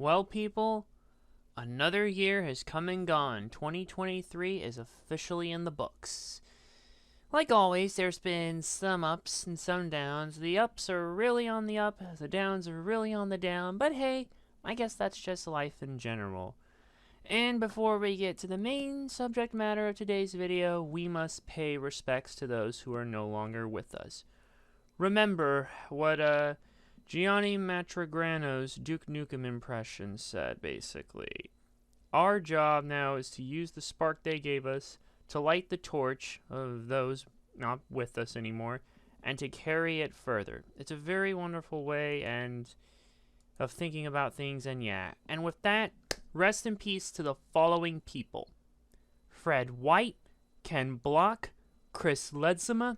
Well, people, another year has come and gone. 2023 is officially in the books. Like always, there's been some ups and some downs. The ups are really on the up, the downs are really on the down, but hey, I guess that's just life in general. And before we get to the main subject matter of today's video, we must pay respects to those who are no longer with us. Remember what Gianni Matragrano's Duke Nukem impression said, basically. Our job now is to use the spark they gave us to light the torch of those not with us anymore and to carry it further. It's a very wonderful way of thinking about things, and yeah. And with that, rest in peace to the following people: Fred White, Ken Block, Chris Ledzema,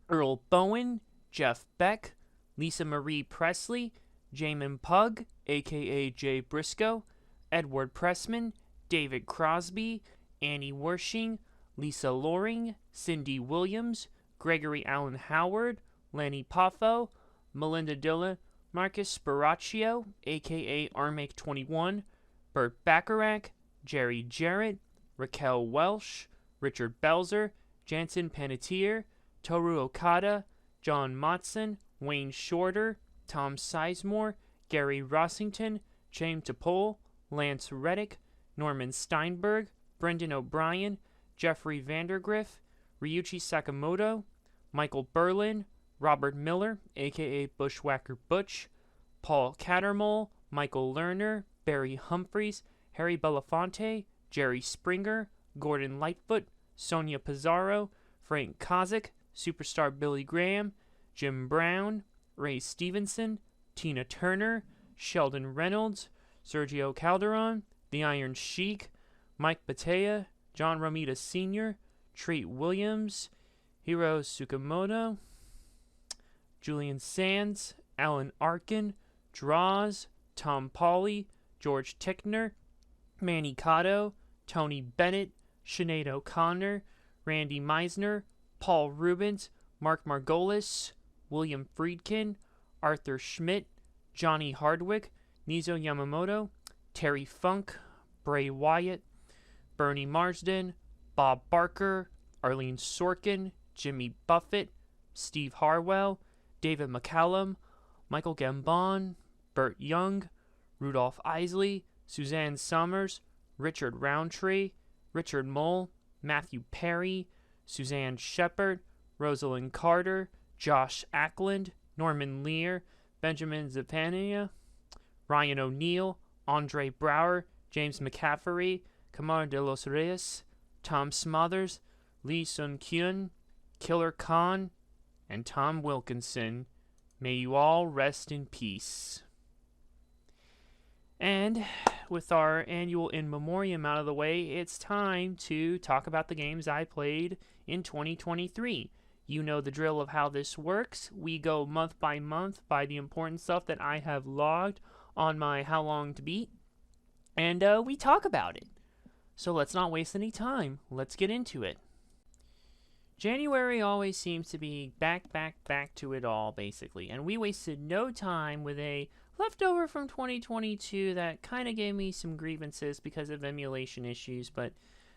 Earl Bowen, Jeff Beck, Lisa Marie Presley, Jamin Pug, aka Jay Briscoe, Edward Pressman, David Crosby, Annie Wershing, Lisa Loring, Cindy Williams, Gregory Allen Howard, Lanny Poffo, Melinda Dilla, Marcus Sparaccio, aka Armake21, Burt Bacharach, Jerry Jarrett, Raquel Welsh, Richard Belzer, Jansen Panettiere, Toru Okada, John Motson, Wayne Shorter, Tom Sizemore, Gary Rossington, James Topol, Lance Reddick, Norman Steinberg, Brendan O'Brien, Jeffrey Vandergriff, Ryuichi Sakamoto, Michael Berlin, Robert Miller, aka Bushwhacker Butch, Paul Cattermole, Michael Lerner, Barry Humphries, Harry Belafonte, Jerry Springer, Gordon Lightfoot, Sonia Pizarro, Frank Kozik, Superstar Billy Graham, Jim Brown, Ray Stevenson, Tina Turner, Sheldon Reynolds, Sergio Calderon, The Iron Sheik, Mike Batea, John Romita Sr., Treat Williams, Hiro Tsukamoto, Julian Sands, Alan Arkin, Draws, Tom Pauly, George Tickner, Manny Cotto, Tony Bennett, Sinead O'Connor, Randy Meisner, Paul Rubens, Mark Margolis, William Friedkin, Arthur Schmidt, Johnny Hardwick, Nizo Yamamoto, Terry Funk, Bray Wyatt, Bernie Marsden, Bob Barker, Arlene Sorkin, Jimmy Buffett, Steve Harwell, David McCallum, Michael Gambon, Burt Young, Rudolph Isley, Suzanne Summers, Richard Roundtree, Richard Mole, Matthew Perry, Suzanne Shepard, Rosalind Carter, Josh Ackland, Norman Lear, Benjamin Zapania, Ryan O'Neill, Andre Brower, James McCaffrey, Camar de los Reyes, Tom Smothers, Lee Sun Kyun, Killer Khan, and Tom Wilkinson. May you all rest in peace. And with our annual In Memoriam out of the way, it's time to talk about the games I played in 2023. You know the drill of how this works. We go month by month by the important stuff that I have logged on my How Long to Beat, and we talk about it. So let's not waste any time. Let's get into it. January always seems to be back to it all, basically, and we wasted no time with a leftover from 2022 that kind of gave me some grievances because of emulation issues, but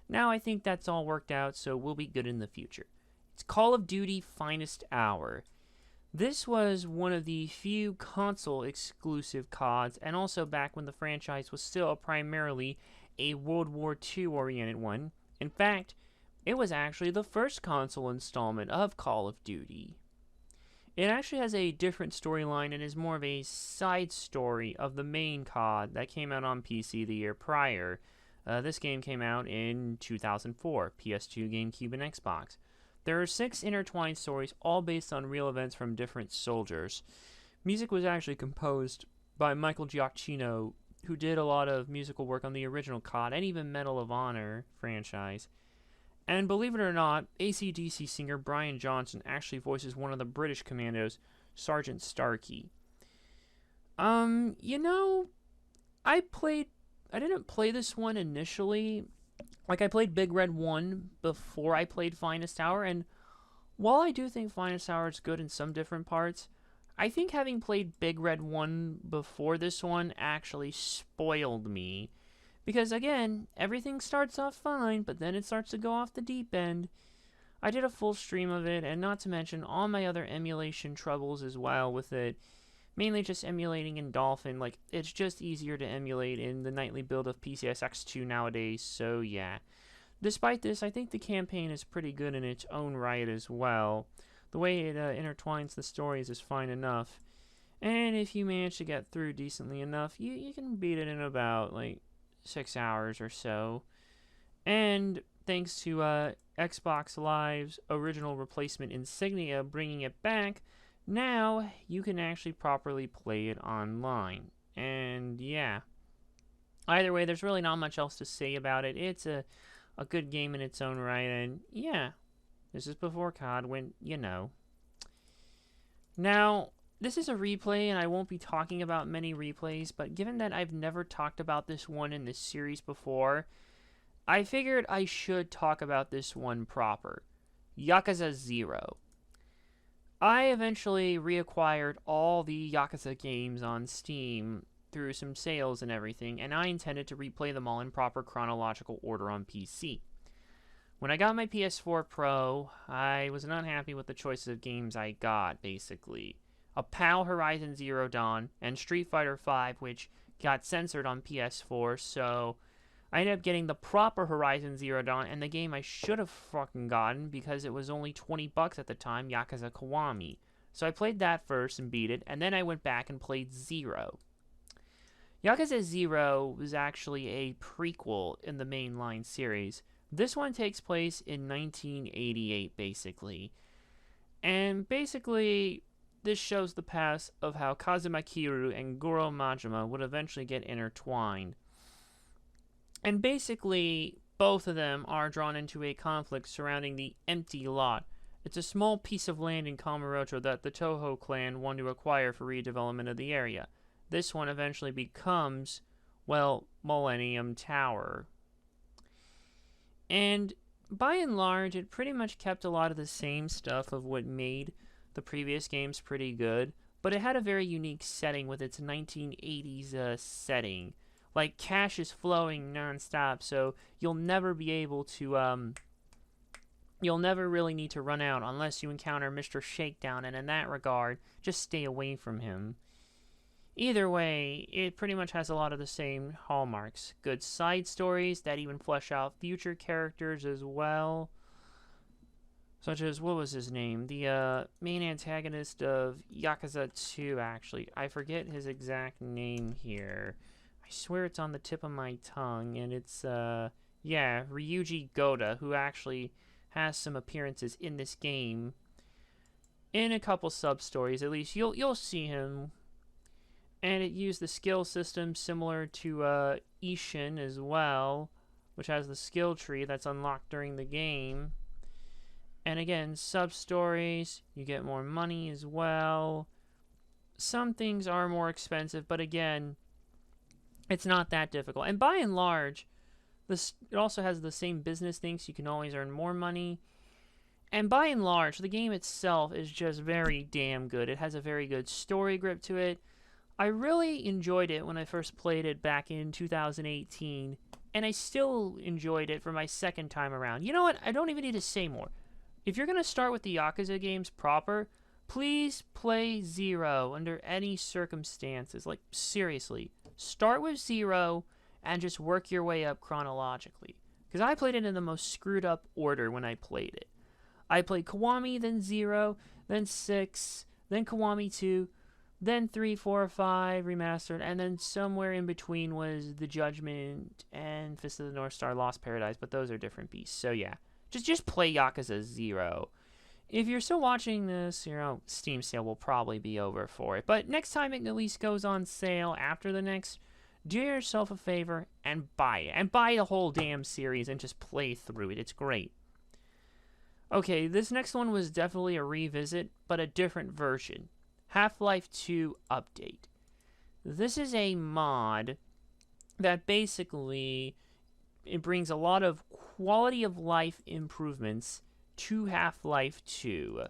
now I think that's all worked out, so we'll be good in the future. It's Call of Duty Finest Hour. This was one of the few console-exclusive CODs, and also back when the franchise was still primarily a World War II-oriented one. In fact, it was actually the first console installment of Call of Duty. It actually has a different storyline and is more of a side story of the main COD that came out on PC the year prior. This game came out in 2004, PS2, GameCube, and Xbox. There are 6 intertwined stories, all based on real events from different soldiers. Music was actually composed by Michael Giacchino, who did a lot of musical work on the original COD and even Medal of Honor franchise. And believe it or not, AC/DC singer Brian Johnson actually voices one of the British commandos, Sergeant Starkey. You know, I didn't play this one initially. Like, I played Big Red 1 before I played Finest Hour, and while I do think Finest Hour is good in some different parts, I think having played Big Red 1 before this one actually spoiled me. Because again, everything starts off fine, but then it starts to go off the deep end. I did a full stream of it, and not to mention all my other emulation troubles as well with it. Mainly just emulating in Dolphin. Like, it's just easier to emulate in the nightly build of PCSX2 nowadays, so yeah. Despite this, I think the campaign is pretty good in its own right as well. The way it intertwines the stories is fine enough. And if you manage to get through decently enough, you can beat it in about, like, 6 hours or so. And thanks to Xbox Live's original replacement Insignia bringing it back, now you can actually properly play it online. And yeah, either way, there's really not much else to say about it. It's a good game in its own right, and yeah, this is before COD went, you know. Now, this is a replay, and I won't be talking about many replays, but given that I've never talked about this one in this series before, I figured I should talk about this one proper. Yakuza 0. I eventually reacquired all the Yakuza games on Steam through some sales and everything, and I intended to replay them all in proper chronological order on PC. When I got my PS4 Pro, I was not happy with the choices of games I got, basically. A PAL Horizon Zero Dawn, and Street Fighter V, which got censored on PS4, so I ended up getting the proper Horizon Zero Dawn, and the game I should have fucking gotten because it was only $20 at the time, Yakuza Kiwami. So I played that first and beat it, and then I went back and played Zero. Yakuza 0 was actually a prequel in the mainline series. This one takes place in 1988, basically. And basically, this shows the past of how Kazuma Kiryu and Goro Majima would eventually get intertwined. And basically, both of them are drawn into a conflict surrounding the Empty Lot. It's a small piece of land in Kamurocho that the Toho clan want to acquire for redevelopment of the area. This one eventually becomes, well, Millennium Tower. And by and large, it pretty much kept a lot of the same stuff of what made the previous games pretty good, but it had a very unique setting with its 1980s setting. Like, cash is flowing non-stop, so you'll never be able to, you'll never really need to run out unless you encounter Mr. Shakedown, and in that regard, just stay away from him. Either way, it pretty much has a lot of the same hallmarks. Good side stories that even flesh out future characters as well. Such as, what was his name? The main antagonist of Yakuza 2, actually. I forget his exact name here. I swear it's on the tip of my tongue, and it's, yeah, Ryuji Goda, who actually has some appearances in this game. In a couple sub-stories, at least, you'll see him. And it used the skill system similar to Ishin as well, which has the skill tree that's unlocked during the game. And again, sub-stories, you get more money as well. Some things are more expensive, but again, it's not that difficult. And by and large, it also has the same business things, so you can always earn more money. And by and large, the game itself is just very damn good. It has a very good story grip to it. I really enjoyed it when I first played it back in 2018, and I still enjoyed it for my second time around. You know what? I don't even need to say more. If you're going to start with the Yakuza games proper, please play Zero under any circumstances. Like, seriously. Start with Zero and just work your way up chronologically. Because I played it in the most screwed up order when I played it. I played Kiwami, then Zero, then 6, then Kiwami 2, then 3, 4, 5 remastered, and then somewhere in between was The Judgment and Fist of the North Star Lost Paradise, but those are different beasts. So yeah, just play Yakuza 0. If you're still watching this, Steam sale will probably be over for it. But next time it at least goes on sale after the next, do yourself a favor and buy it. And buy the whole damn series and just play through it. It's great. Okay, this next one was definitely a revisit, but a different version. Half-Life 2 Update. This is a mod that basically it brings a lot of quality of life improvements to Half-Life 2.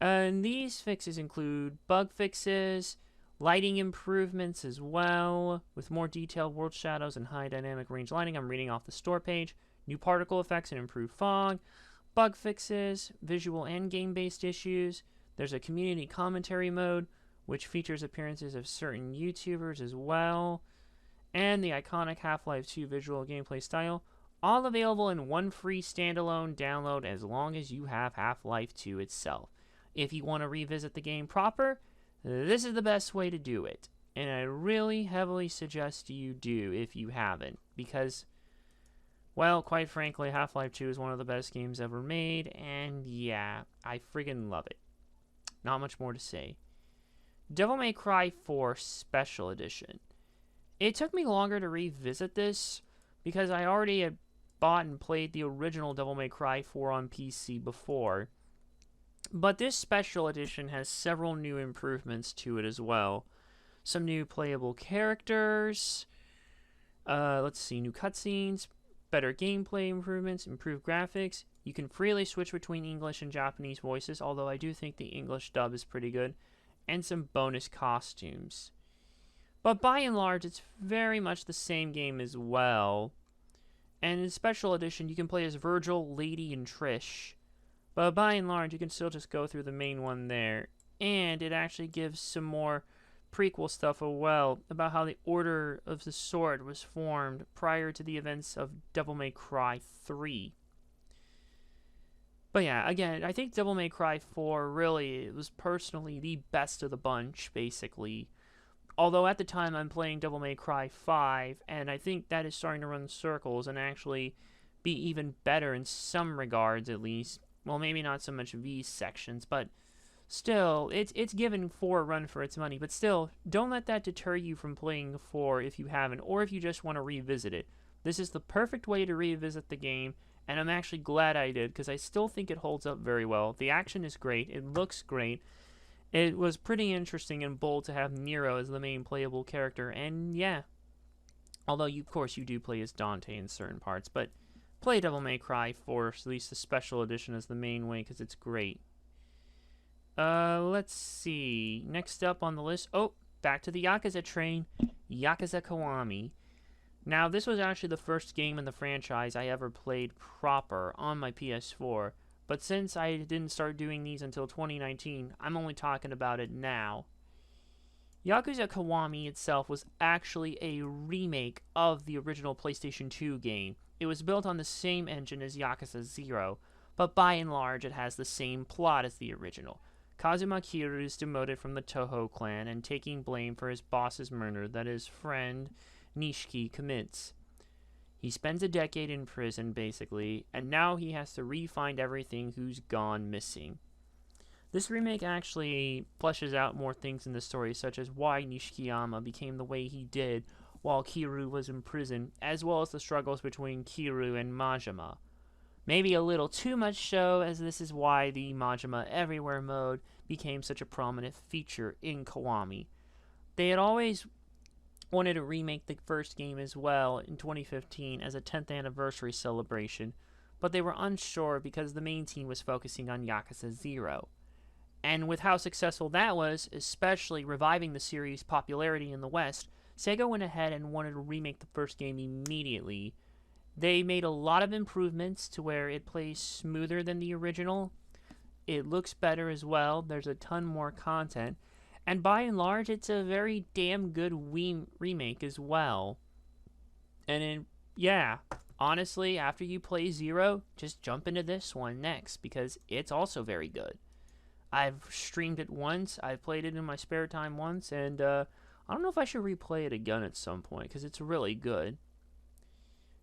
And these fixes include bug fixes, lighting improvements as well, with more detailed world shadows and high dynamic range lighting. I'm reading off the store page. New particle effects and improved fog, bug fixes, visual and game-based issues. There's a community commentary mode, which features appearances of certain YouTubers as well, and the iconic Half-Life 2 visual gameplay style, all available in one free standalone download as long as you have Half-Life 2 itself. If you want to revisit the game proper, this is the best way to do it. And I really heavily suggest you do if you haven't, because, well, quite frankly, Half-Life 2 is one of the best games ever made, and yeah, I friggin' love it. Not much more to say. Devil May Cry 4 Special Edition. It took me longer to revisit this because I already had bought and played the original Devil May Cry 4 on PC before. But this Special Edition has several new improvements to it as well. Some new playable characters, new cutscenes, better gameplay improvements, improved graphics. You can freely switch between English and Japanese voices, although I do think the English dub is pretty good, and some bonus costumes. But by and large, it's very much the same game as well. And in Special Edition, you can play as Virgil, Lady, and Trish. But by and large, you can still just go through the main one there. And it actually gives some more prequel stuff as well about how the Order of the Sword was formed prior to the events of Devil May Cry 3. But yeah, again, I think Devil May Cry 4 really was personally the best of the bunch, basically. Although at the time I'm playing Devil May Cry 5, and I think that is starting to run circles and actually be even better in some regards at least. Well, maybe not so much these sections, but still, it's given 4 a run for its money. But still, don't let that deter you from playing 4 if you haven't, or if you just want to revisit it. This is the perfect way to revisit the game, and I'm actually glad I did, because I still think it holds up very well. The action is great, it looks great. It was pretty interesting and bold to have Nero as the main playable character, and yeah. Although, of course, you do play as Dante in certain parts, but play Devil May Cry 4, at least the Special Edition, as the main way, because it's great. Let's see. Next up on the list, back to the Yakuza train, Yakuza Kiwami. Now, this was actually the first game in the franchise I ever played proper on my PS4, but since I didn't start doing these until 2019, I'm only talking about it now. Yakuza Kiwami itself was actually a remake of the original PlayStation 2 game. It was built on the same engine as Yakuza 0, but by and large it has the same plot as the original. Kazuma Kiryu is demoted from the Toho clan and taking blame for his boss's murder that his friend Nishiki commits. He spends a decade in prison, basically, and now he has to re-find everything who's gone missing. This remake actually fleshes out more things in the story, such as why Nishikiyama became the way he did while Kiryu was in prison, as well as the struggles between Kiryu and Majima. Maybe a little too much so, as this is why the Majima Everywhere mode became such a prominent feature in Kiwami. They had always wanted to remake the first game as well in 2015 as a 10th anniversary celebration, but they were unsure because the main team was focusing on Yakuza 0. And with how successful that was, especially reviving the series' popularity in the West, Sega went ahead and wanted to remake the first game immediately. They made a lot of improvements to where it plays smoother than the original. It looks better as well. There's a ton more content. And by and large, it's a very damn good remake as well. And honestly, after you play 0, just jump into this one next, because it's also very good. I've streamed it once, I've played it in my spare time once, and I don't know if I should replay it again at some point, because it's really good.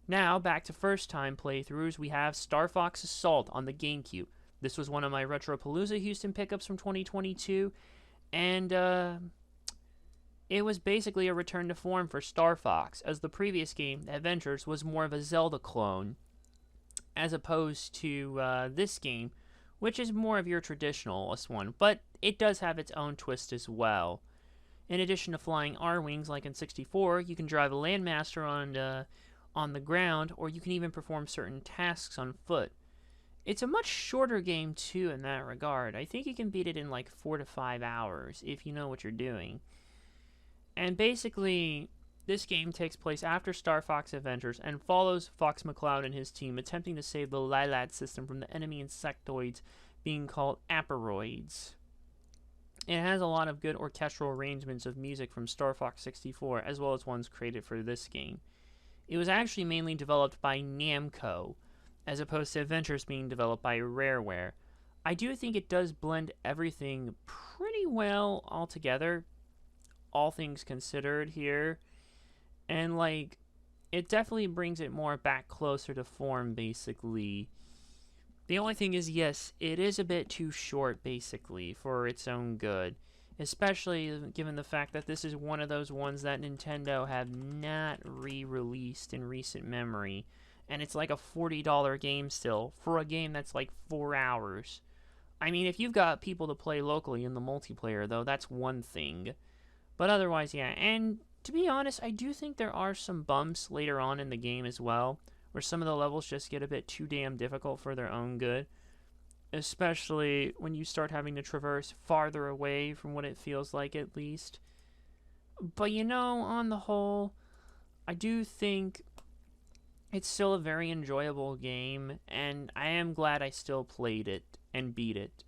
Now, back to first time playthroughs, we have Star Fox Assault on the GameCube. This was one of my Retropalooza Houston pickups from 2022, and it was basically a return to form for Star Fox, as the previous game, Adventures, was more of a Zelda clone, as opposed to this game, which is more of your traditionalist one, but it does have its own twist as well. In addition to flying R-Wings like in 64, you can drive a Landmaster on the ground, or you can even perform certain tasks on foot. It's a much shorter game, too, in that regard. I think you can beat it in like 4 to 5 hours if you know what you're doing. And basically, this game takes place after Star Fox Adventures and follows Fox McCloud and his team attempting to save the Lilat system from the enemy insectoids being called Aperoids. It has a lot of good orchestral arrangements of music from Star Fox 64, as well as ones created for this game. It was actually mainly developed by Namco, as opposed to Adventures being developed by Rareware. I do think it does blend everything pretty well altogether, all things considered here. And, like, it definitely brings it more back closer to form, basically. The only thing is, yes, it is a bit too short, basically, for its own good. Especially given the fact that this is one of those ones that Nintendo have not re-released in recent memory. And it's like a $40 game still, for a game that's like 4 hours. I mean, if you've got people to play locally in the multiplayer, though, that's one thing. But otherwise, yeah. And to be honest, I do think there are some bumps later on in the game as well, where some of the levels just get a bit too damn difficult for their own good. Especially when you start having to traverse farther away from what it feels like, at least. But you know, on the whole, I do think it's still a very enjoyable game, and I am glad I still played it and beat it.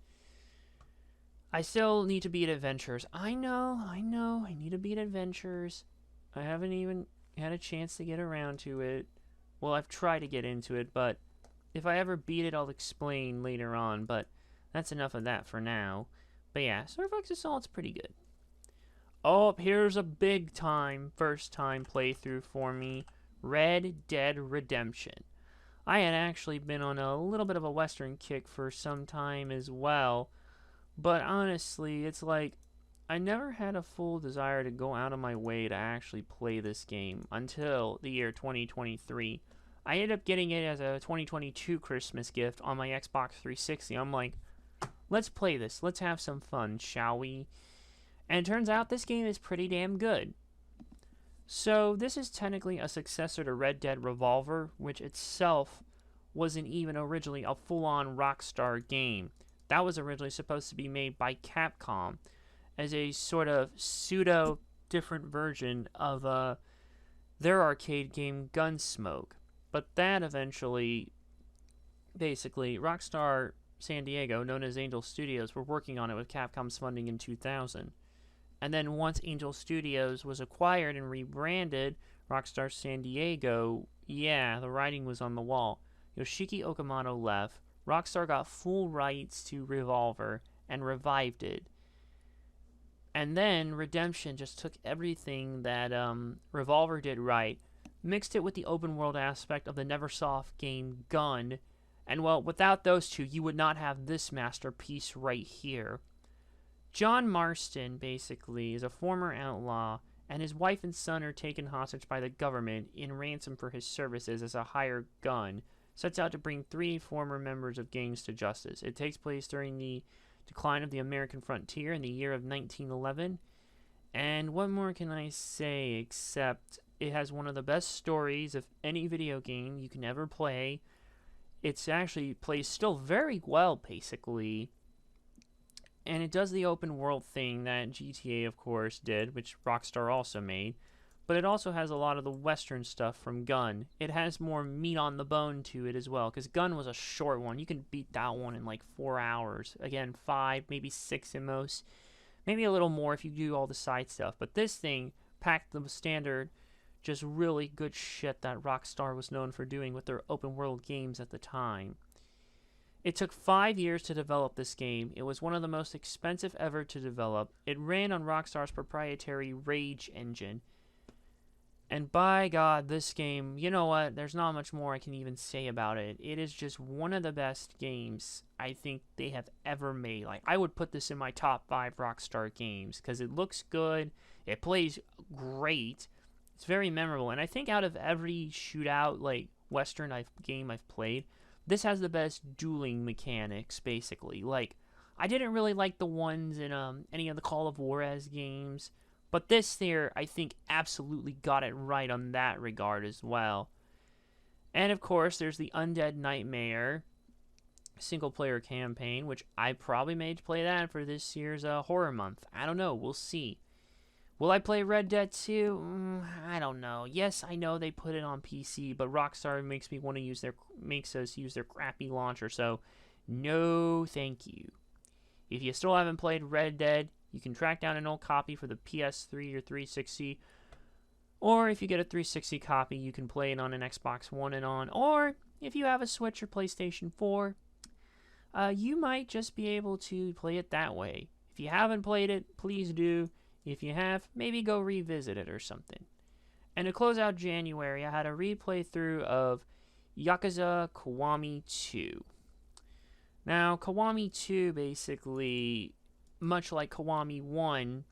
I still need to beat Adventures. I know, I need to beat Adventures. I haven't even had a chance to get around to it. Well, I've tried to get into it, but if I ever beat it, I'll explain later on, but that's enough of that for now. But yeah, Star Fox Assault's pretty good. Oh, here's a big time, first time playthrough for me. Red Dead Redemption. I had actually been on a little bit of a Western kick for some time as well, but honestly, it's like, I never had a full desire to go out of my way to actually play this game until the year 2023. I ended up getting it as a 2022 Christmas gift on my Xbox 360. I'm like, let's play this. Let's have some fun, shall we? And it turns out this game is pretty damn good. So this is technically a successor to Red Dead Revolver, which itself wasn't even originally a full-on Rockstar game. That was originally supposed to be made by Capcom as a sort of pseudo-different version of their arcade game Gunsmoke. But that eventually, basically, Rockstar San Diego, known as Angel Studios, were working on it with Capcom's funding in 2000. And then once Angel Studios was acquired and rebranded Rockstar San Diego, yeah, the writing was on the wall. Yoshiki Okamoto left, Rockstar got full rights to Revolver and revived it. And then Redemption just took everything that Revolver did right, mixed it with the open world aspect of the Neversoft game Gun, and well, without those two, you would not have this masterpiece right here. John Marston, basically, is a former outlaw, and his wife and son are taken hostage by the government in ransom for his services as a hired gun, sets out to bring 3 former members of gangs to justice. It takes place during the decline of the American frontier in the year of 1911, and what more can I say except it has one of the best stories of any video game you can ever play. It's actually plays still very well, basically. And it does the open world thing that GTA, of course, did, which Rockstar also made. But it also has a lot of the Western stuff from Gun. It has more meat on the bone to it as well, because Gun was a short one. You can beat that one in like 4 hours. Again, 5, maybe 6 at most. Maybe a little more if you do all the side stuff. But this thing packed the standard, just really good shit that Rockstar was known for doing with their open world games at the time. It took 5 years to develop this game. It was one of the most expensive ever to develop. It ran on Rockstar's proprietary Rage engine. And by God, this game, you know what? There's not much more I can even say about it. It is just one of the best games I think they have ever made. Like, I would put this in my top 5 Rockstar games because it looks good. It plays great. It's very memorable. And I think out of every shootout, like, Western game I've played, this has the best dueling mechanics, basically. Like, I didn't really like the ones in any of the Call of Juarez games, but this there, I think, absolutely got it right on that regard as well. And, of course, there's the Undead Nightmare, single-player campaign, which I probably may play that for this year's horror month. I don't know. We'll see. Will I play Red Dead 2? I don't know. Yes, I know they put it on PC, but Rockstar makes us use their crappy launcher, so no thank you. If you still haven't played Red Dead, you can track down an old copy for the PS3 or 360, or if you get a 360 copy, you can play it on an Xbox One and on, or if you have a Switch or PlayStation 4, you might just be able to play it that way. If you haven't played it, please do. If you have, maybe go revisit it or something. And to close out January, I had a replay through of Yakuza Kiwami 2. Now, Kiwami 2 basically, much like Kiwami 1,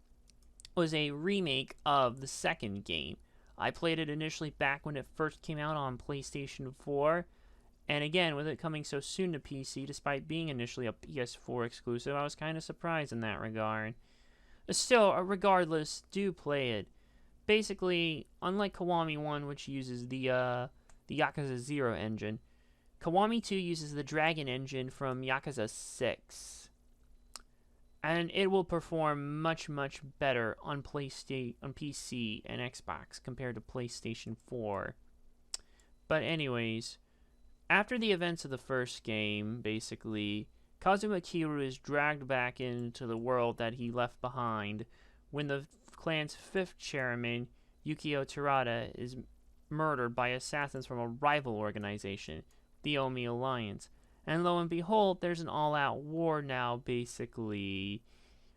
was a remake of the second game. I played it initially back when it first came out on PlayStation 4. And again, with it coming so soon to PC, despite being initially a PS4 exclusive, I was kind of surprised in that regard. Still, regardless, do play it. Basically, unlike Kiwami 1, which uses the Yakuza 0 engine, Kiwami 2 uses the Dragon engine from Yakuza 6. And it will perform much, much better on PC and Xbox compared to PlayStation 4. But anyways, after the events of the first game, basically, Kazuma Kiryu is dragged back into the world that he left behind when the clan's fifth chairman, Yukio Terada, is murdered by assassins from a rival organization, the Omi Alliance. And lo and behold, there's an all-out war now, basically,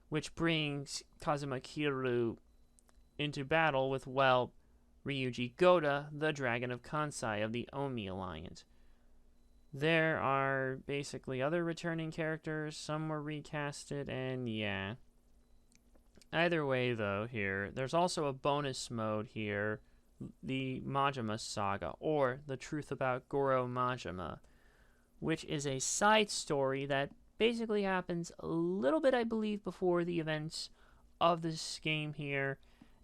which brings Kazuma Kiryu into battle with, well, Ryuji Goda, the Dragon of Kansai of the Omi Alliance. There are basically other returning characters, some were recasted, and yeah. Either way, though, there's also a bonus mode here, the Majima Saga, or The Truth About Goro Majima, which is a side story that basically happens a little bit, I believe, before the events of this game here,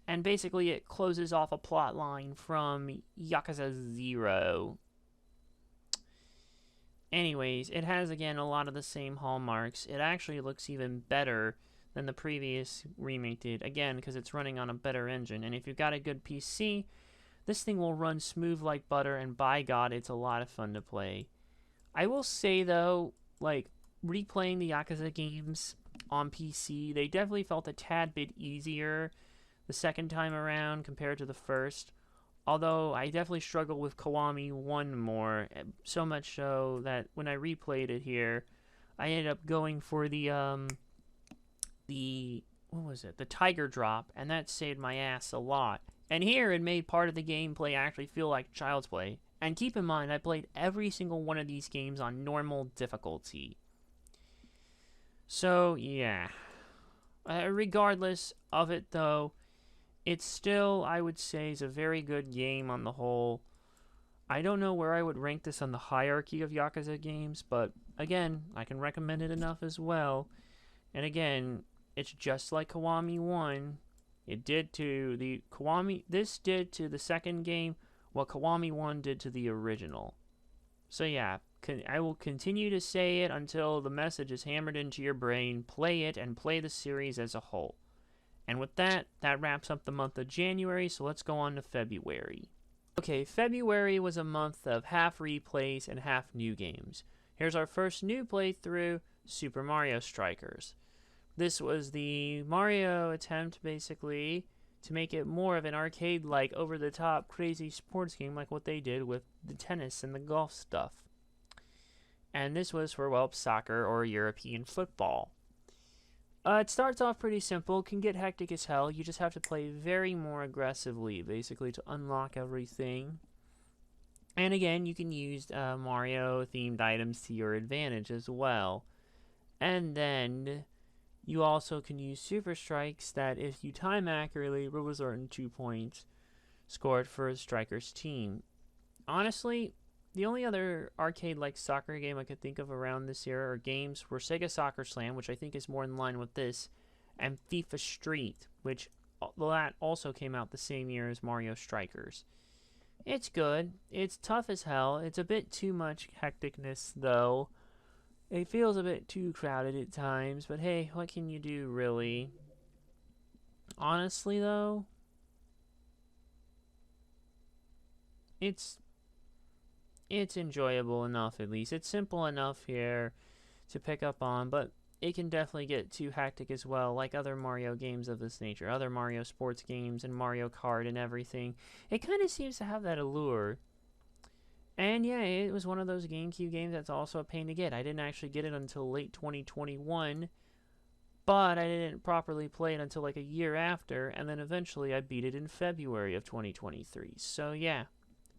and basically it closes off a plot line from Yakuza 0. Anyways, it has, again, a lot of the same hallmarks. It actually looks even better than the previous remake did, again, because it's running on a better engine. And if you've got a good PC, this thing will run smooth like butter, and by God, it's a lot of fun to play. I will say, though, like, replaying the Yakuza games on PC, they definitely felt a tad bit easier the second time around compared to the first. Although, I definitely struggle with Kiwami 1 more, so much so that when I replayed it here, I ended up going for the Tiger Drop, and that saved my ass a lot. And here, it made part of the gameplay actually feel like child's play. And keep in mind, I played every single one of these games on normal difficulty. So, yeah. Regardless of it, though, it's still, I would say, is a very good game on the whole. I don't know where I would rank this on the hierarchy of Yakuza games, but again, I can recommend it enough as well. And again, it's just like Kiwami 1. This did to the second game what Kiwami 1 did to the original. So yeah, I will continue to say it until the message is hammered into your brain. Play it and play the series as a whole. And with that, that wraps up the month of January, so let's go on to February. Okay, February was a month of half replays and half new games. Here's our first new playthrough, Super Mario Strikers. This was the Mario attempt, basically, to make it more of an arcade-like, over-the-top, crazy sports game like what they did with the tennis and the golf stuff. And this was for, well, soccer or European football. It starts off pretty simple, can get hectic as hell. You just have to play very more aggressively, basically, to unlock everything. And again, you can use Mario-themed items to your advantage as well. And then you also can use Super Strikes that, if you time accurately, will result in 2 points scored for a striker's team. Honestly, the only other arcade-like soccer game I could think of around this era or games were Sega Soccer Slam, which I think is more in line with this, and FIFA Street, which that also came out the same year as Mario Strikers. It's good. It's tough as hell. It's a bit too much hecticness, though. It feels a bit too crowded at times, but hey, what can you do, really? Honestly, though, it's it's enjoyable enough, at least. It's simple enough here to pick up on, but it can definitely get too hectic as well, like other Mario games of this nature, other Mario sports games and Mario Kart and everything. It kind of seems to have that allure. And yeah, it was one of those GameCube games that's also a pain to get. I didn't actually get it until late 2021, but I didn't properly play it until like a year after, and then eventually I beat it in February of 2023. So yeah,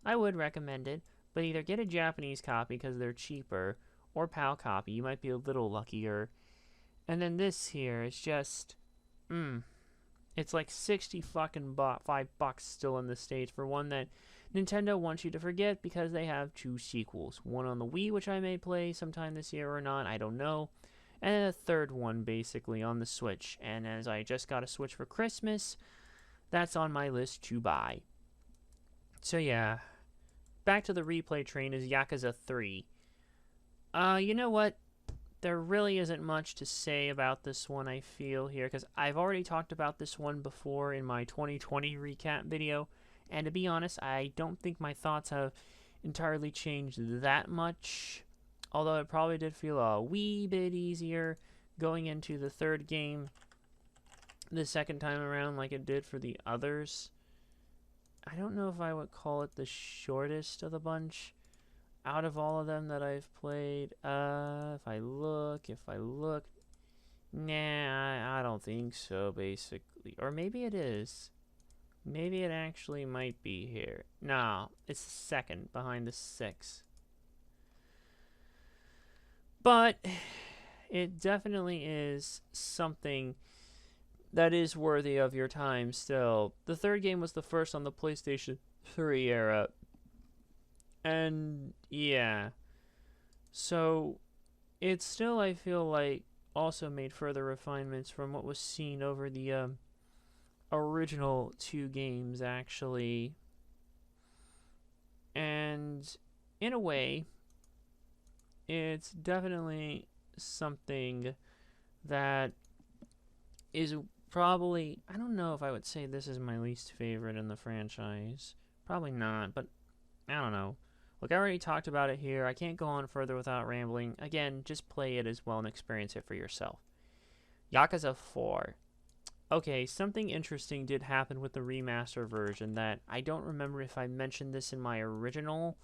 I would recommend it, but either get a Japanese copy because they're cheaper, or PAL copy. You might be a little luckier. And then this here is just, it's like 60 fucking $5 still in the States for one that Nintendo wants you to forget because they have 2 sequels. One on the Wii, which I may play sometime this year or not, I don't know. And then a third one, basically, on the Switch. And as I just got a Switch for Christmas, that's on my list to buy. So yeah, back to the replay train is Yakuza 3. You know what? There really isn't much to say about this one, I feel, here, because I've already talked about this one before in my 2020 recap video, and to be honest, I don't think my thoughts have entirely changed that much, although it probably did feel a wee bit easier going into the third game the second time around like it did for the others. I don't know if I would call it the shortest of the bunch out of all of them that I've played. If I look, nah, I don't think so, basically. Or maybe it is. Maybe it actually might be here. No, it's the second, behind the 6. But it definitely is something that is worthy of your time still. The third game was the first on the PlayStation 3 era. And yeah, so it still, I feel like, also made further refinements from what was seen over the original 2 games, actually. And in a way, it's definitely something that is probably, I don't know if I would say this is my least favorite in the franchise. Probably not, but I don't know. Look, I already talked about it here. I can't go on further without rambling. Again, just play it as well and experience it for yourself. Yakuza 4. Okay, something interesting did happen with the remaster version that I don't remember if I mentioned this in my original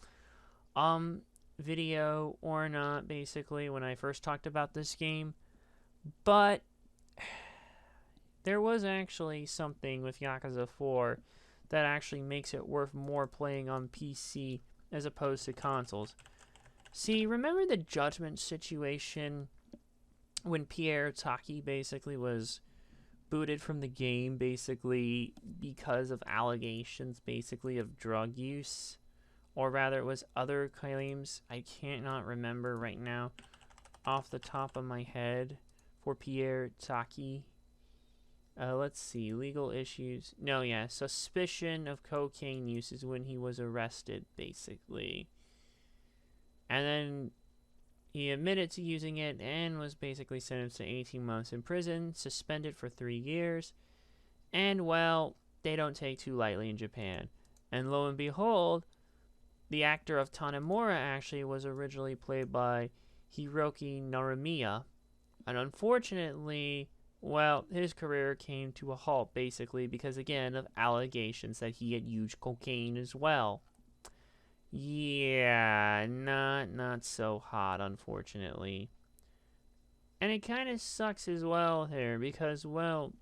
video or not, basically, when I first talked about this game. But there was actually something with Yakuza 4 that actually makes it worth more playing on PC as opposed to consoles. See, remember the Judgment situation when Pierre Taki basically was booted from the game basically because of allegations basically of drug use? Or rather, it was other claims. I cannot remember right now off the top of my head for Pierre Taki. Let's see, legal issues. No, yeah, suspicion of cocaine use is when he was arrested, basically. And then he admitted to using it and was basically sentenced to 18 months in prison, suspended for 3 years. And, well, they don't take too lightly in Japan. And lo and behold, the actor of Tanemura actually was originally played by Hiroki Naramiya. And unfortunately, well, his career came to a halt, basically, because, again, of allegations that he had used cocaine as well. Yeah, not so hot, unfortunately. And it kind of sucks as well here, because, well,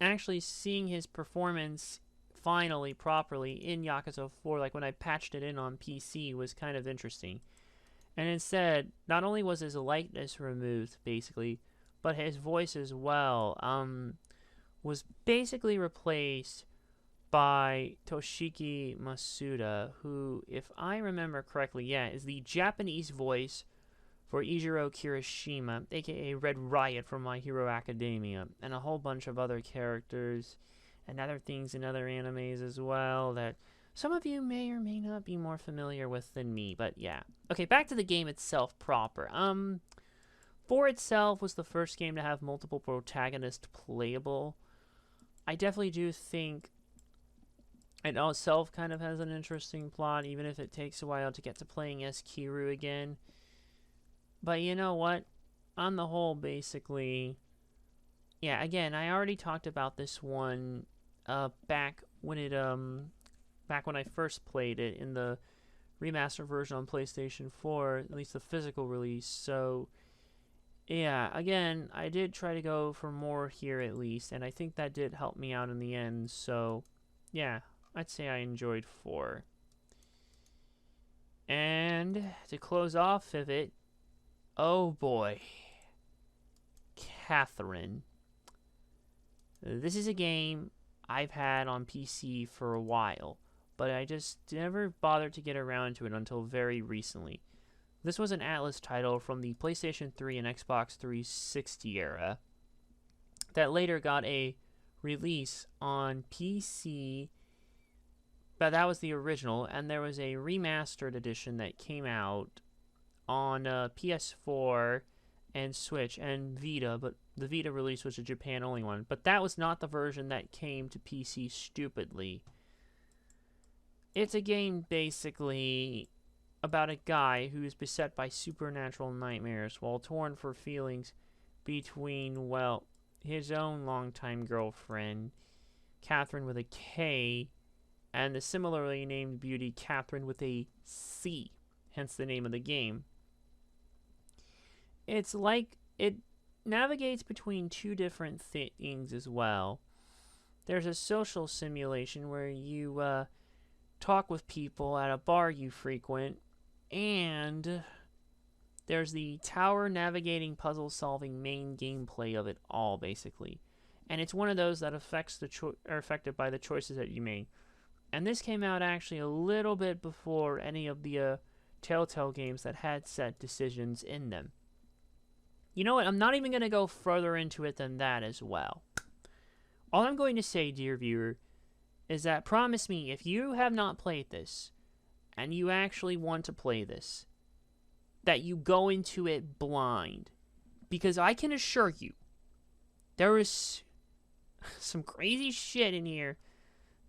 actually seeing his performance finally properly in Yakuza 4, like when I patched it in on PC, was kind of interesting. And instead, not only was his likeness removed, basically, but his voice as well was basically replaced by Toshiki Masuda, who, if I remember correctly, yeah, is the Japanese voice for Ijiro Kirishima, aka Red Riot from My Hero Academia, and a whole bunch of other characters and other things in other animes as well that some of you may or may not be more familiar with than me, but yeah. Okay, back to the game itself proper. 4 itself was the first game to have multiple protagonists playable. I definitely do think it itself kind of has an interesting plot, even if it takes a while to get to playing as Kiru again. But you know what? On the whole, basically, yeah, again, I already talked about this one back when I first played it in the remastered version on PlayStation 4, at least the physical release. So yeah, again, I did try to go for more here at least, and I think that did help me out in the end. So yeah, I'd say I enjoyed 4. And to close off of it, oh boy, Catherine. This is a game I've had on PC for a while, but I just never bothered to get around to it until very recently. This was an Atlas title from the PlayStation 3 and Xbox 360 era that later got a release on PC, but that was the original, and there was a remastered edition that came out on PS4 and Switch and Vita, but the Vita release was a Japan-only one. But that was not the version that came to PC stupidly. It's a game, basically, about a guy who is beset by supernatural nightmares while torn for feelings between, well, his own longtime girlfriend, Catherine with a K, and the similarly named beauty Catherine with a C, hence the name of the game. It's like it navigates between 2 different things as well. There's a social simulation where you talk with people at a bar you frequent, and there's the tower navigating puzzle solving main gameplay of it all, basically. And it's one of those that are affected by the choices that you make. And this came out actually a little bit before any of the Telltale games that had set decisions in them. You know what? I'm not even going to go further into it than that as well. All I'm going to say, dear viewer, is that promise me, if you have not played this, and you actually want to play this, that you go into it blind. Because I can assure you, there is some crazy shit in here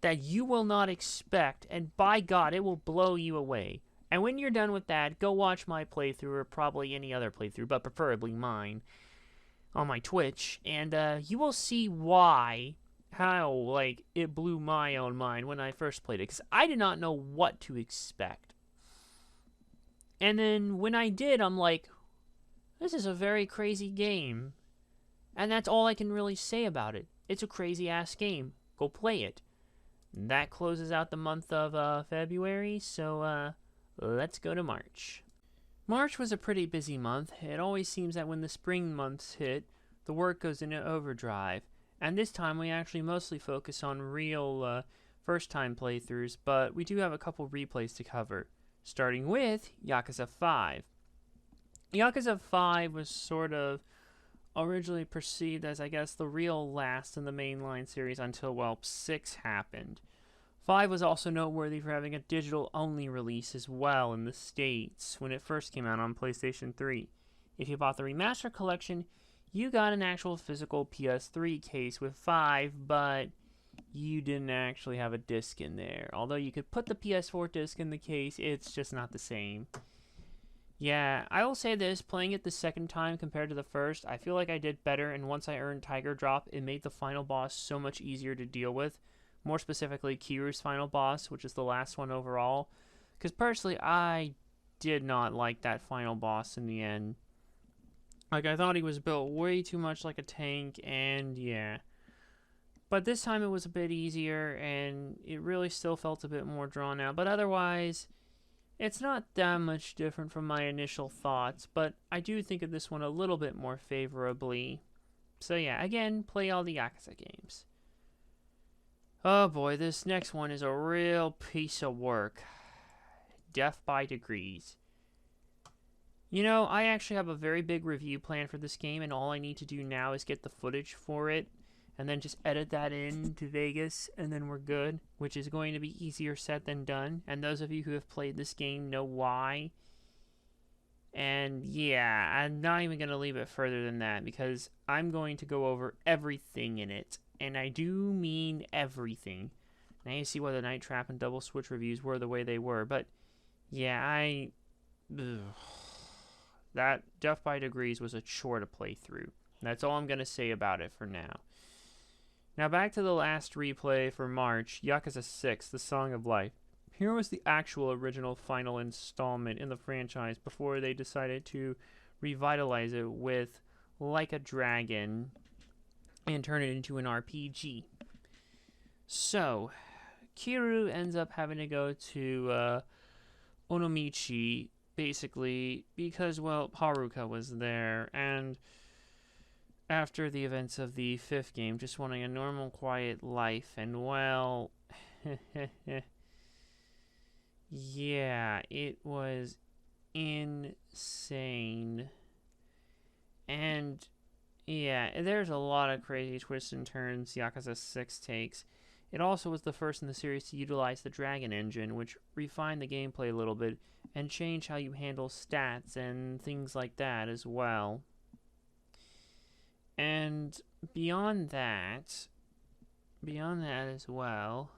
that you will not expect, and by God, it will blow you away. And when you're done with that, go watch my playthrough, or probably any other playthrough, but preferably mine, on my Twitch, and you will see how, like, it blew my own mind when I first played it, because I did not know what to expect. And then when I did, I'm like, this is a very crazy game. And that's all I can really say about it. It's a crazy-ass game. Go play it. That closes out the month of February, so let's go to March. March was a pretty busy month. It always seems that when the spring months hit, the work goes into overdrive. And this time we actually mostly focus on real first-time playthroughs, but we do have a couple replays to cover, starting with Yakuza 5. Yakuza 5 was sort of originally perceived as, I guess, the real last in the mainline series until, well, 6 happened. 5 was also noteworthy for having a digital-only release as well in the States when it first came out on PlayStation 3. If you bought the Remaster Collection, you got an actual physical PS3 case with 5, but you didn't actually have a disc in there. Although you could put the PS4 disc in the case, it's just not the same. Yeah, I will say this, playing it the second time compared to the first, I feel like I did better, and once I earned Tiger Drop, it made the final boss so much easier to deal with. More specifically, Kiru's final boss, which is the last one overall. Because personally, I did not like that final boss in the end. Like, I thought he was built way too much like a tank, and yeah. But this time it was a bit easier, and it really still felt a bit more drawn out. But otherwise, it's not that much different from my initial thoughts, but I do think of this one a little bit more favorably. So yeah, again, play all the Yakuza games. Oh boy, this next one is a real piece of work. Death by Degrees. You know, I actually have a very big review plan for this game, and all I need to do now is get the footage for it. and then just edit that into Vegas, and then we're good, which is going to be easier said than done. And those of you who have played this game know why. And yeah, I'm not even going to leave it further than that, because I'm going to go over everything in it. And I do mean everything. Now you see why the Night Trap and Double Switch reviews were the way they were. But yeah, that Death by Degrees was a chore to play through. That's all I'm going to say about it for now. Now back to the last replay for March, Yakuza 6, The Song of Life. Here was the actual original final installment in the franchise before they decided to revitalize it with Like a Dragon and turn it into an RPG. So, Kiryu ends up having to go to Onomichi, basically, because, well, Haruka was there, and after the events of the 5th game, just wanting a normal, quiet life, and, well, yeah, it was insane. And yeah, there's a lot of crazy twists and turns Yakuza 6 takes. It also was the first in the series to utilize the Dragon Engine, which refined the gameplay a little bit and changed how you handle stats and things like that as well. And beyond that as well,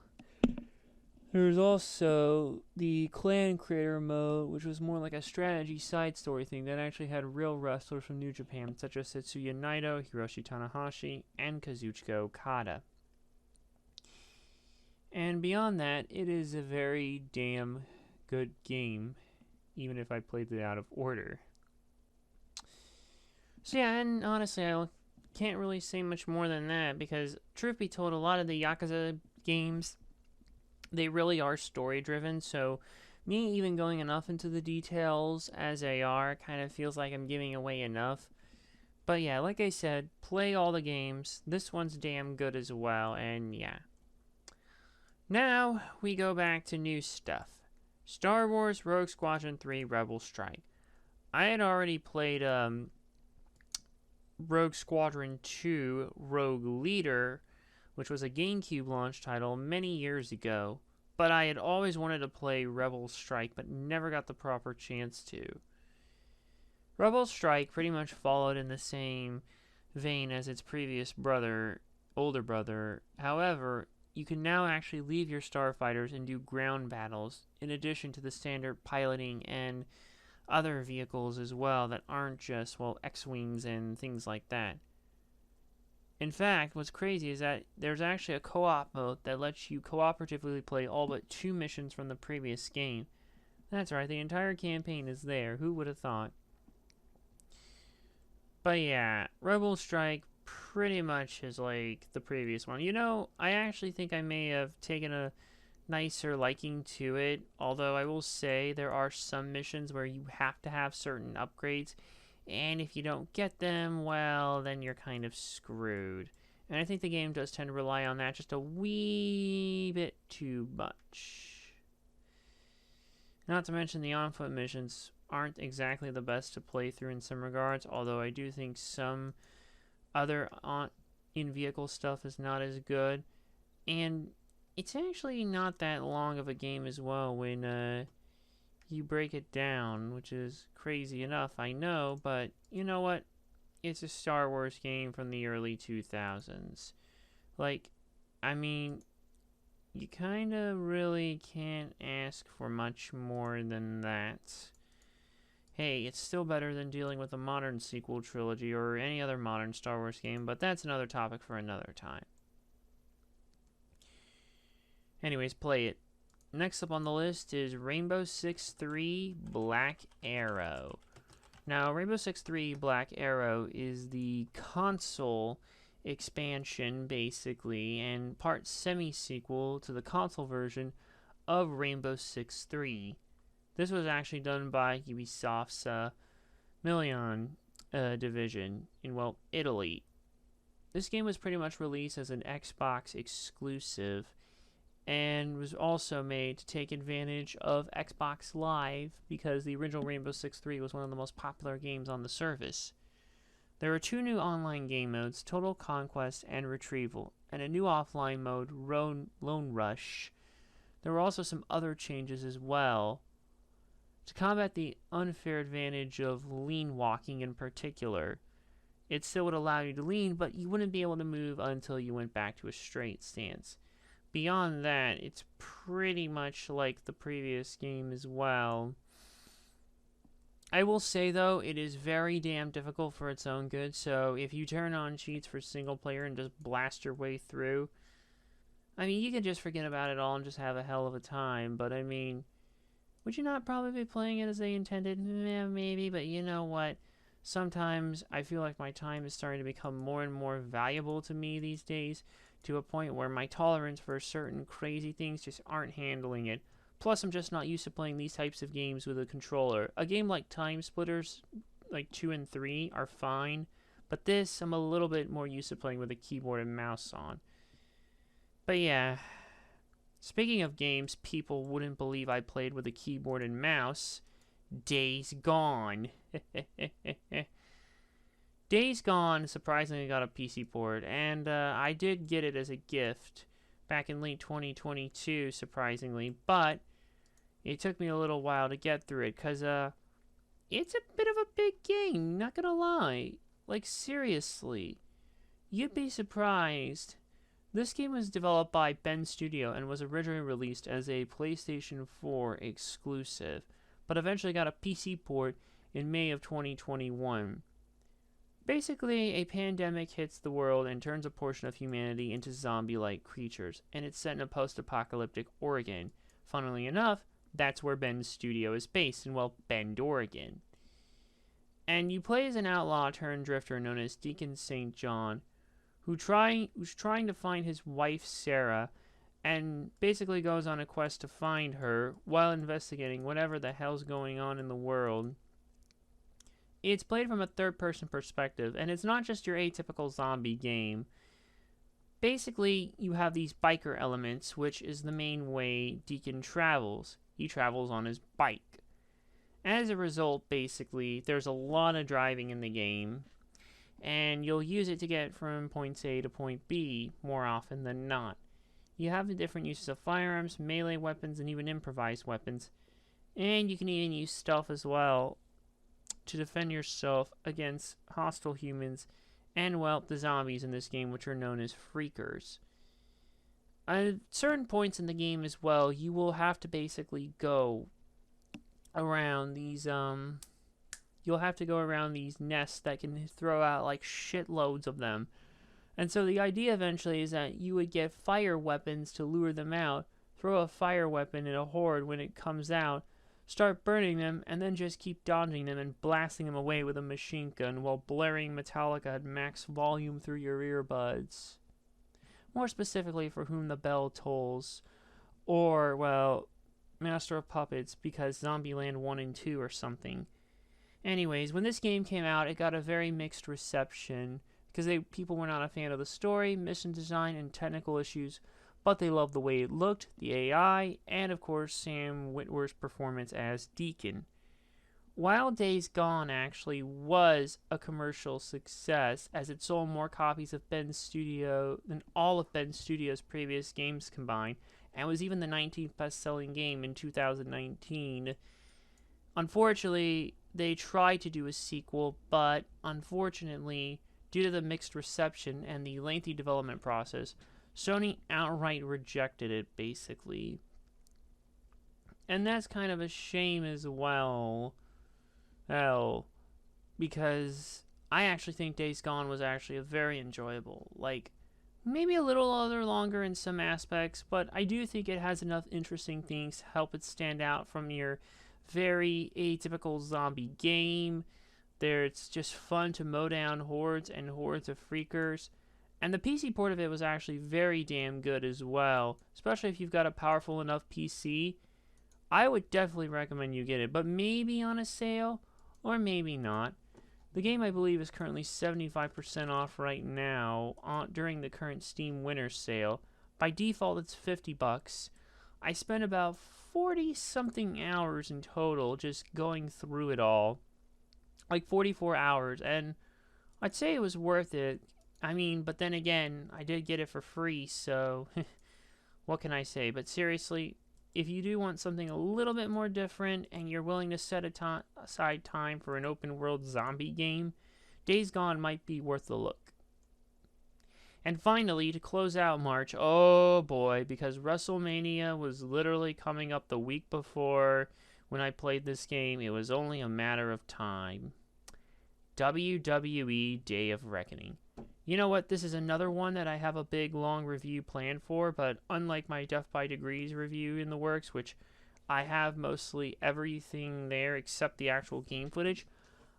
there's also the Clan Creator mode, which was more like a strategy side story thing that actually had real wrestlers from New Japan, such as Tetsuya Naito, Hiroshi Tanahashi, and Kazuchika Okada. And beyond that, it is a very damn good game, even if I played it out of order. So yeah, and honestly, I can't really say much more than that, because truth be told, a lot of the Yakuza games, they really are story-driven, so me even going enough into the details as they are kind of feels like I'm giving away enough. But yeah, like I said, play all the games. This one's damn good as well, and yeah. Now, we go back to new stuff. Star Wars Rogue Squadron 3 Rebel Strike. I had already played Rogue Squadron 2 Rogue Leader, which was a GameCube launch title many years ago, but I had always wanted to play Rebel Strike, but never got the proper chance to. Rebel Strike pretty much followed in the same vein as its previous older brother. However, you can now actually leave your starfighters and do ground battles, in addition to the standard piloting and other vehicles as well that aren't just, well, X-Wings and things like that. In fact, what's crazy is that there's actually a co-op mode that lets you cooperatively play all but 2 missions from the previous game. That's right, the entire campaign is there. Who would have thought? But yeah, Rebel Strike pretty much is like the previous one. You know, I actually think I may have taken a nicer liking to it, although I will say there are some missions where you have to have certain upgrades, and if you don't get them, well, then you're kind of screwed. And I think the game does tend to rely on that just a wee bit too much. Not to mention the on-foot missions aren't exactly the best to play through in some regards, although I do think some other in-vehicle stuff is not as good. And it's actually not that long of a game as well when you break it down, which is crazy enough, I know, but you know what? It's a Star Wars game from the early 2000s. Like, I mean, you kind of really can't ask for much more than that. Hey, it's still better than dealing with a modern sequel trilogy or any other modern Star Wars game, but that's another topic for another time. Anyways, play it. Next up on the list is Rainbow Six 3 Black Arrow. Now, Rainbow Six 3 Black Arrow is the console expansion, basically, and part semi-sequel to the console version of Rainbow Six 3. This was actually done by Ubisoft's Memoriam division in, well, Italy. This game was pretty much released as an Xbox exclusive, and was also made to take advantage of Xbox Live, because the original Rainbow Six 3 was one of the most popular games on the service. There are two new online game modes, Total Conquest and Retrieval, and a new offline mode, Lone Rush. There were also some other changes as well. To combat the unfair advantage of lean walking in particular, it still would allow you to lean, but you wouldn't be able to move until you went back to a straight stance. Beyond that, it's pretty much like the previous game as well. I will say, though, it is very damn difficult for its own good, so if you turn on cheats for single player and just blast your way through, I mean, you can just forget about it all and just have a hell of a time, but I mean, would you not probably be playing it as they intended? Maybe, but you know what? Sometimes I feel like my time is starting to become more and more valuable to me these days, to a point where my tolerance for certain crazy things just aren't handling it. Plus, I'm just not used to playing these types of games with a controller. A game like Time Splitters, like 2 and 3, are fine, but this, I'm a little bit more used to playing with a keyboard and mouse on. But yeah, speaking of games people wouldn't believe I played with a keyboard and mouse, Days Gone. Days Gone surprisingly got a PC port, and I did get it as a gift back in late 2022, surprisingly, but it took me a little while to get through it, because it's a bit of a big game, not gonna lie. Like, seriously, you'd be surprised. This game was developed by Ben Studio and was originally released as a PlayStation 4 exclusive, but eventually got a PC port in May of 2021. Basically, a pandemic hits the world and turns a portion of humanity into zombie-like creatures, and it's set in a post-apocalyptic Oregon. Funnily enough, that's where Ben's studio is based, in, well, Bend, Oregon. And you play as an outlaw turned drifter known as Deacon St. John, who's trying to find his wife, Sarah, and basically goes on a quest to find her while investigating whatever the hell's going on in the world. It's played from a third-person perspective, and it's not just your atypical zombie game. Basically, you have these biker elements, which is the main way Deacon travels. He travels on his bike. As a result, basically, there's a lot of driving in the game, and you'll use it to get from point A to point B more often than not. You have the different uses of firearms, melee weapons, and even improvised weapons, and you can even use stealth as well to defend yourself against hostile humans and, well, the zombies in this game, which are known as freakers. At certain points in the game as well, you will have to basically go around these, you'll have to go around these nests that can throw out, like, shitloads of them. And so the idea eventually is that you would get fire weapons to lure them out, throw a fire weapon in a horde when it comes out, start burning them, and then just keep dodging them and blasting them away with a machine gun while blaring Metallica at max volume through your earbuds. More specifically, For Whom the Bell Tolls, or, well, Master of Puppets, because Zombieland 1 and 2 or something. Anyways, when this game came out, it got a very mixed reception, because people were not a fan of the story, mission design, and technical issues, but they loved the way it looked, the AI, and of course Sam Witwer's performance as Deacon. While Days Gone actually was a commercial success, as it sold more copies of Ben's Studio than all of Ben Studio's previous games combined, and was even the 19th best-selling game in 2019. Unfortunately, they tried to do a sequel, but unfortunately, due to the mixed reception and the lengthy development process, Sony outright rejected it, basically. And that's kind of a shame as well. Hell, because I actually think Days Gone was actually a very enjoyable. Like, maybe a little other longer in some aspects, but I do think it has enough interesting things to help it stand out from your very atypical zombie game. It's just fun to mow down hordes and hordes of freakers. And the PC port of it was actually very damn good as well, especially if you've got a powerful enough PC. I would definitely recommend you get it, but maybe on a sale, or maybe not. The game, I believe, is currently 75% off right now during the current Steam Winter Sale. By default, it's $50. I spent about 40-something hours in total just going through it all. Like 44 hours, and I'd say it was worth it. I mean, but then again, I did get it for free, so what can I say? But seriously, if you do want something a little bit more different and you're willing to set aside time for an open world zombie game, Days Gone might be worth the look. And finally, to close out March, oh boy, because WrestleMania was literally coming up the week before when I played this game, it was only a matter of time. WWE Day of Reckoning. You know what? This is another one that I have a big, long review planned for, but unlike my Death by Degrees review in the works, which I have mostly everything there except the actual game footage,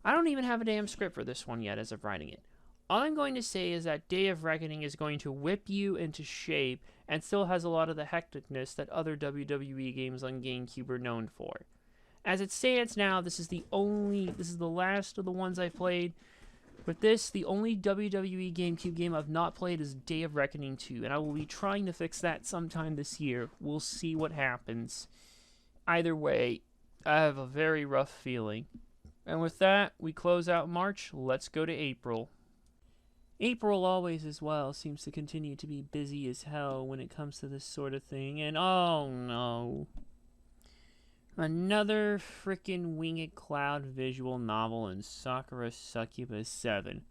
I don't even have a damn script for this one yet as of writing it. All I'm going to say is that Day of Reckoning is going to whip you into shape and still has a lot of the hecticness that other WWE games on GameCube are known for. As it stands now, this is the last of the ones I've played. With this, the only WWE GameCube game I've not played is Day of Reckoning 2, and I will be trying to fix that sometime this year. We'll see what happens. Either way, I have a very rough feeling. And with that, we close out March. Let's go to April. April always as well seems to continue to be busy as hell when it comes to this sort of thing, and oh no. Another frickin' Winged Cloud visual novel in Sakura Succubus 7.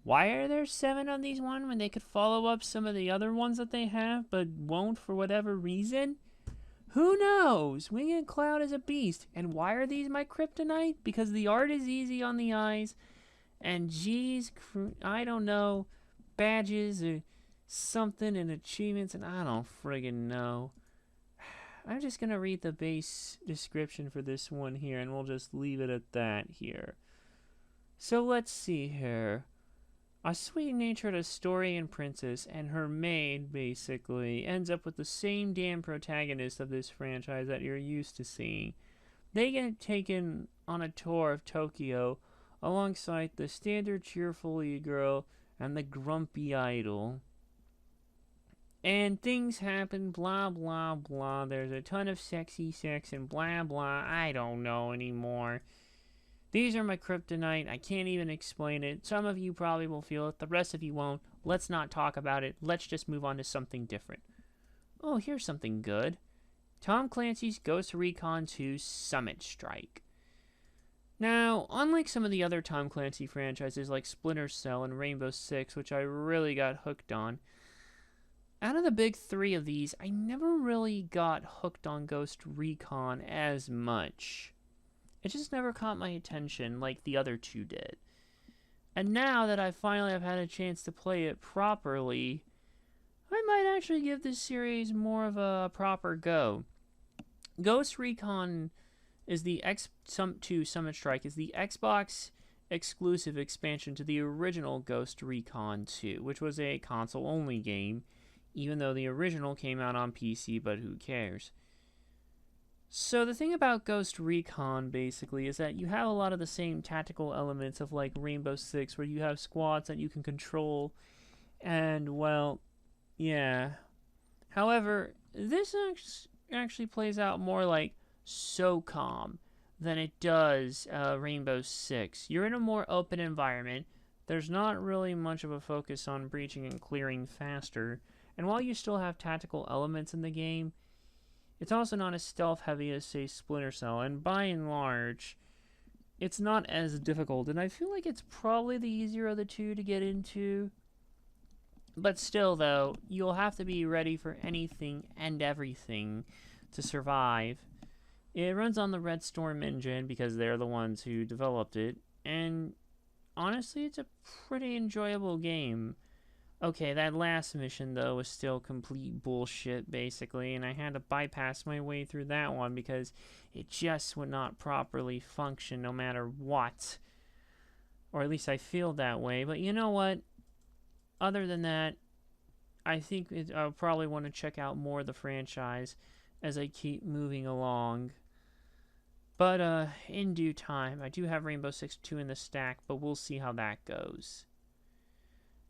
Why are there 7 on these one when they could follow up some of the other ones that they have, but won't for whatever reason? Who knows? Winged Cloud is a beast. And why are these my kryptonite? Because the art is easy on the eyes, and geez, I don't know, badges or something and achievements, and I don't friggin' know. I'm just going to read the base description for this one here, and we'll just leave it at that here. So let's see here. A sweet-natured Asturian princess and her maid, basically, ends up with the same damn protagonist of this franchise that you're used to seeing. They get taken on a tour of Tokyo alongside the standard cheerful e-girl and the grumpy idol. And things happen, blah, blah, blah. There's a ton of sexy sex and blah, blah. I don't know anymore. These are my kryptonite. I can't even explain it. Some of you probably will feel it. The rest of you won't. Let's not talk about it. Let's just move on to something different. Oh, here's something good. Tom Clancy's Ghost Recon 2 Summit Strike. Now, unlike some of the other Tom Clancy franchises like Splinter Cell and Rainbow Six, which I really got hooked on, out of the big 3 of these, I never really got hooked on Ghost Recon as much. It just never caught my attention like the other 2 did. And now that I finally have had a chance to play it properly, I might actually give this series more of a proper go. Ghost Recon is the X2 Summit Strike is the Xbox exclusive expansion to the original Ghost Recon 2, which was a console-only game, even though the original came out on PC, but who cares? So the thing about Ghost Recon, basically, is that you have a lot of the same tactical elements of, like, Rainbow Six, where you have squads that you can control, and, well, yeah. However, this actually plays out more like SOCOM than it does Rainbow Six. You're in a more open environment. There's not really much of a focus on breaching and clearing faster. And while you still have tactical elements in the game, it's also not as stealth-heavy as, say, Splinter Cell. And by and large, it's not as difficult. And I feel like it's probably the easier of the 2 to get into. But still, though, you'll have to be ready for anything and everything to survive. It runs on the Red Storm engine because they're the ones who developed it. And honestly, it's a pretty enjoyable game. Okay, that last mission, though, was still complete bullshit, basically, and I had to bypass my way through that one because it just would not properly function no matter what. Or at least I feel that way, but you know what? Other than that, I think I'll probably want to check out more of the franchise as I keep moving along. But, in due time, I do have Rainbow Six 2 in the stack, but we'll see how that goes.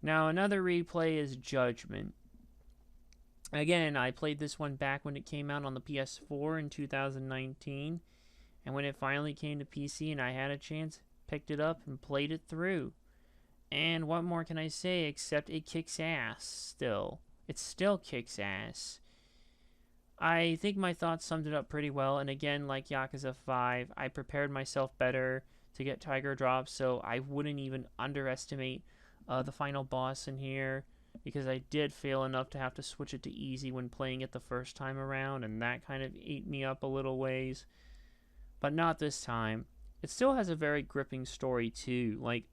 Now, another replay is Judgment. Again, I played this one back when it came out on the PS4 in 2019, and when it finally came to PC and I had a chance, picked it up and played it through. And what more can I say except it kicks ass still. It still kicks ass. I think my thoughts summed it up pretty well, and again, like Yakuza 5, I prepared myself better to get Tiger Drops, so I wouldn't even underestimate the final boss in here, because I did fail enough to have to switch it to easy when playing it the first time around, and that kind of ate me up a little ways. But not this time. It still has a very gripping story, too, like,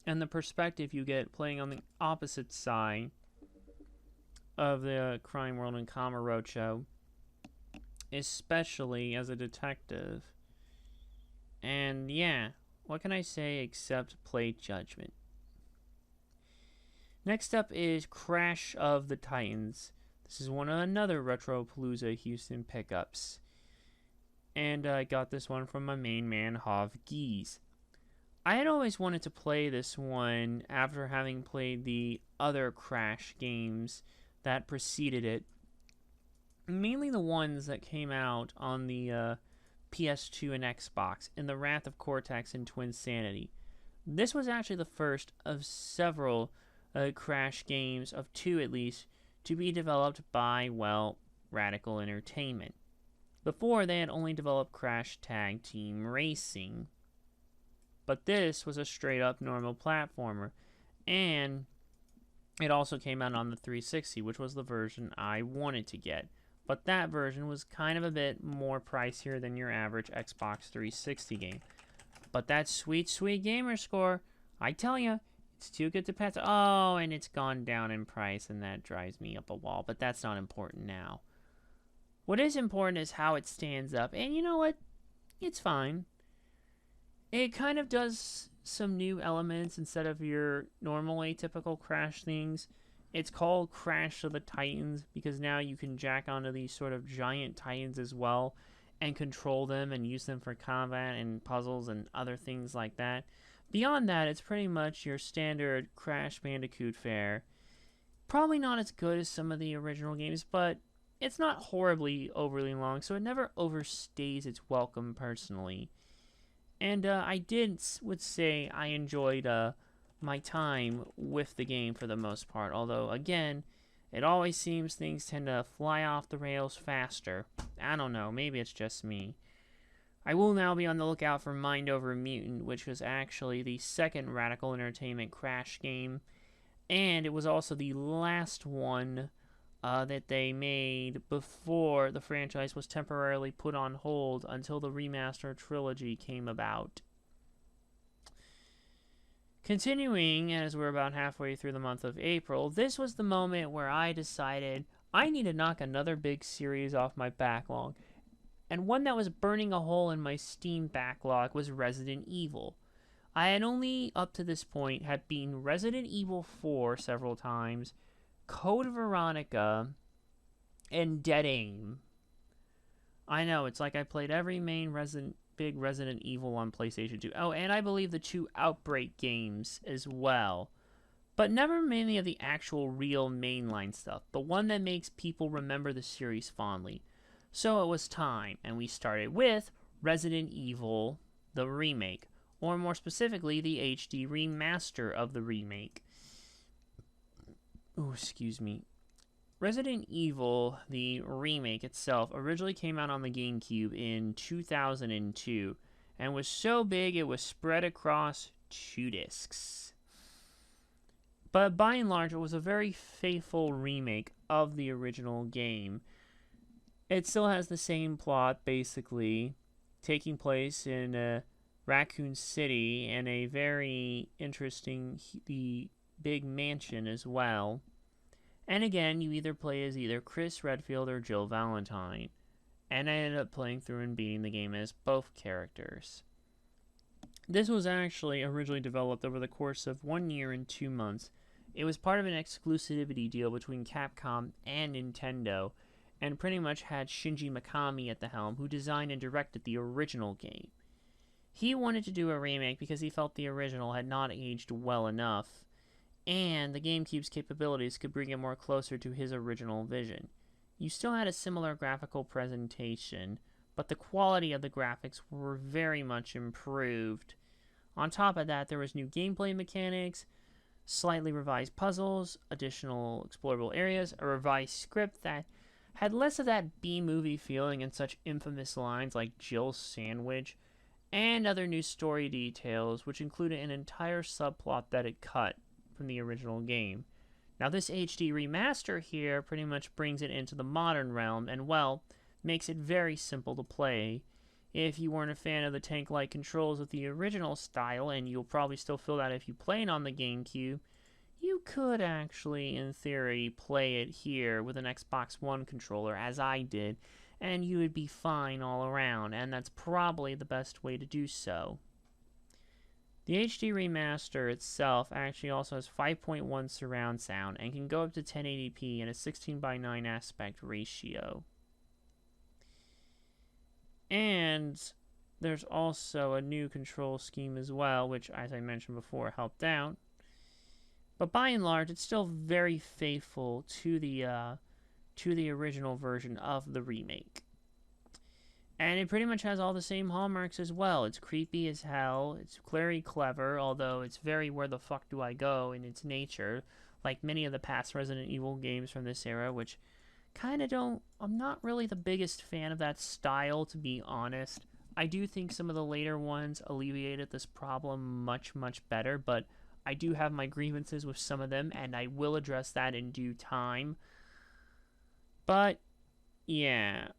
and the perspective you get playing on the opposite side of the crime world in Kamurocho, especially as a detective. And yeah, what can I say except play judgment? Next up is Crash of the Titans. This is another Retropalooza Houston pickups. And I got this one from my main man, Hav Gies. I had always wanted to play this one after having played the other Crash games that preceded it. Mainly the ones that came out on the PS2 and Xbox, in The Wrath of Cortex and Twinsanity. This was actually the first of several Crash games, of two at least, to be developed by, well, Radical Entertainment. Before, they had only developed Crash Tag Team Racing. But this was a straight-up normal platformer, and it also came out on the 360, which was the version I wanted to get. But that version was kind of a bit more pricier than your average Xbox 360 game. But that sweet, sweet gamer score, I tell you, it's too good to pass. Oh, and it's gone down in price, and that drives me up a wall. But that's not important now. What is important is how it stands up. And you know what? It's fine. It kind of does some new elements instead of your normal atypical Crash things. It's called Crash of the Titans because now you can jack onto these sort of giant titans as well and control them and use them for combat and puzzles and other things like that. Beyond that, it's pretty much your standard Crash Bandicoot fare. Probably not as good as some of the original games, but it's not horribly overly long, so it never overstays its welcome personally. And I would say I enjoyed my time with the game for the most part. Although, again, it always seems things tend to fly off the rails faster. I don't know, maybe it's just me. I will now be on the lookout for Mind Over Mutant, which was actually the second Radical Entertainment Crash game. And it was also the last one that they made before the franchise was temporarily put on hold until the remaster trilogy came about. Continuing, as we're about halfway through the month of April, this was the moment where I decided I need to knock another big series off my backlog. And one that was burning a hole in my Steam backlog was Resident Evil. I had only, up to this point, had beaten Resident Evil 4 several times, Code Veronica, and Dead Aim. I know, it's like I played every main big Resident Evil on PlayStation 2. Oh, and I believe the 2 Outbreak games as well. But never many of the actual real mainline stuff, the one that makes people remember the series fondly. So it was time, and we started with Resident Evil, the remake, or more specifically, the HD remaster of the remake. Oh, excuse me. Resident Evil, the remake itself, originally came out on the GameCube in 2002 and was so big it was spread across 2 discs. But by and large, it was a very faithful remake of the original game. It still has the same plot, basically, taking place in Raccoon City and a very interesting big mansion as well. And again, you either play as either Chris Redfield or Jill Valentine. And I ended up playing through and beating the game as both characters. This was actually originally developed over the course of 1 year and 2 months. It was part of an exclusivity deal between Capcom and Nintendo, and pretty much had Shinji Mikami at the helm, who designed and directed the original game. He wanted to do a remake because he felt the original had not aged well enough, and the GameCube's capabilities could bring it more closer to his original vision. You still had a similar graphical presentation, but the quality of the graphics were very much improved On top of that, there was new gameplay mechanics, slightly revised puzzles, additional explorable areas, a revised script that had less of that B-movie feeling and such infamous lines like Jill's sandwich, and other new story details, which included an entire subplot that it cut from the original game. Now, this HD remaster here pretty much brings it into the modern realm and, well, makes it very simple to play. If you weren't a fan of the tank-like controls of the original style, and you'll probably still feel that if you play it on the GameCube, you could actually, in theory, play it here with an Xbox One controller, as I did, and you would be fine all around, and that's probably the best way to do so. The HD remaster itself actually also has 5.1 surround sound and can go up to 1080p and a 16:9 aspect ratio. And there's also a new control scheme as well, which, as I mentioned before, helped out. But by and large, it's still very faithful to the original version of the remake. And it pretty much has all the same hallmarks as well. It's creepy as hell. It's very clever, although it's very where the fuck do I go in its nature, like many of the past Resident Evil games from this era, which kind of don't... I'm not really the biggest fan of that style, to be honest. I do think some of the later ones alleviated this problem much, much better, but I do have my grievances with some of them, and I will address that in due time. But, yeah,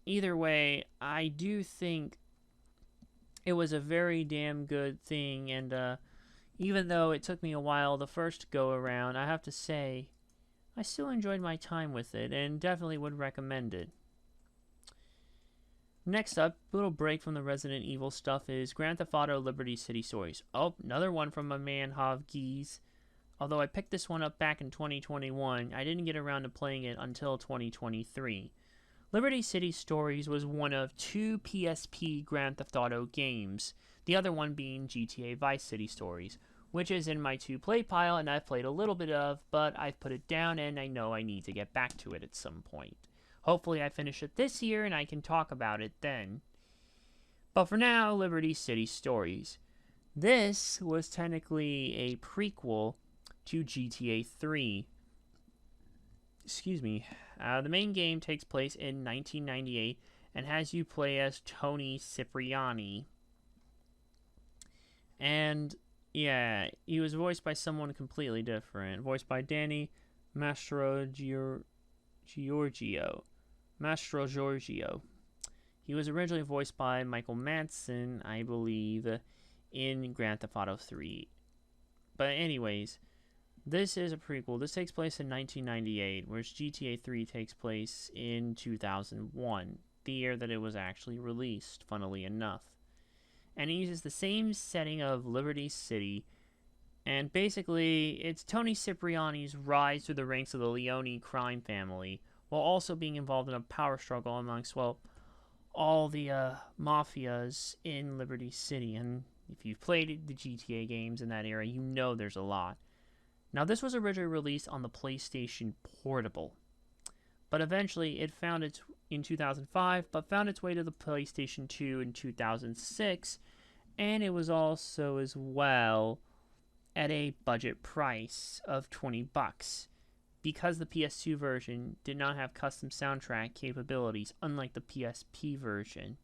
either way, I do think it was a very damn good thing, and even though it took me a while the first go around, I have to say, I still enjoyed my time with it, and definitely would recommend it. Next up, a little break from the Resident Evil stuff, is Grand Theft Auto Liberty City Stories. Oh, another one from my man Hav Geese. Although I picked this one up back in 2021, I didn't get around to playing it until 2023. Liberty City Stories was one of two PSP Grand Theft Auto games, the other one being GTA Vice City Stories, which is in my to-play pile and I've played a little bit of, but I've put it down and I know I need to get back to it at some point. Hopefully I finish it this year and I can talk about it then. But for now, Liberty City Stories. This was technically a prequel to GTA 3. Excuse me. The main game takes place in 1998 and has you play as Tony Cipriani. And, yeah, he was voiced by someone completely different. Voiced by Danny Mastrogiorgio. He was originally voiced by Michael Madsen, I believe, in Grand Theft Auto 3. But anyways, this is a prequel. This takes place in 1998, whereas GTA 3 takes place in 2001, the year that it was actually released, funnily enough. And it uses the same setting of Liberty City, and basically, it's Tony Cipriani's rise through the ranks of the Leone crime family, while also being involved in a power struggle amongst, well, all the mafias in Liberty City. And if you've played the GTA games in that era, you know there's a lot. Now, this was originally released on the PlayStation Portable, but eventually it found its in 2005, but found its way to the PlayStation 2 in 2006, and it was also as well at a budget price of $20, because the PS2 version did not have custom soundtrack capabilities, unlike the PSP version.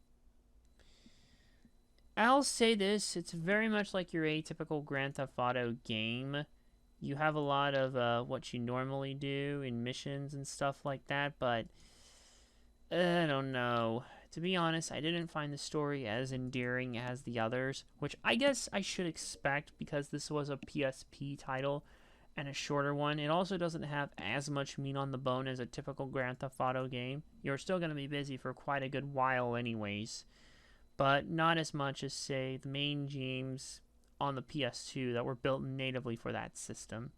I'll say this, it's very much like your atypical Grand Theft Auto game. You have a lot of what you normally do in missions and stuff like that, but I don't know. To be honest, I didn't find the story as endearing as the others, which I guess I should expect because this was a PSP title and a shorter one. It also doesn't have as much meat on the bone as a typical Grand Theft Auto game. You're still going to be busy for quite a good while anyways, but not as much as, say, the main games on the PS2 that were built natively for that system.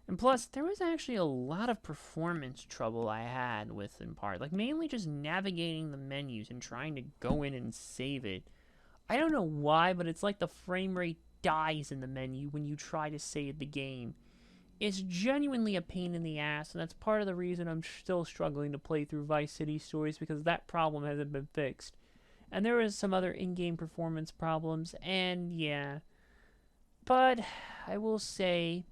And plus, there was actually a lot of performance trouble I had with, in part. Like, mainly just navigating the menus and trying to go in and save it. I don't know why, but it's like the frame rate dies in the menu when you try to save the game. It's genuinely a pain in the ass, and that's part of the reason I'm still struggling to play through Vice City Stories, because that problem hasn't been fixed. And there was some other in-game performance problems, and yeah. But I will say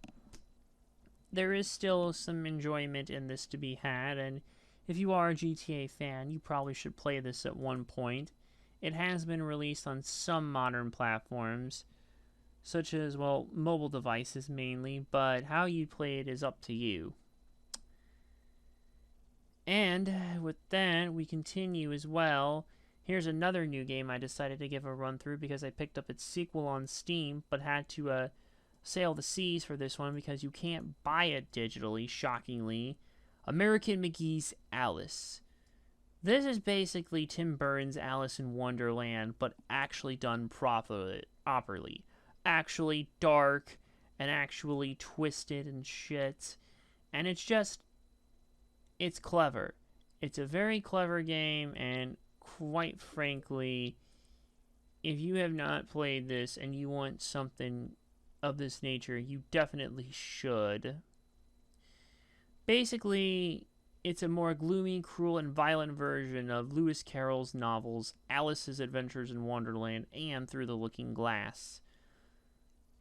there is still some enjoyment in this to be had, and if you are a GTA fan, you probably should play this at one point. It has been released on some modern platforms, such as, well, mobile devices mainly, but how you play it is up to you. And with that, we continue as well. Here's another new game I decided to give a run through because I picked up its sequel on Steam, but had to sail the seas for this one because you can't buy it digitally, shockingly. American McGee's Alice. This is basically Tim Burton's Alice in Wonderland, but actually done properly. Actually dark and actually twisted and shit. And it's clever. It's a very clever game, and quite frankly, if you have not played this and you want something of this nature, you definitely should. Basically, it's a more gloomy, cruel, and violent version of Lewis Carroll's novels Alice's Adventures in Wonderland and Through the Looking Glass.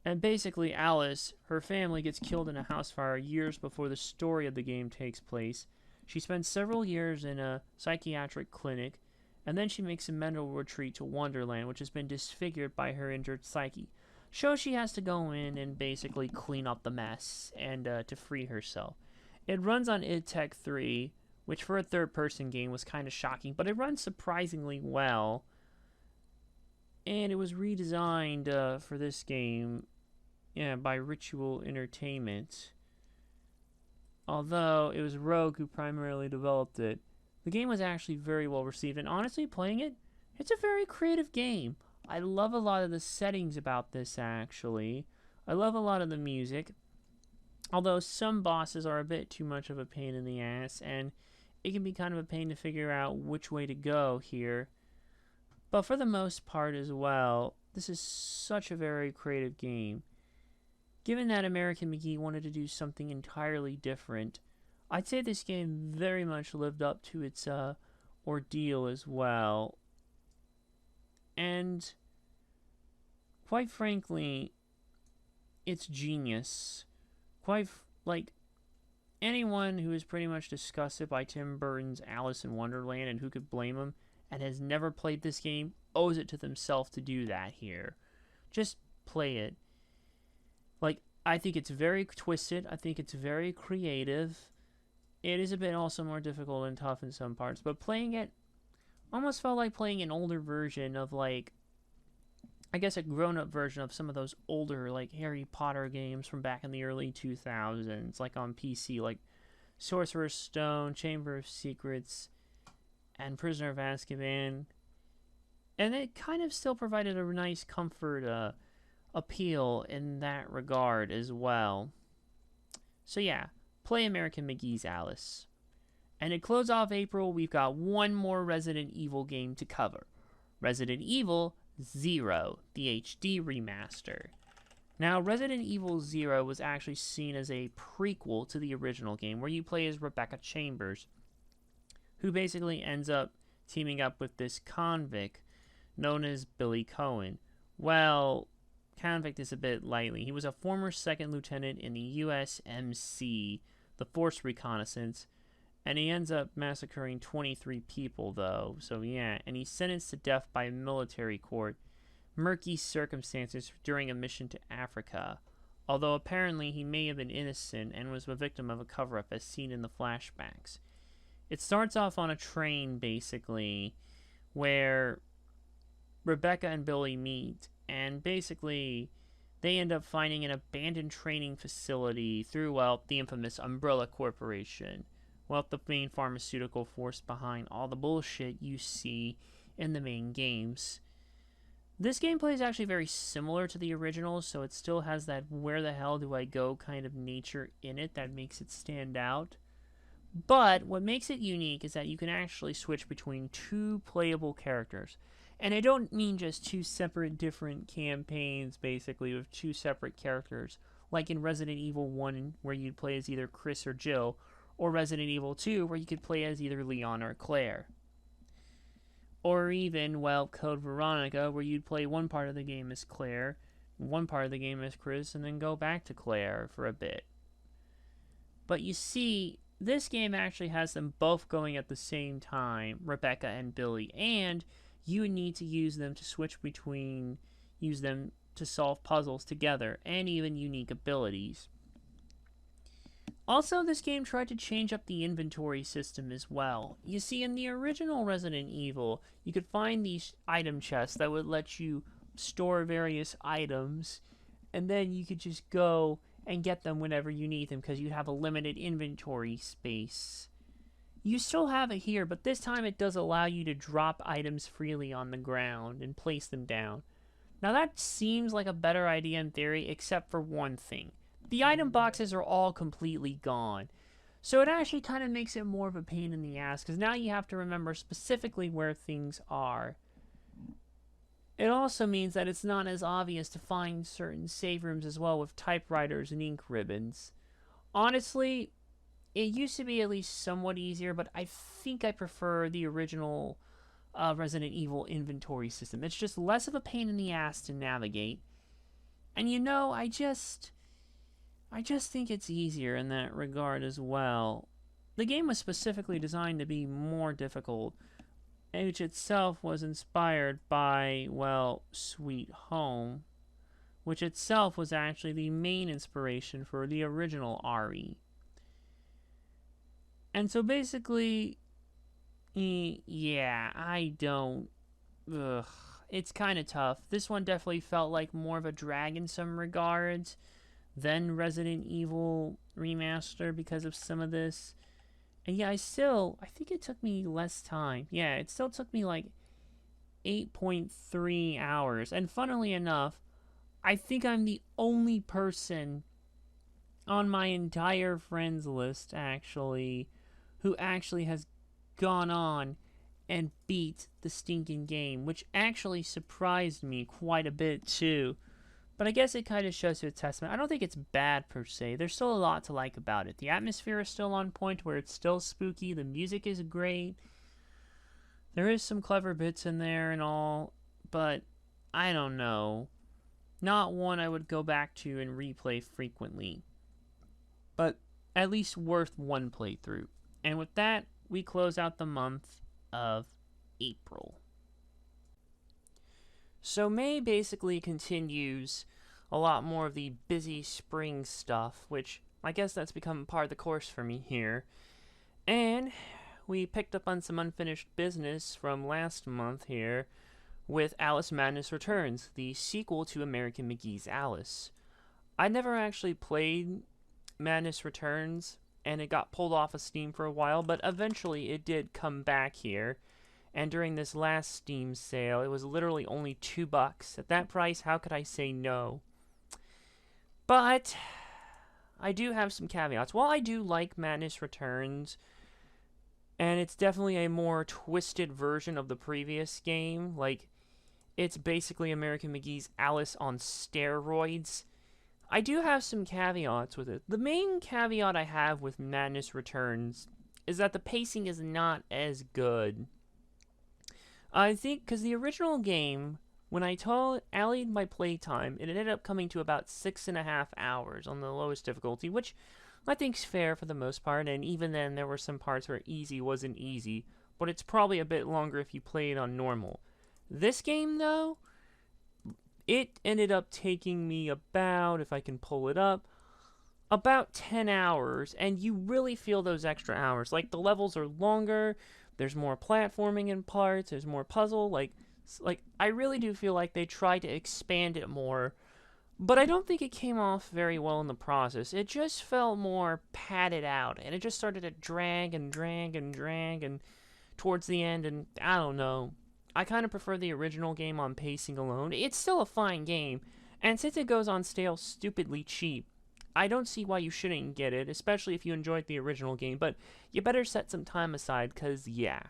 And basically, Alice, her family gets killed in a house fire years before the story of the game takes place. She spends several years in a psychiatric clinic, and then she makes a mental retreat to Wonderland, which has been disfigured by her injured psyche. So she has to go in and basically clean up the mess and to free herself. It runs on id Tech 3, which for a third-person game was kind of shocking, but it runs surprisingly well. And it was redesigned for this game, by Ritual Entertainment. Although it was Rogue who primarily developed it. The game was actually very well received, and honestly, playing it, it's a very creative game. I love a lot of the settings about this, actually. I love a lot of the music. Although some bosses are a bit too much of a pain in the ass, and it can be kind of a pain to figure out which way to go here. But for the most part as well, this is such a very creative game. Given that American McGee wanted to do something entirely different, I'd say this game very much lived up to its ordeal as well. And quite frankly, it's genius. Like anyone who has pretty much disgusted by Tim Burton's Alice in Wonderland, and who could blame him, and has never played this game, owes it to themselves to do that here. Just play it. Like, I think it's very twisted. I think it's very creative. It is a bit also more difficult and tough in some parts, but playing it almost felt like playing an older version of, like, I guess a grown-up version of some of those older, like, Harry Potter games from back in the early 2000s, like on PC, like Sorcerer's Stone, Chamber of Secrets, and Prisoner of Azkaban. And it kind of still provided a nice comfort appeal in that regard as well. So yeah, play American McGee's Alice. And to close off April, we've got one more Resident Evil game to cover. Resident Evil 0, the HD remaster. Now, Resident Evil 0 was actually seen as a prequel to the original game, where you play as Rebecca Chambers, who basically ends up teaming up with this convict known as Billy Cohen. Well, convict is a bit lightly. He was a former second lieutenant in the USMC, the Force Reconnaissance, and he ends up massacring 23 people, though. So yeah, and he's sentenced to death by a military court. Murky circumstances during a mission to Africa. Although apparently he may have been innocent and was the victim of a cover-up as seen in the flashbacks. It starts off on a train, basically, where Rebecca and Billy meet, and basically they end up finding an abandoned training facility through, well, the infamous Umbrella Corporation. Well, the main pharmaceutical force behind all the bullshit you see in the main games. This gameplay is actually very similar to the original, so it still has that where the hell do I go kind of nature in it that makes it stand out. But what makes it unique is that you can actually switch between two playable characters. And I don't mean just two separate different campaigns, basically, with two separate characters, like in Resident Evil 1, where you'd play as either Chris or Jill, or Resident Evil 2, where you could play as either Leon or Claire. Or even, well, Code Veronica, where you'd play one part of the game as Claire, one part of the game as Chris, and then go back to Claire for a bit. But you see, this game actually has them both going at the same time, Rebecca and Billy, and you need to use them to switch between, use them to solve puzzles together, and even unique abilities. Also, this game tried to change up the inventory system as well. You see, in the original Resident Evil, you could find these item chests that would let you store various items, and then you could just go and get them whenever you need them because you have a limited inventory space. You still have it here, but this time it does allow you to drop items freely on the ground and place them down. Now that seems like a better idea in theory, except for one thing. The item boxes are all completely gone. So it actually kind of makes it more of a pain in the ass, because now you have to remember specifically where things are. It also means that it's not as obvious to find certain save rooms as well with typewriters and ink ribbons. Honestly, it used to be at least somewhat easier, but I think I prefer the original Resident Evil inventory system. It's just less of a pain in the ass to navigate. And you know, I just think it's easier in that regard as well. The game was specifically designed to be more difficult, which itself was inspired by, well, Sweet Home, which itself was actually the main inspiration for the original RE. And so basically, yeah, I don't... Ugh, it's kind of tough. This one definitely felt like more of a drag in some regards than Resident Evil Remaster because of some of this. And yeah, I think it took me less time. Yeah, it still took me like 8.3 hours. And funnily enough, I think I'm the only person on my entire friends list, actually, who actually has gone on and beat the stinking game, which actually surprised me quite a bit, too. But I guess it kind of shows you a testament. I don't think it's bad, per se. There's still a lot to like about it. The atmosphere is still on point, where it's still spooky. The music is great. There is some clever bits in there and all, but I don't know. Not one I would go back to and replay frequently, but at least worth one playthrough. And with that, we close out the month of April. So May basically continues a lot more of the busy spring stuff, which I guess that's become part of the course for me here. And we picked up on some unfinished business from last month here with Alice Madness Returns, the sequel to American McGee's Alice. I never actually played Madness Returns, and it got pulled off of Steam for a while, but eventually it did come back here. And during this last Steam sale, it was literally only $2. At that price, how could I say no? But I do have some caveats. While I do like Madness Returns, and it's definitely a more twisted version of the previous game, like, it's basically American McGee's Alice on steroids, I do have some caveats with it. The main caveat I have with Madness Returns is that the pacing is not as good. I think because the original game, when I tallied my playtime, it ended up coming to about 6.5 hours on the lowest difficulty, which I think's fair for the most part, and even then there were some parts where easy wasn't easy, but it's probably a bit longer if you play it on normal. This game, though, it ended up taking me about, if I can pull it up, about 10 hours, and you really feel those extra hours. Like, the levels are longer, there's more platforming in parts, there's more puzzle, like I really do feel like they tried to expand it more, but I don't think it came off very well in the process. It just felt more padded out, and it just started to drag and drag and drag, and towards the end, and I don't know. I kind of prefer the original game on pacing alone. It's still a fine game, and since it goes on sale stupidly cheap, I don't see why you shouldn't get it, especially if you enjoyed the original game, but you better set some time aside, because, yeah.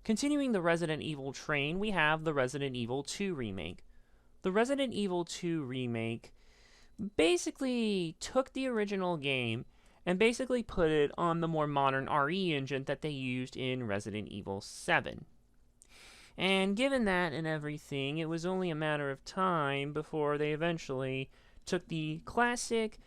Continuing the Resident Evil train, we have the Resident Evil 2 remake. The Resident Evil 2 remake basically took the original game and basically put it on the more modern RE engine that they used in Resident Evil 7. And given that and everything, it was only a matter of time before they eventually took the classic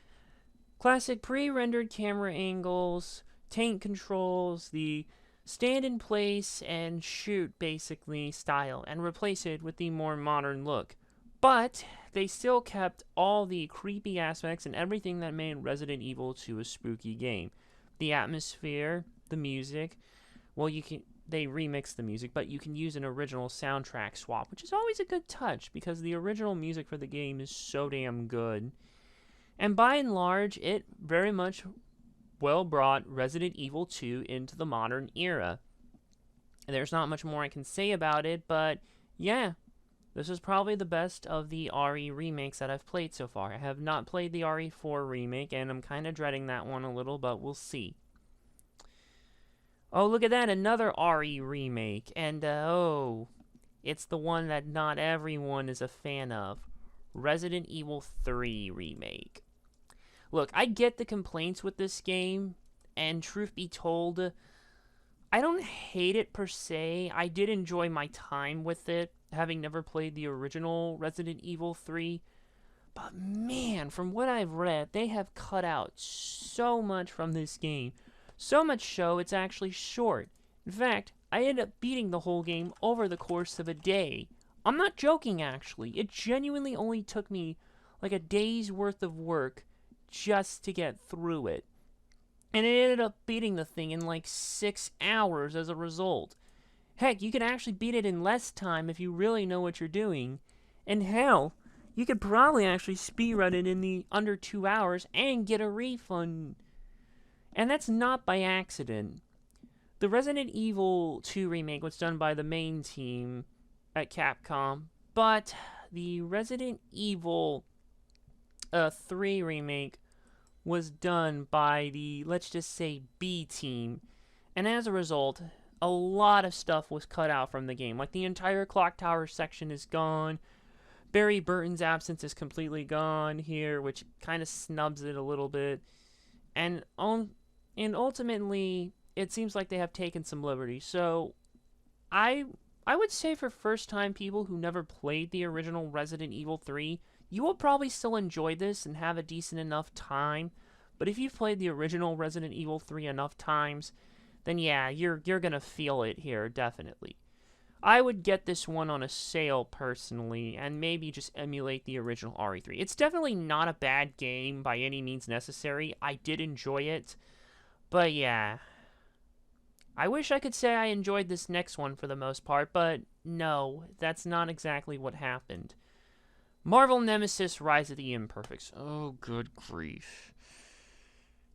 pre-rendered camera angles, tank controls, the stand in place and shoot basically style and replace it with the more modern look. But they still kept all the creepy aspects and everything that made Resident Evil 2 a spooky game. The atmosphere, the music. Well, they remix the music, but you can use an original soundtrack swap, which is always a good touch because the original music for the game is so damn good. And by and large, it very much well brought Resident Evil 2 into the modern era. There's not much more I can say about it, but yeah, this is probably the best of the RE remakes that I've played so far. I have not played the RE4 remake, and I'm kind of dreading that one a little, but we'll see. Oh, look at that, another RE remake, and it's the one that not everyone is a fan of. Resident Evil 3 remake. Look, I get the complaints with this game, and truth be told, I don't hate it per se. I did enjoy my time with it, having never played the original Resident Evil 3. But man, from what I've read, they have cut out so much from this game. So much so, it's actually short. In fact, I ended up beating the whole game over the course of a day. I'm not joking, actually. It genuinely only took me like a day's worth of work just to get through it. And I ended up beating the thing in like 6 hours as a result. Heck, you can actually beat it in less time if you really know what you're doing. And hell, you could probably actually speedrun it in the under 2 hours and get a refund. And that's not by accident. The Resident Evil 2 remake was done by the main team at Capcom, but the Resident Evil 3 remake was done by the, let's just say, B team. And as a result, a lot of stuff was cut out from the game. Like the entire Clock Tower section is gone. Barry Burton's absence is completely gone here, which kind of snubs it a little bit. And ultimately, it seems like they have taken some liberty. So, I would say for first-time people who never played the original Resident Evil 3, you will probably still enjoy this and have a decent enough time. But if you've played the original Resident Evil 3 enough times, then yeah, you're gonna feel it here, definitely. I would get this one on a sale, personally, and maybe just emulate the original RE3. It's definitely not a bad game by any means necessary. I did enjoy it, but yeah. I wish I could say I enjoyed this next one for the most part, but no, that's not exactly what happened. Marvel Nemesis Rise of the Imperfects. Oh, good grief.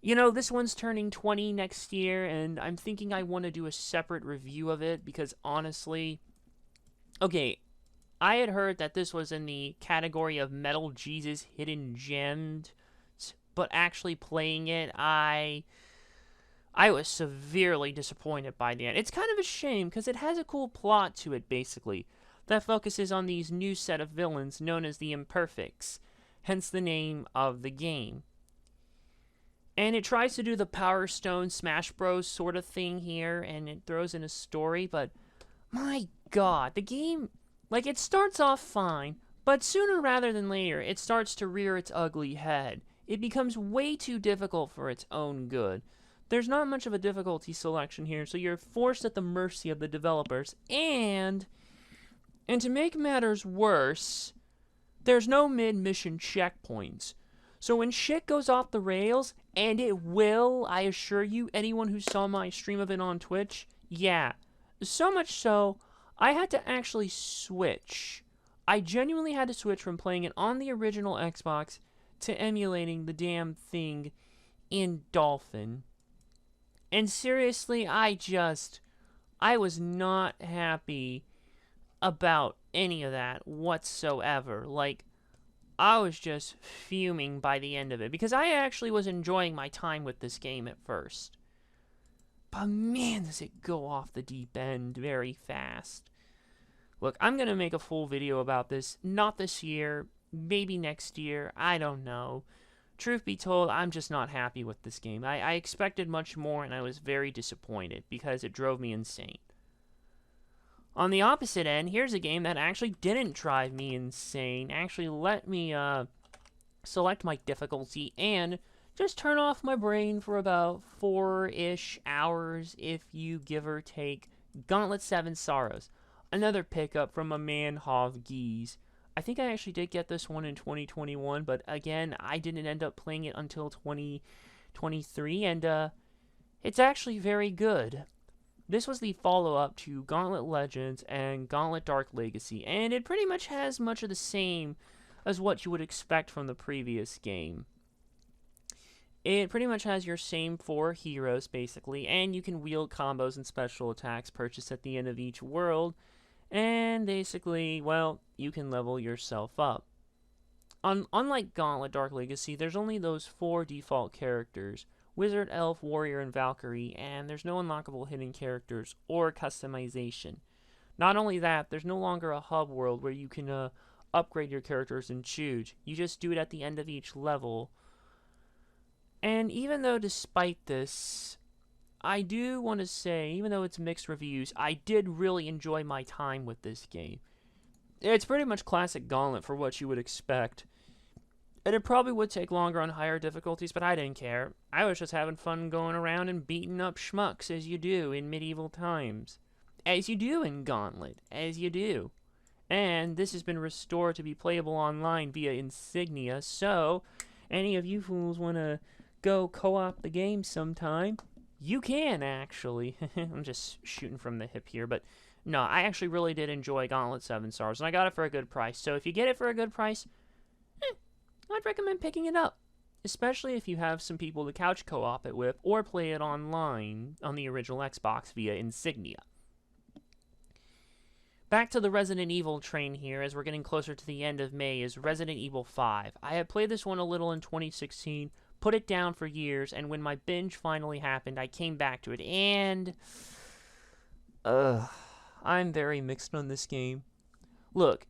You know, this one's turning 20 next year, and I'm thinking I want to do a separate review of it, because honestly... Okay, I had heard that this was in the category of Metal Jesus Hidden Gems, but actually playing it, I was severely disappointed by the end. It's kind of a shame, because it has a cool plot to it, basically, that focuses on these new set of villains known as the Imperfects, hence the name of the game. And it tries to do the Power Stone Smash Bros. Sort of thing here, and it throws in a story, but my god, the game, like, it starts off fine, but sooner rather than later, it starts to rear its ugly head. It becomes way too difficult for its own good. There's not much of a difficulty selection here, so you're forced at the mercy of the developers, and to make matters worse, there's no mid-mission checkpoints. So when shit goes off the rails, and it will, I assure you, anyone who saw my stream of it on Twitch, yeah. So much so, I had to actually switch. I genuinely had to switch from playing it on the original Xbox to emulating the damn thing in Dolphin. And seriously, I was not happy about any of that whatsoever. Like, I was just fuming by the end of it, because I actually was enjoying my time with this game at first. But man, does it go off the deep end very fast. Look, I'm going to make a full video about this, not this year, maybe next year, I don't know. Truth be told, I'm just not happy with this game. I expected much more, and I was very disappointed, because it drove me insane. On the opposite end, here's a game that actually didn't drive me insane. Actually let me select my difficulty and just turn off my brain for about 4-ish hours if you give or take. Gauntlet 7 Sorrows. Another pickup from a man Hov Geese. I think I actually did get this one in 2021, but again, I didn't end up playing it until 2023, and it's actually very good. This was the follow-up to Gauntlet Legends and Gauntlet Dark Legacy, and it pretty much has much of the same as what you would expect from the previous game. It pretty much has your same 4 heroes, basically, and you can wield combos and special attacks purchased at the end of each world, and basically, well, you can level yourself up. Unlike Gauntlet Dark Legacy, there's only those 4 default characters: Wizard, Elf, Warrior, and Valkyrie, and there's no unlockable hidden characters or customization. Not only that, there's no longer a hub world where you can upgrade your characters and choose. You just do it at the end of each level. And even though despite this, I do want to say, even though it's mixed reviews, I did really enjoy my time with this game. It's pretty much classic Gauntlet for what you would expect. And it probably would take longer on higher difficulties, but I didn't care. I was just having fun going around and beating up schmucks, as you do in medieval times. As you do in Gauntlet. As you do. And this has been restored to be playable online via Insignia, so any of you fools want to go co-op the game sometime, you can, actually. I'm just shooting from the hip here, but no, I actually really did enjoy Gauntlet 7 Stars, and I got it for a good price. So if you get it for a good price, I'd recommend picking it up, especially if you have some people to couch co-op it with, or play it online on the original Xbox via Insignia. Back to the Resident Evil train here, as we're getting closer to the end of May, is Resident Evil 5. I had played this one a little in 2016, put it down for years, and when my binge finally happened, I came back to it, and I'm very mixed on this game. Look,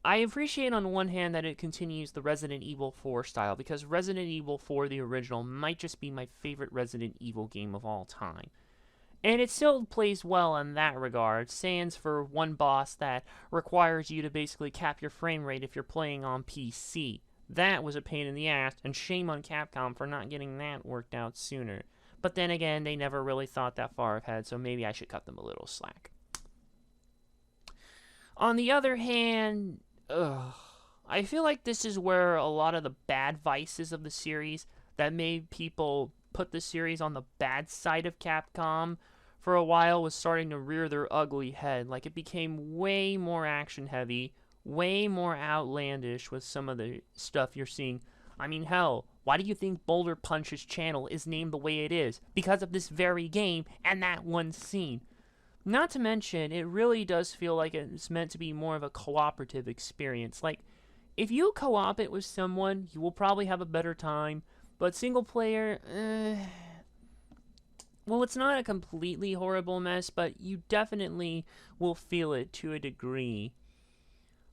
I appreciate on one hand that it continues the Resident Evil 4 style, because Resident Evil 4, the original, might just be my favorite Resident Evil game of all time. And it still plays well in that regard, sans for one boss that requires you to basically cap your frame rate if you're playing on PC. That was a pain in the ass, and shame on Capcom for not getting that worked out sooner. But then again, they never really thought that far ahead, so maybe I should cut them a little slack. On the other hand, I feel like this is where a lot of the bad vices of the series that made people put the series on the bad side of Capcom for a while was starting to rear their ugly head. Like, it became way more action heavy, way more outlandish with some of the stuff you're seeing. I mean, hell, why do you think Boulder Punch's channel is named the way it is? Because of this very game and that one scene. Not to mention, it really does feel like it's meant to be more of a cooperative experience. Like, if you co-op it with someone, you will probably have a better time. But single player, well, it's not a completely horrible mess, but you definitely will feel it to a degree.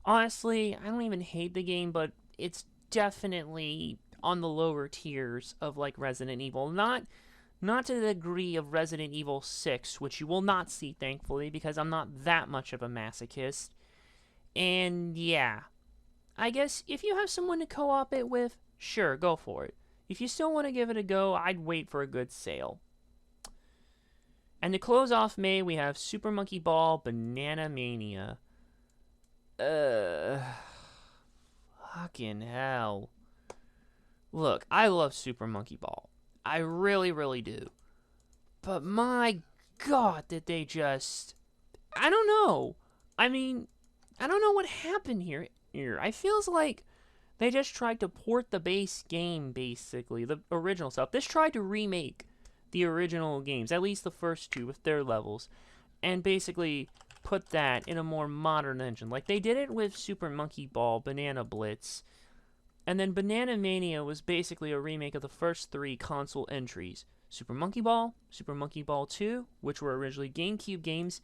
Honestly, I don't even hate the game, but it's definitely on the lower tiers of, like, Resident Evil. Not to the degree of Resident Evil 6, which you will not see, thankfully, because I'm not that much of a masochist. And yeah, I guess if you have someone to co-op it with, sure, go for it. If you still want to give it a go, I'd wait for a good sale. And to close off May, we have Super Monkey Ball Banana Mania. Fucking hell. Look, I love Super Monkey Ball. I really, really do. But my God, did they just... I don't know. I mean, I don't know what happened here. I feels like they just tried to port the base game, basically, the original stuff. This tried to remake the original games, at least the first two with their levels, and basically put that in a more modern engine. Like, they did it with Super Monkey Ball Banana Blitz. And then Banana Mania was basically a remake of the first 3 console entries. Super Monkey Ball 2, which were originally GameCube games,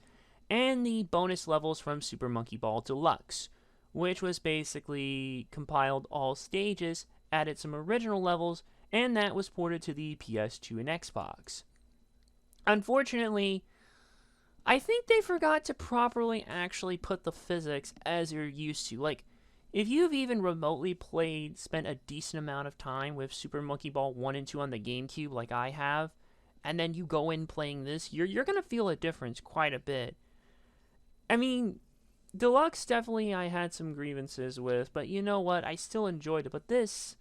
and the bonus levels from Super Monkey Ball Deluxe, which was basically compiled all stages, added some original levels, and that was ported to the PS2 and Xbox. Unfortunately, I think they forgot to properly actually put the physics as you're used to. Like, if you've even remotely spent a decent amount of time with Super Monkey Ball 1 and 2 on the GameCube, like I have, and then you go in playing this, you're going to feel a difference quite a bit. I mean, Deluxe definitely I had some grievances with, but you know what? I still enjoyed it. But this,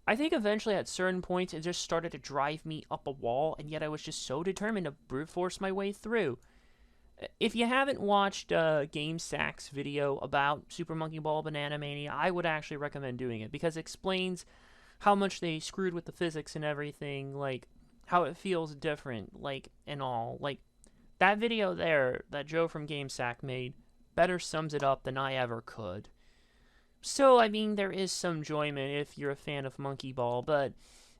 I think eventually at certain points it just started to drive me up a wall, and yet I was just so determined to brute force my way through. If you haven't watched GameSack's video about Super Monkey Ball Banana Mania, I would actually recommend doing it because it explains how much they screwed with the physics and everything, like how it feels different, like and all. Like that video there that Joe from GameSack made better sums it up than I ever could. So, I mean, there is some enjoyment if you're a fan of Monkey Ball, but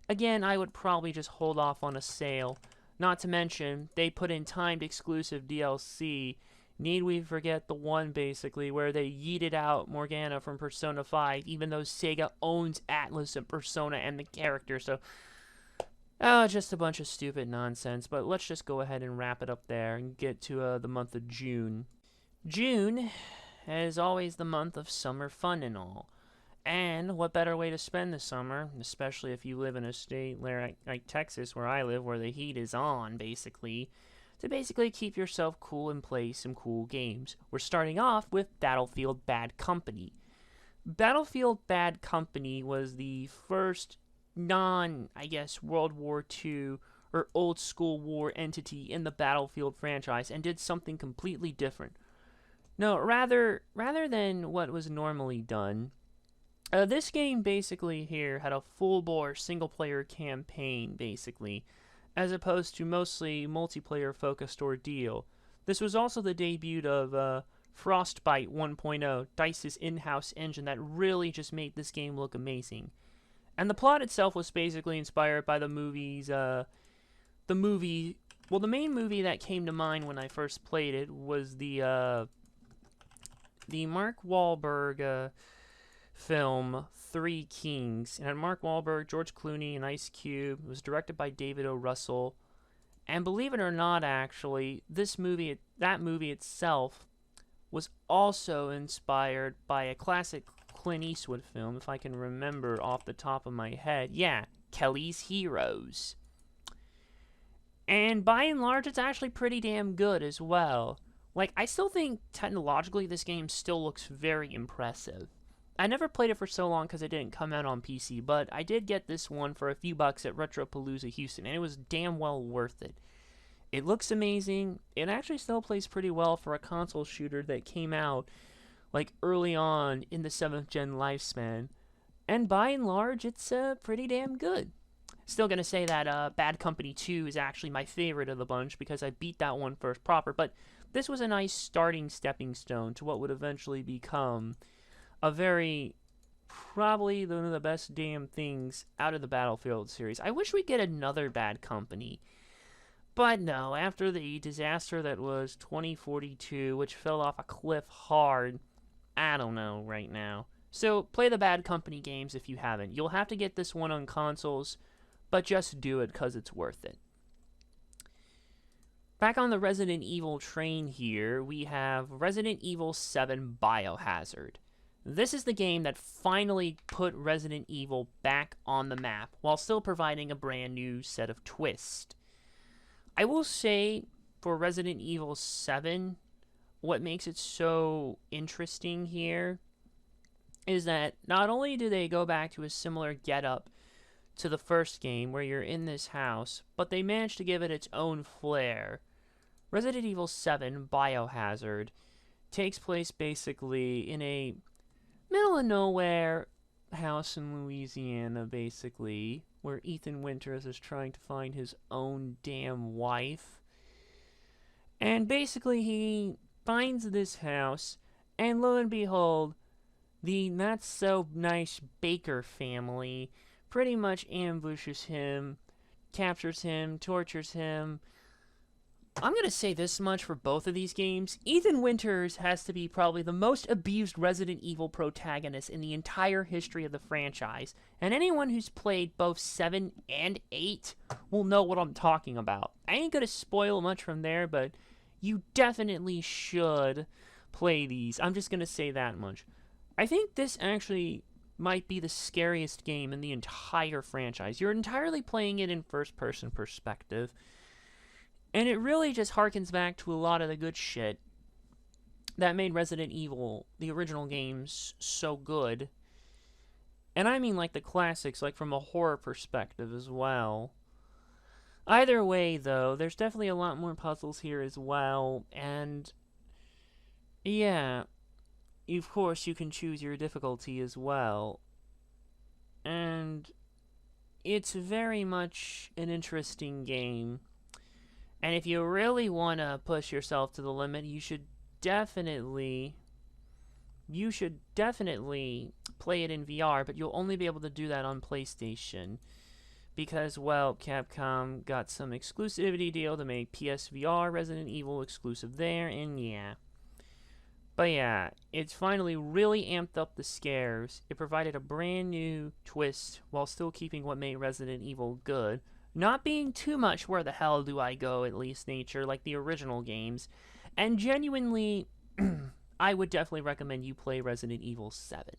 again, I would probably just hold off on a sale. Not to mention, they put in timed exclusive DLC. Need we forget the one, basically, where they yeeted out Morgana from Persona 5, even though Sega owns Atlas and Persona and the character, so... Oh, just a bunch of stupid nonsense, but let's just go ahead and wrap it up there and get to the month of June. June is always the month of summer fun and all. And what better way to spend the summer, especially if you live in a state like Texas, where I live, where the heat is on, basically, to basically keep yourself cool and play some cool games. We're starting off with Battlefield Bad Company. Battlefield Bad Company was the first World War II or old school war entity in the Battlefield franchise and did something completely different. No, rather than what was normally done, this game basically here had a full-bore single-player campaign, basically, as opposed to mostly multiplayer-focused ordeal. This was also the debut of Frostbite 1.0, DICE's in-house engine that really just made this game look amazing. And the plot itself was basically inspired by the main movie that came to mind when I first played it was the Mark Wahlberg film Three Kings. It had Mark Wahlberg, George Clooney, and Ice Cube. It was directed by David O. Russell. And believe it or not, actually, that movie itself was also inspired by a classic Clint Eastwood film, if I can remember off the top of my head. Yeah, Kelly's Heroes. And by and large, it's actually pretty damn good as well. Like, I still think technologically this game still looks very impressive. I never played it for so long because it didn't come out on PC, but I did get this one for a few bucks at Retropalooza Houston, and it was damn well worth it. It looks amazing. It actually still plays pretty well for a console shooter that came out like early on in the 7th gen lifespan. And by and large, it's pretty damn good. Still gonna say that Bad Company 2 is actually my favorite of the bunch because I beat that one first proper, but this was a nice stepping stone to what would eventually become probably one of the best damn things out of the Battlefield series. I wish we'd get another Bad Company. But no, after the disaster that was 2042, which fell off a cliff hard, I don't know right now. So play the Bad Company games if you haven't. You'll have to get this one on consoles, but just do it because it's worth it. Back on the Resident Evil train here, we have Resident Evil 7 Biohazard. This is the game that finally put Resident Evil back on the map, while still providing a brand new set of twists. I will say, for Resident Evil 7, what makes it so interesting here is that not only do they go back to a similar getup to the first game, where you're in this house, but they managed to give it its own flair. Resident Evil 7 Biohazard takes place basically in a middle-of-nowhere house in Louisiana, basically, where Ethan Winters is trying to find his own damn wife. And basically he finds this house, and lo and behold, the not-so-nice Baker family pretty much ambushes him, captures him, tortures him. I'm going to say this much for both of these games. Ethan Winters has to be probably the most abused Resident Evil protagonist in the entire history of the franchise. And anyone who's played both 7 and 8 will know what I'm talking about. I ain't going to spoil much from there, but you definitely should play these. I'm just going to say that much. I think this actually might be the scariest game in the entire franchise. You're entirely playing it in first-person perspective, and it really just harkens back to a lot of the good shit that made Resident Evil, the original games, so good. And I mean like the classics, like from a horror perspective as well. Either way, though, there's definitely a lot more puzzles here as well, and yeah, of course you can choose your difficulty as well. And it's very much an interesting game. And if you really want to push yourself to the limit, you should definitely play it in VR, but you'll only be able to do that on PlayStation. Because, well, Capcom got some exclusivity deal to make PSVR Resident Evil exclusive there, and yeah. But yeah, it's finally really amped up the scares. It provided a brand new twist while still keeping what made Resident Evil good. Not being too much where the hell do I go, at least nature, like the original games. And genuinely, I would definitely recommend you play Resident Evil 7.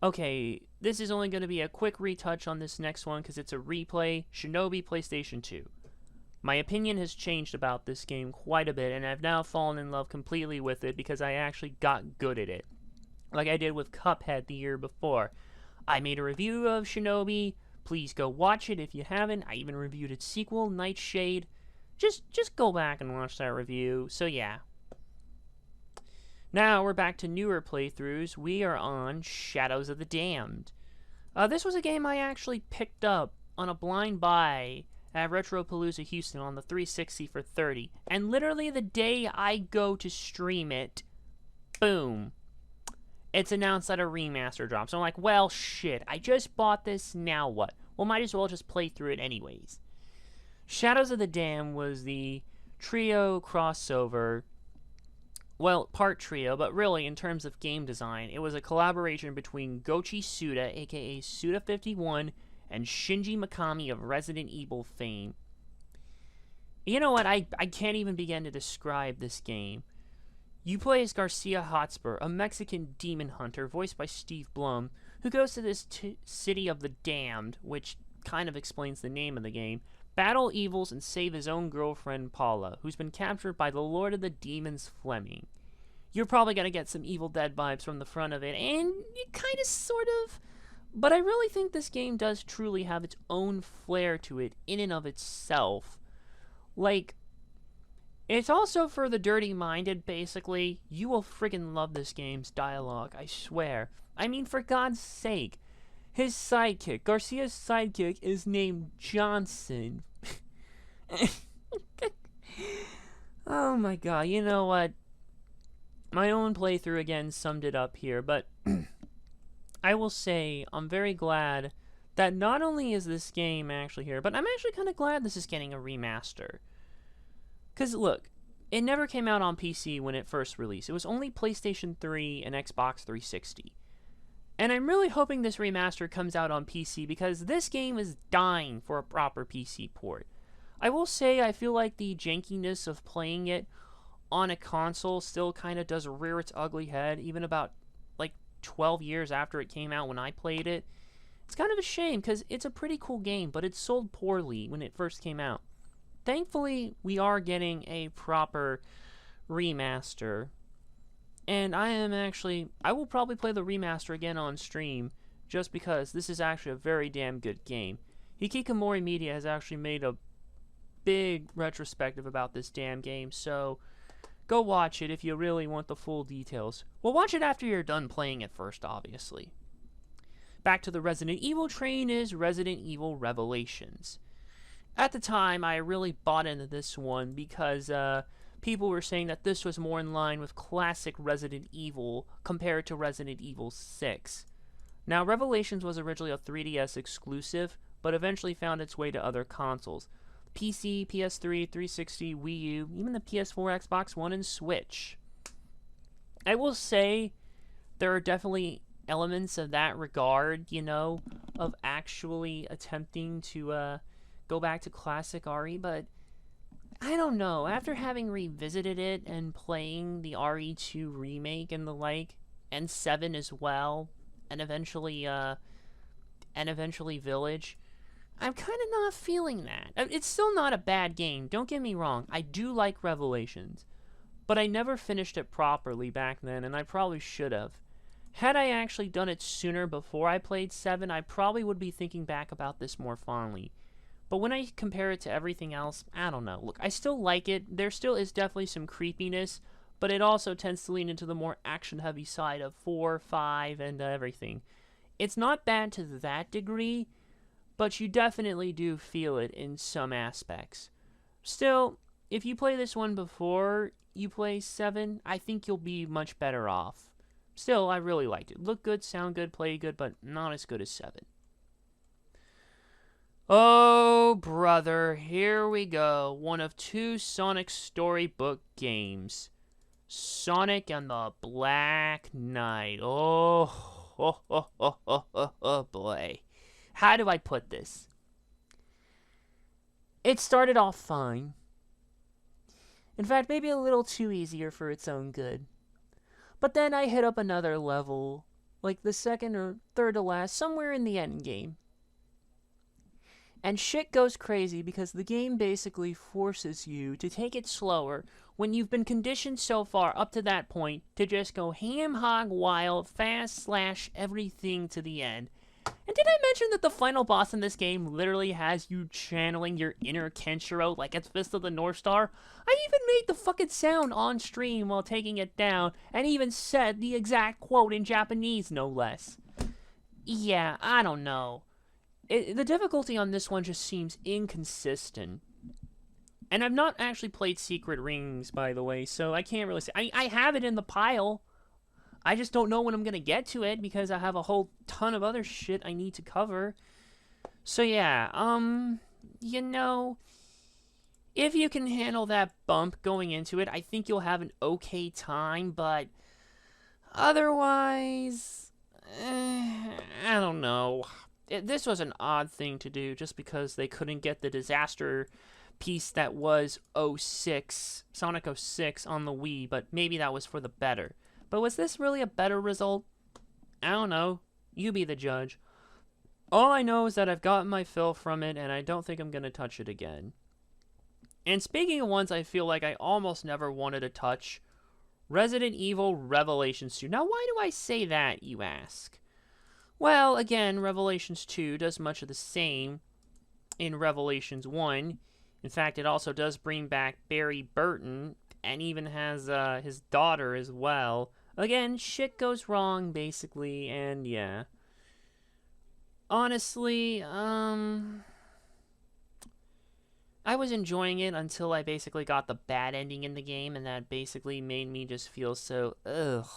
Okay, this is only going to be a quick retouch on this next one because it's a replay. Shinobi PlayStation 2. My opinion has changed about this game quite a bit, and I've now fallen in love completely with it because I actually got good at it. Like I did with Cuphead the year before. I made a review of Shinobi. Please go watch it if you haven't. I even reviewed its sequel, Nightshade. Just go back and watch that review. So yeah. Now we're back to newer playthroughs. We are on Shadows of the Damned. This was a game I actually picked up on a blind buy at Retropalooza Houston on the 360 for $30. And literally the day I go to stream it, boom, it's announced that a remaster drops. So I'm like, well, shit, I just bought this, now what? Well, might as well just play through it anyways. Shadows of the Damned was the trio crossover. Well, part trio, but really, in terms of game design, it was a collaboration between Goichi Suda, aka Suda51, and Shinji Mikami of Resident Evil fame. You know what, I can't even begin to describe this game. You play as Garcia Hotspur, a Mexican demon hunter, voiced by Steve Blum, who goes to this city of the damned, which kind of explains the name of the game, battle evils and save his own girlfriend Paula, who's been captured by the Lord of the Demons Fleming. You're probably going to get some Evil Dead vibes from the front of it, and it kind of, sort of, but I really think this game does truly have its own flair to it in and of itself. Like, it's also for the dirty-minded, basically. You will friggin' love this game's dialogue, I swear. I mean, for God's sake. His sidekick, Garcia's sidekick, is named Johnson. Oh my god, you know what? My own playthrough again summed it up here, but I will say I'm very glad that not only is this game actually here, but I'm actually kind of glad this is getting a remaster. Because look, it never came out on PC when it first released. It was only PlayStation 3 and Xbox 360. And I'm really hoping this remaster comes out on PC because this game is dying for a proper PC port. I will say I feel like the jankiness of playing it on a console still kind of does rear its ugly head, even about like 12 years after it came out when I played it. It's kind of a shame because it's a pretty cool game, but it sold poorly when it first came out. Thankfully, we are getting a proper remaster. And I will probably play the remaster again on stream, just because this is actually a very damn good game. Hikikomori Media has actually made a big retrospective about this damn game, so go watch it if you really want the full details. Well, watch it after you're done playing it first, obviously. Back to the Resident Evil train is Resident Evil Revelations. At the time, I really bought into this one because, people were saying that this was more in line with classic Resident Evil compared to Resident Evil 6. Now, Revelations was originally a 3DS exclusive, but eventually found its way to other consoles. PC, PS3, 360, Wii U, even the PS4, Xbox One, and Switch. I will say there are definitely elements of that regard, you know, of actually attempting to go back to classic RE, but I don't know. After having revisited it and playing the RE2 remake and the like, and 7 as well, and eventually Village, I'm kind of not feeling that. It's still not a bad game. Don't get me wrong. I do like Revelations, but I never finished it properly back then, and I probably should have. Had I actually done it sooner before I played 7, I probably would be thinking back about this more fondly. But when I compare it to everything else, I don't know. Look, I still like it. There still is definitely some creepiness, but it also tends to lean into the more action-heavy side of 4, 5, and everything. It's not bad to that degree, but you definitely do feel it in some aspects. Still, if you play this one before you play 7, I think you'll be much better off. Still, I really liked it. Look good, sound good, play good, but not as good as 7. Oh, brother, here we go. One of 2 Sonic storybook games. Sonic and the Black Knight. Oh, boy. How do I put this? It started off fine. In fact, maybe a little too easier for its own good. But then I hit up another level, like the second or third to last, somewhere in the end game. And shit goes crazy because the game basically forces you to take it slower when you've been conditioned so far up to that point to just go ham hog wild, fast slash everything to the end. And did I mention that the final boss in this game literally has you channeling your inner Kenshiro like it's Fist of the North Star? I even made the fucking sound on stream while taking it down, and even said the exact quote in Japanese, no less. Yeah, I don't know. The difficulty on this one just seems inconsistent. And I've not actually played Secret Rings, by the way, so I can't really say. I have it in the pile. I just don't know when I'm going to get to it because I have a whole ton of other shit I need to cover. So yeah, you know, if you can handle that bump going into it, I think you'll have an okay time, but otherwise, I don't know. This was an odd thing to do just because they couldn't get the disaster piece that was 06, Sonic 06 on the Wii, but maybe that was for the better. But was this really a better result? I don't know. You be the judge. All I know is that I've gotten my fill from it, and I don't think I'm going to touch it again. And speaking of ones I feel like I almost never wanted to touch, Resident Evil Revelations 2. Now, why do I say that, you ask? Well, again, Revelations 2 does much of the same in Revelations 1. In fact, it also does bring back Barry Burton, and even has his daughter as well. Again, shit goes wrong, basically, and yeah. Honestly, I was enjoying it until I basically got the bad ending in the game, and that basically made me just feel so, ugh.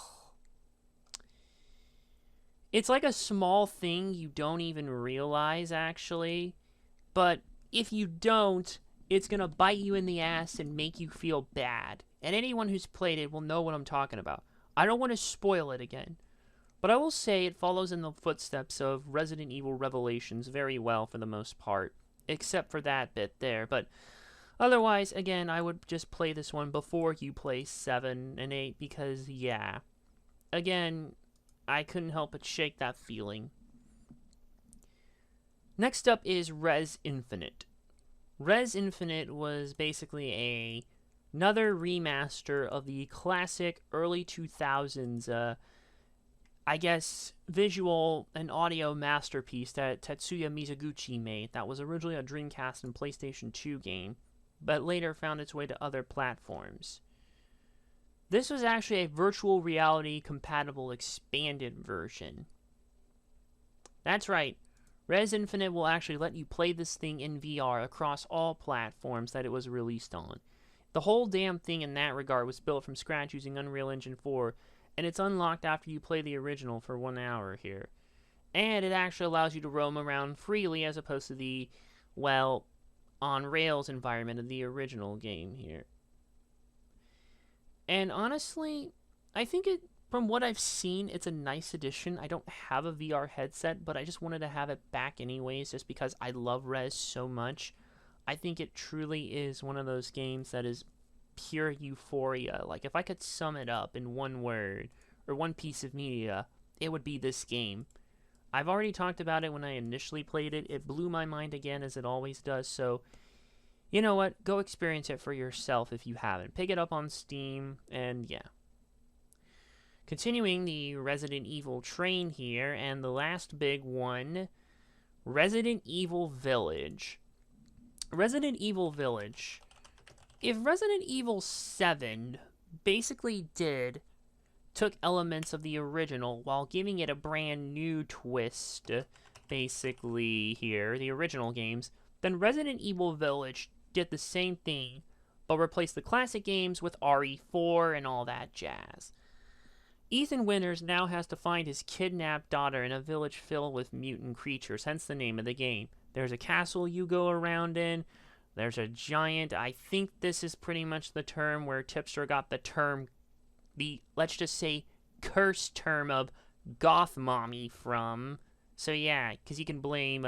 It's like a small thing you don't even realize, actually. But if you don't, it's going to bite you in the ass and make you feel bad. And anyone who's played it will know what I'm talking about. I don't want to spoil it again. But I will say it follows in the footsteps of Resident Evil Revelations very well for the most part. Except for that bit there. But otherwise, again, I would just play this one before you play 7 and 8. Because, yeah. Again, I couldn't help but shake that feeling. Next up is Res Infinite. Res Infinite was basically another remaster of the classic early 2000s, I guess, visual and audio masterpiece that Tetsuya Mizuguchi made that was originally a Dreamcast and PlayStation 2 game, but later found its way to other platforms. This was actually a virtual reality compatible expanded version. That's right. Res Infinite will actually let you play this thing in VR across all platforms that it was released on. The whole damn thing in that regard was built from scratch using Unreal Engine 4, and it's unlocked after you play the original for 1 hour here. And it actually allows you to roam around freely as opposed to the, well, on-rails environment of the original game here. And honestly, I think from what I've seen, it's a nice addition. I don't have a VR headset, but I just wanted to have it back anyways, just because I love Res so much. I think it truly is one of those games that is pure euphoria. Like, if I could sum it up in one word or one piece of media, it would be this game. I've already talked about it when I initially played it. It blew my mind again, as it always does, so you know what? Go experience it for yourself if you haven't. Pick it up on Steam, and yeah. Continuing the Resident Evil train here, and the last big one, Resident Evil Village. Resident Evil Village. If Resident Evil 7 basically took elements of the original while giving it a brand new twist, basically here, the original games, then Resident Evil Village did the same thing, but replaced the classic games with RE4 and all that jazz. Ethan Winters now has to find his kidnapped daughter in a village filled with mutant creatures, hence the name of the game. There's a castle you go around in. There's a giant, I think this is pretty much the term where Tipster got the term, let's just say, cursed term of goth mommy from. So yeah, because you can blame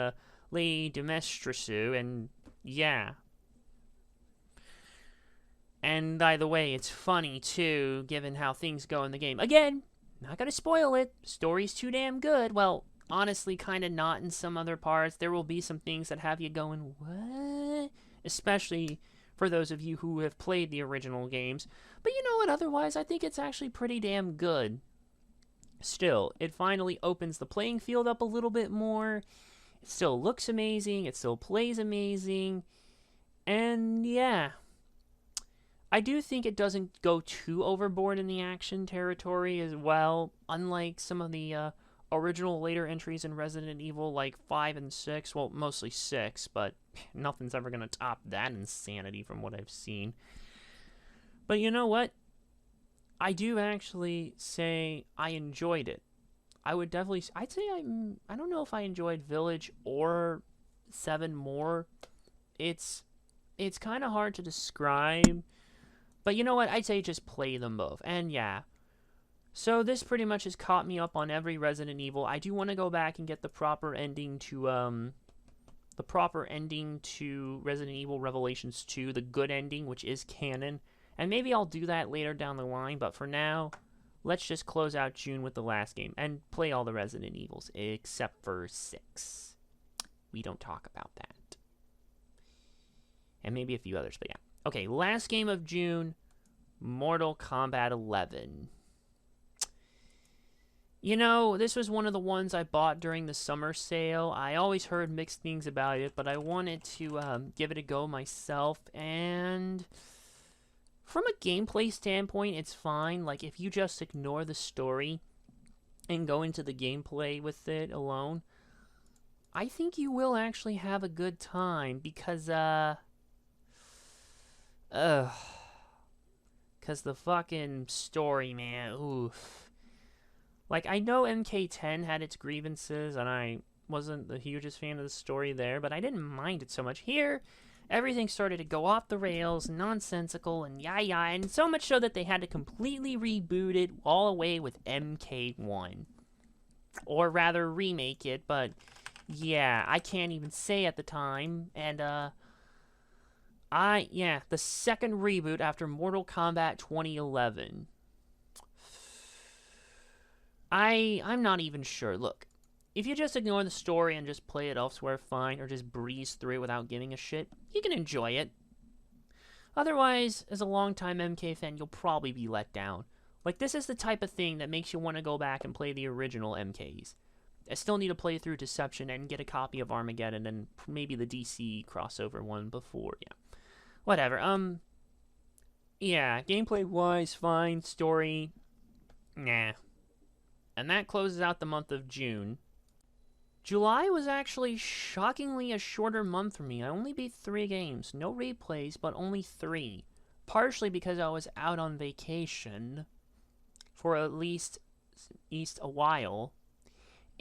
Lady Dimitrescu, and yeah. And by the way, it's funny too, given how things go in the game. Again, not gonna spoil it. Story's too damn good. Well, honestly, kind of not in some other parts. There will be some things that have you going, what? Especially for those of you who have played the original games. But you know what, otherwise, I think it's actually pretty damn good. Still, it finally opens the playing field up a little bit more. It still looks amazing. It still plays amazing. And yeah, I do think it doesn't go too overboard in the action territory as well, unlike some of the original later entries in Resident Evil, like 5 and 6. Well, mostly 6, but nothing's ever going to top that insanity from what I've seen. But you know what? I do actually say I enjoyed it. I would definitely, I'd say I don't know if I enjoyed Village or 7 more. It's kind of hard to describe. But you know what? I'd say just play them both. And yeah. So this pretty much has caught me up on every Resident Evil. I do want to go back and get the proper ending to Resident Evil Revelations 2, the good ending, which is canon. And maybe I'll do that later down the line, but for now, let's just close out June with the last game and play all the Resident Evils except for 6. We don't talk about that. And maybe a few others, but yeah. Okay, last game of June, Mortal Kombat 11. You know, this was one of the ones I bought during the summer sale. I always heard mixed things about it, but I wanted to give it a go myself. And from a gameplay standpoint, it's fine. Like, if you just ignore the story and go into the gameplay with it alone, I think you will actually have a good time because, because the fucking story, man, oof. Like, I know MK10 had its grievances, and I wasn't the hugest fan of the story there, but I didn't mind it so much. Here, everything started to go off the rails, nonsensical, and yah, and so much so that they had to completely reboot it all away with MK1. Or rather, remake it, but yeah, I can't even say at the time, and, the second reboot after Mortal Kombat 2011. I'm not even sure. Look, if you just ignore the story and just play it elsewhere, fine, or just breeze through it without giving a shit, you can enjoy it. Otherwise, as a longtime MK fan, you'll probably be let down. Like, this is the type of thing that makes you want to go back and play the original MKs. I still need to play through Deception and get a copy of Armageddon and maybe the DC crossover one before, yeah. Whatever, yeah, gameplay-wise, fine, story, nah. And that closes out the month of June. July was actually shockingly a shorter month for me. I only beat 3 games. No replays, but only 3. Partially because I was out on vacation for at least a while.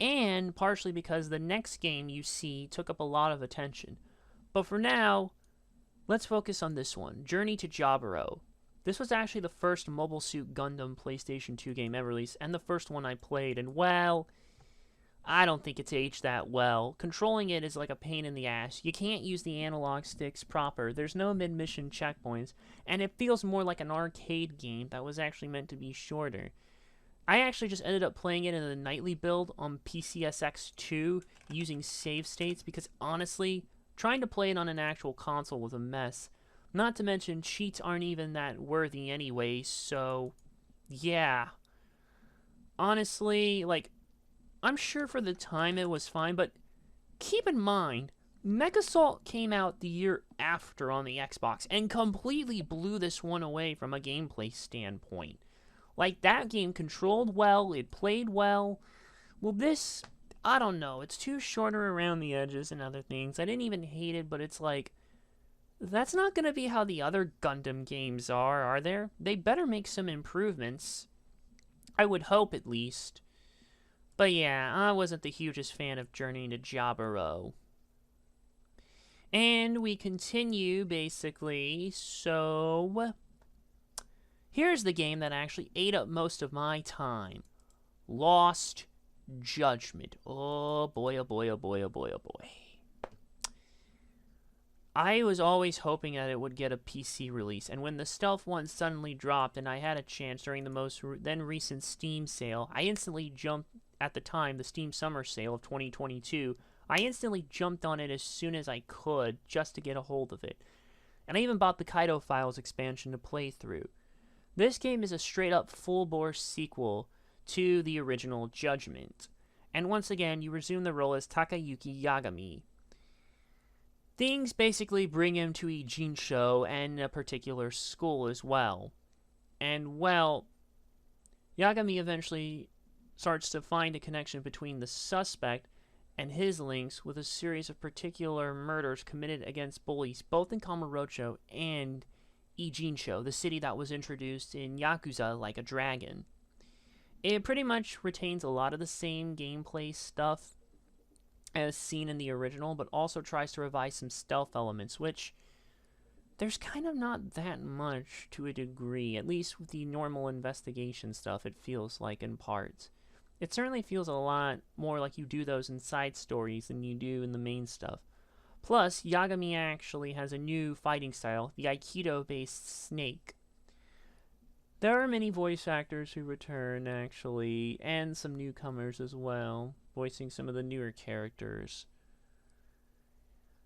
And partially because the next game you see took up a lot of attention. But for now, let's focus on this one. Journey to Jaburo. This was actually the first Mobile Suit Gundam PlayStation 2 game ever released, and the first one I played, and well, I don't think it's aged that well. Controlling it is like a pain in the ass. You can't use the analog sticks proper. There's no mid-mission checkpoints, and it feels more like an arcade game that was actually meant to be shorter. I actually just ended up playing it in a nightly build on PCSX2 using save states because honestly, trying to play it on an actual console was a mess. Not to mention, cheats aren't even that worthy anyway, so yeah. Honestly, like, I'm sure for the time it was fine, but keep in mind, Megasalt came out the year after on the Xbox and completely blew this one away from a gameplay standpoint. Like, that game controlled well, it played well. Well, this, I don't know, it's too shorter around the edges and other things. I didn't even hate it, but it's like, that's not gonna be how the other Gundam games are there? They better make some improvements. I would hope, at least. But yeah, I wasn't the hugest fan of Journey to Jaburo. And we continue, basically, so here's the game that actually ate up most of my time. Lost Judgment. Oh boy, oh boy, oh boy, oh boy, oh boy. I was always hoping that it would get a PC release, and when the Stealth one suddenly dropped and I had a chance during the most then recent Steam sale, I instantly jumped, at the time, the Steam Summer Sale of 2022, I instantly jumped on it as soon as I could just to get a hold of it. And I even bought the Kaido Files expansion to play through. This game is a straight-up full-bore sequel to the original Judgment. And once again, you resume the role as Takayuki Yagami. Things basically bring him to Ijincho and a particular school as well. And, well, Yagami eventually starts to find a connection between the suspect and his links with a series of particular murders committed against bullies both in Kamurocho and Ijincho, the city that was introduced in Yakuza Like a Dragon. It pretty much retains a lot of the same gameplay stuff as seen in the original, but also tries to revise some stealth elements, which there's kind of not that much to a degree, at least with the normal investigation stuff, it feels like in parts. It certainly feels a lot more like you do those in side stories than you do in the main stuff. Plus, Yagami actually has a new fighting style, the Aikido-based Snake. There are many voice actors who return, actually, and some newcomers as well, voicing some of the newer characters.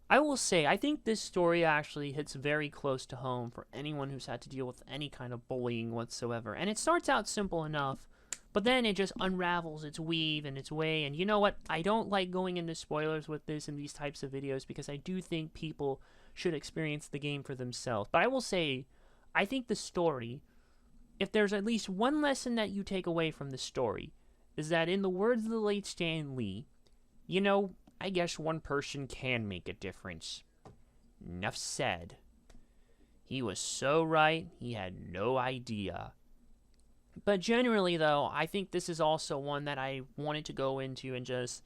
I will say, I think this story actually hits very close to home for anyone who's had to deal with any kind of bullying whatsoever. And it starts out simple enough, but then it just unravels its weave and its way. And you know what? I don't like going into spoilers with this in these types of videos because I do think people should experience the game for themselves. But I will say, I think the story, if there's at least one lesson that you take away from the story, is that in the words of the late Stan Lee, you know, I guess one person can make a difference. Enough said. He was so right, he had no idea. But generally, though, I think this is also one that I wanted to go into and just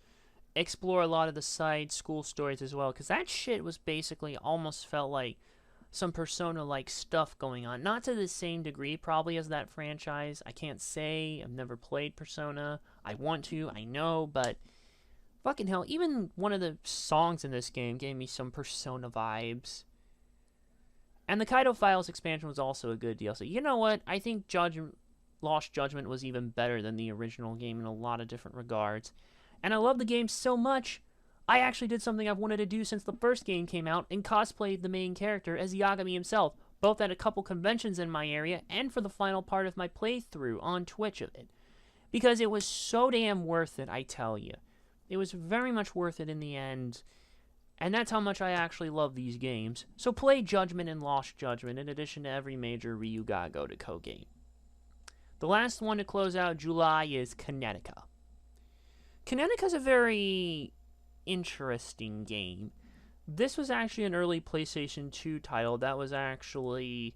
explore a lot of the side school stories as well, because that shit was basically almost felt like some Persona-like stuff going on. Not to the same degree, probably, as that franchise. I can't say. I've never played Persona. I want to, I know, but fucking hell, even one of the songs in this game gave me some Persona vibes. And the Kaido Files expansion was also a good deal. So, you know what? I think Lost Judgment was even better than the original game in a lot of different regards. And I love the game so much, I actually did something I've wanted to do since the first game came out and cosplayed the main character as Yagami himself, both at a couple conventions in my area and for the final part of my playthrough on Twitch of it. Because it was so damn worth it, I tell you. It was very much worth it in the end, and that's how much I actually love these games. So play Judgment and Lost Judgment in addition to every major Ryuga Gotoku game. The last one to close out July is Kinetica. Kinetica's a very interesting game. This was actually an early PlayStation 2 title that was actually...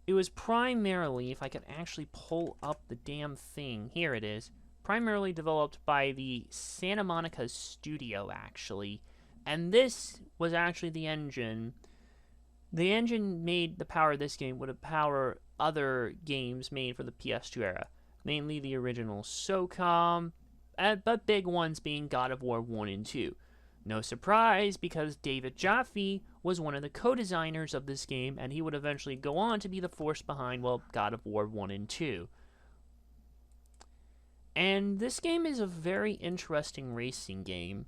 It was primarily, if I could actually pull up the damn thing, here it is, primarily developed by the Santa Monica studio, actually. And this was actually the engine. The engine made the power of this game would have power other games made for the PS2 era, mainly the original SOCOM, but big ones being God of War 1 and 2. No surprise, because David Jaffe was one of the co-designers of this game, and he would eventually go on to be the force behind, well, God of War 1 and 2. And this game is a very interesting racing game.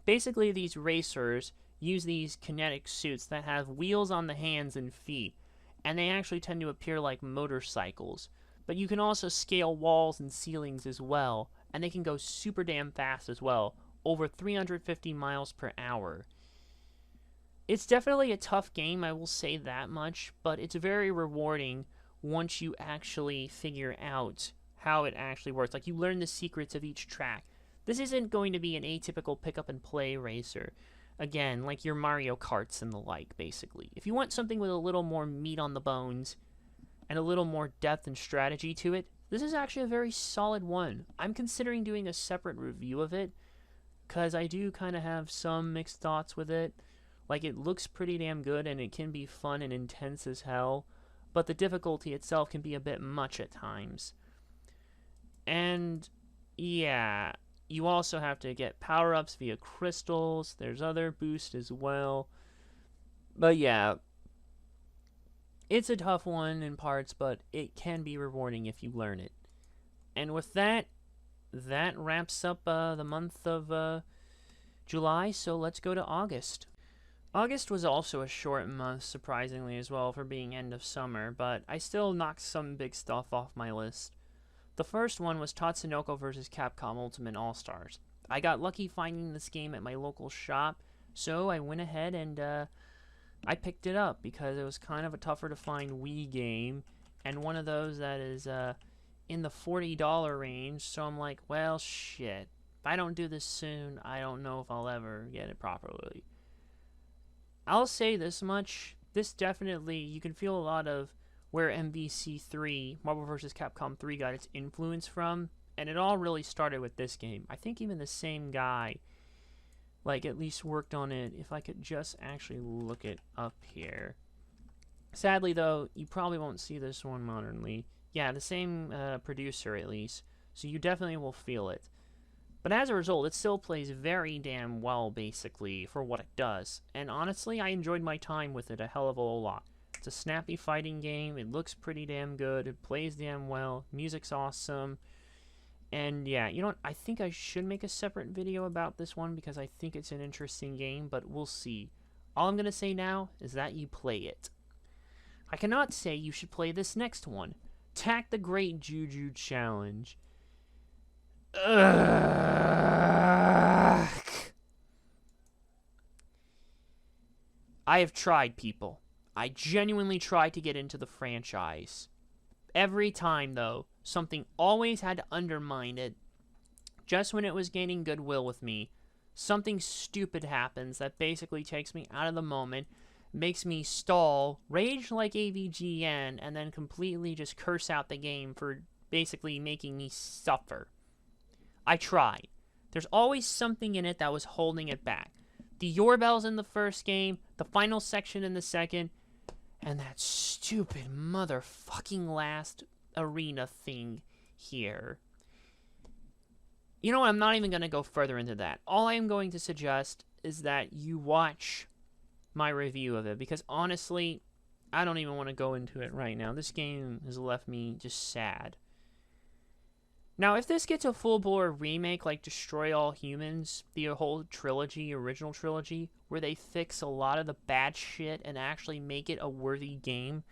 Basically, these racers use these kinetic suits that have wheels on the hands and feet, and they actually tend to appear like motorcycles. But you can also scale walls and ceilings as well, and they can go super damn fast as well, over 350 miles per hour. It's definitely a tough game, I will say that much, but it's very rewarding once you actually figure out how it actually works. Like, you learn the secrets of each track. This isn't going to be an atypical pick-up-and-play racer. Again, like your Mario Karts and the like, basically. If you want something with a little more meat on the bones and a little more depth and strategy to it, this is actually a very solid one. I'm considering doing a separate review of it, because I do kind of have some mixed thoughts with it. Like, it looks pretty damn good, and it can be fun and intense as hell, but the difficulty itself can be a bit much at times. And, yeah, you also have to get power-ups via crystals. There's other boosts as well. But, yeah, it's a tough one in parts, but it can be rewarding if you learn it. And with that, that wraps up the month of July, so let's go to August. August was also a short month, surprisingly as well, for being end of summer, but I still knocked some big stuff off my list. The first one was Tatsunoko vs. Capcom Ultimate All-Stars. I got lucky finding this game at my local shop, so I went ahead and I picked it up because it was kind of a tougher to find Wii game, and one of those that is in the $40 range, so I'm like, well, shit. If I don't do this soon, I don't know if I'll ever get it properly. I'll say this much, this definitely, you can feel a lot of where MVC3, Marvel vs. Capcom 3, got its influence from, and it all really started with this game. I think even the same guy, like, at least worked on it, if I could just actually look it up here. Sadly, though, you probably won't see this one modernly. Yeah, the same producer, at least, so you definitely will feel it. But as a result, it still plays very damn well, basically, for what it does. And honestly, I enjoyed my time with it a hell of a lot. It's a snappy fighting game, it looks pretty damn good, it plays damn well, music's awesome. And yeah, you know what, I think I should make a separate video about this one because I think it's an interesting game, but we'll see. All I'm going to say now is that you play it. I cannot say you should play this next one, Tak the Great Juju Challenge. Ugh. I have tried, people. I genuinely tried to get into the franchise. Every time, though, something always had to undermine it. Just when it was gaining goodwill with me, something stupid happens that basically takes me out of the moment, makes me stall, rage like AVGN, and then completely just curse out the game for basically making me suffer. I tried. There's always something in it that was holding it back. The Yoorbells in the first game, the final section in the second, and that stupid motherfucking last arena thing here. You know what, I'm not even going to go further into that. All I am going to suggest is that you watch my review of it, because honestly, I don't even want to go into it right now. This game has left me just sad. Now, if this gets a full-bore remake like Destroy All Humans, the whole trilogy, original trilogy, where they fix a lot of the bad shit and actually make it a worthy game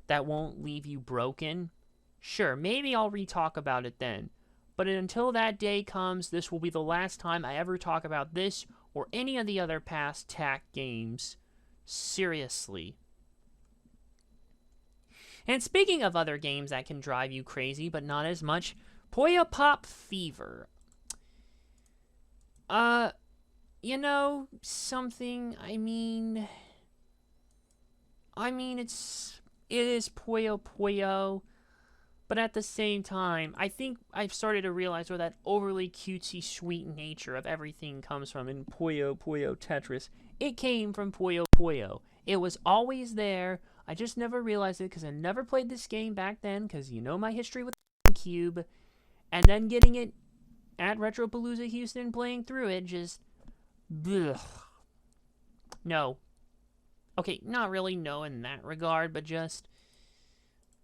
that won't leave you broken, sure, maybe I'll re-talk about it then. But until that day comes, this will be the last time I ever talk about this or any of the other past Tak games. Seriously. And speaking of other games that can drive you crazy, but not as much, Puyo Pop Fever. You know, something, I mean, it is Puyo Puyo, but at the same time, I think I've started to realize where that overly cutesy sweet nature of everything comes from in Puyo Puyo Tetris. It came from Puyo Puyo. It was always there. I just never realized it because I never played this game back then, because you know my history with GameCube. And then getting it at Retropalooza Houston playing through it, just... Blech. No. Okay, not really no in that regard, but just...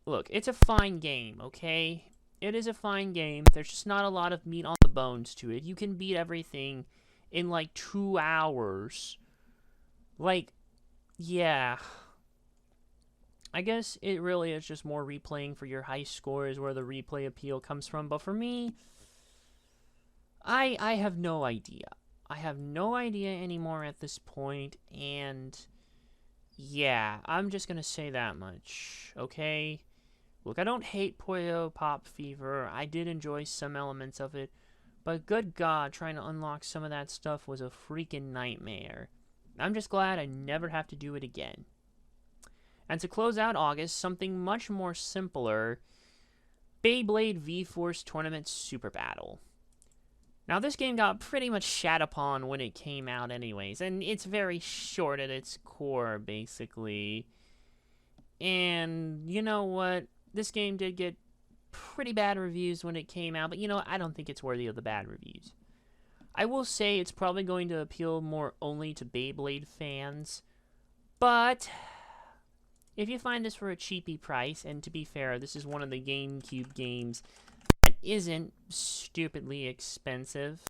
Look, it's a fine game, okay? It is a fine game. There's just not a lot of meat on the bones to it. You can beat everything in like 2 hours. Like, yeah. I guess it really is just more replaying for your high scores where the replay appeal comes from. But for me, I have no idea. I have no idea anymore at this point, and yeah, I'm just gonna say that much, okay? Look, I don't hate Puyo Pop Fever. I did enjoy some elements of it, but good God, trying to unlock some of that stuff was a freaking nightmare. I'm just glad I never have to do it again. And to close out August, something much more simpler, Beyblade V-Force Tournament Super Battle. Now, this game got pretty much shat upon when it came out anyways, and it's very short at its core, basically. And, you know what? This game did get pretty bad reviews when it came out, but, you know, I don't think it's worthy of the bad reviews. I will say it's probably going to appeal more only to Beyblade fans, but if you find this for a cheapy price, and to be fair, this is one of the GameCube games that isn't stupidly expensive.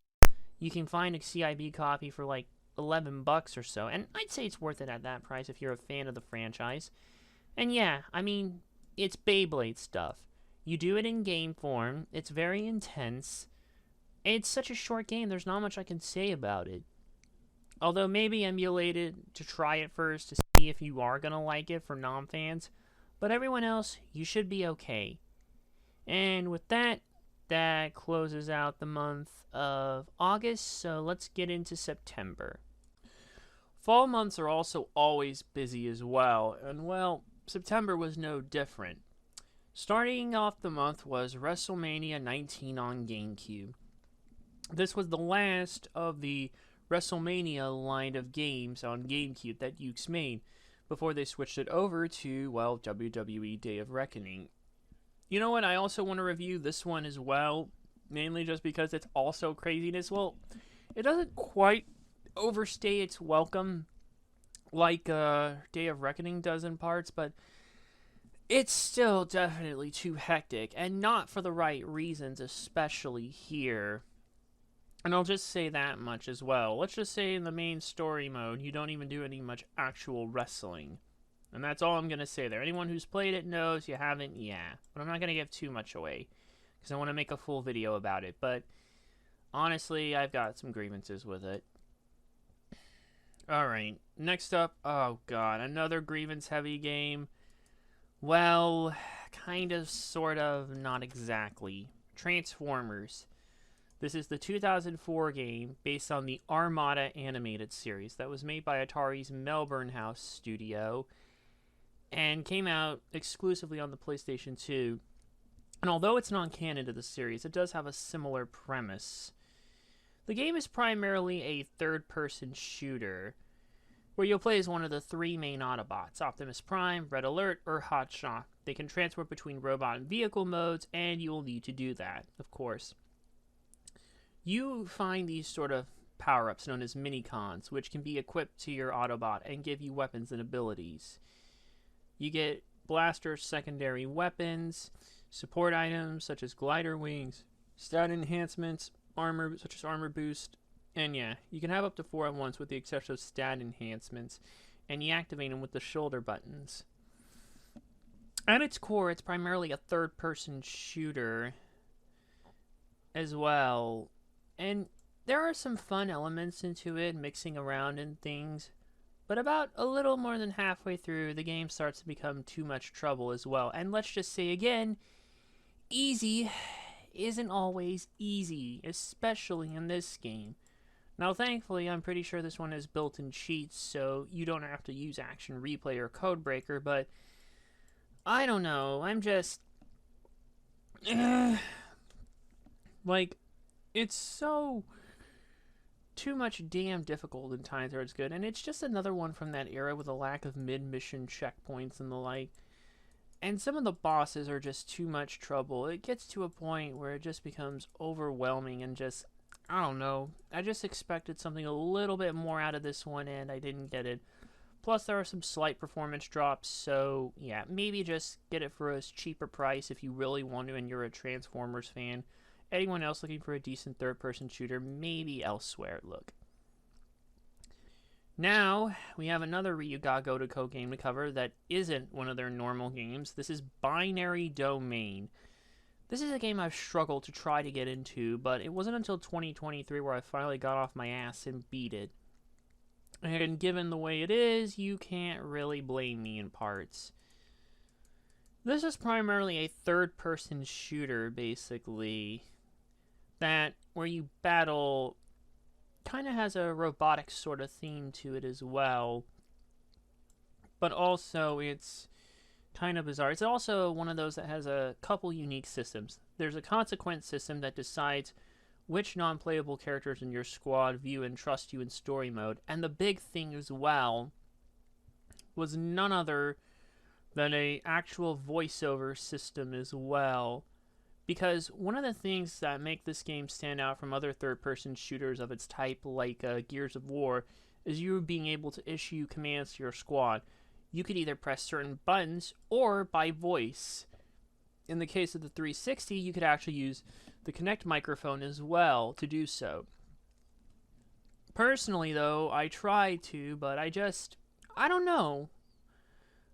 You can find a CIB copy for like $11 or so, and I'd say it's worth it at that price if you're a fan of the franchise. And yeah, I mean, it's Beyblade stuff. You do it in game form, it's very intense. It's such a short game, there's not much I can say about it. Although maybe emulate it to try it first to see if you are going to like it for non-fans. But everyone else, you should be okay. And with that, that closes out the month of August, so let's get into September. Fall months are also always busy as well, and well, September was no different. Starting off the month was WrestleMania 19 on GameCube. This was the last of the WrestleMania line of games on GameCube that Yuke's made before they switched it over to, well, WWE Day of Reckoning. You know what, I also want to review this one as well, mainly just because it's also craziness. Well, it doesn't quite overstay its welcome like Day of Reckoning does in parts, but it's still definitely too hectic, and not for the right reasons, especially here. And I'll just say that much as well. Let's just say in the main story mode, you don't even do any much actual wrestling. And that's all I'm going to say there. Anyone who's played it knows. You haven't, yeah. But I'm not going to give too much away, because I want to make a full video about it. But honestly, I've got some grievances with it. Alright, next up, oh god, another grievance-heavy game. Well, kind of, sort of, not exactly. Transformers. This is the 2004 game based on the Armada animated series that was made by Atari's Melbourne House studio and came out exclusively on the PlayStation 2. And although it's non-canon to the series, it does have a similar premise. The game is primarily a third-person shooter, where you'll play as one of the 3 main Autobots, Optimus Prime, Red Alert, or Hot Shock. They can transport between robot and vehicle modes, and you will need to do that, of course. You find these sort of power-ups known as mini-cons, which can be equipped to your Autobot and give you weapons and abilities. You get blaster secondary weapons, support items such as glider wings, stat enhancements, armor such as armor boost, and yeah, you can have up to 4 at once with the exception of stat enhancements, and you activate them with the shoulder buttons. At its core, it's primarily a third-person shooter as well, and there are some fun elements into it, mixing around and things, but about a little more than halfway through, the game starts to become too much trouble as well. And let's just say again, easy isn't always easy, especially in this game. Now, thankfully, I'm pretty sure this one has built-in cheats, so you don't have to use Action Replay or Codebreaker, but I don't know, I'm just... like, it's so... too much damn difficult in times where it's good, and it's just another one from that era with a lack of mid-mission checkpoints and the like. And some of the bosses are just too much trouble. It gets to a point where it just becomes overwhelming and just, I don't know. I just expected something a little bit more out of this one and I didn't get it. Plus, there are some slight performance drops, so yeah, maybe just get it for a cheaper price if you really want to and you're a Transformers fan. Anyone else looking for a decent third-person shooter, maybe elsewhere look. Now, we have another Ryuga Gotoku game to cover that isn't one of their normal games. This is Binary Domain. This is a game I've struggled to try to get into, but it wasn't until 2023 where I finally got off my ass and beat it. And given the way it is, you can't really blame me in parts. This is primarily a third-person shooter, basically, that where you battle kind of has a robotic sort of theme to it as well. But also, it's kind of bizarre. It's also one of those that has a couple unique systems. There's a consequence system that decides which non-playable characters in your squad view and trust you in story mode. And the big thing as well was none other than a actual voiceover system as well. Because one of the things that make this game stand out from other third-person shooters of its type, like Gears of War, is you being able to issue commands to your squad. You could either press certain buttons or by voice. In the case of the 360, you could actually use the Kinect microphone as well to do so. Personally, though, I tried to, but I don't know.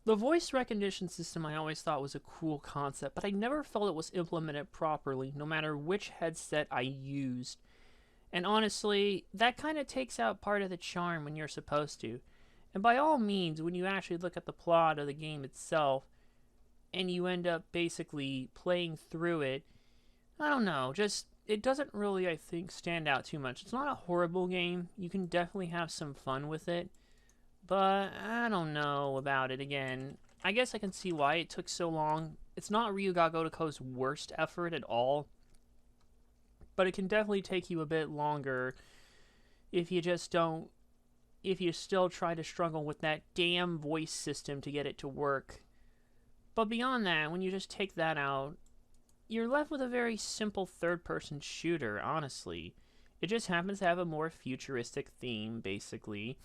The voice recognition system I always thought was a cool concept, but I never felt it was implemented properly, no matter which headset I used. And honestly, that kind of takes out part of the charm when you're supposed to. And by all means, when you actually look at the plot of the game itself, and you end up basically playing through it, I don't know, just, it doesn't really, I think, stand out too much. It's not a horrible game. You can definitely have some fun with it. But I don't know about it again. I guess I can see why it took so long. It's not Ryuga Gotoku's worst effort at all. But it can definitely take you a bit longer if you just don't... if you still try to struggle with that damn voice system to get it to work. But beyond that, when you just take that out, you're left with a very simple third-person shooter, honestly. It just happens to have a more futuristic theme, basically,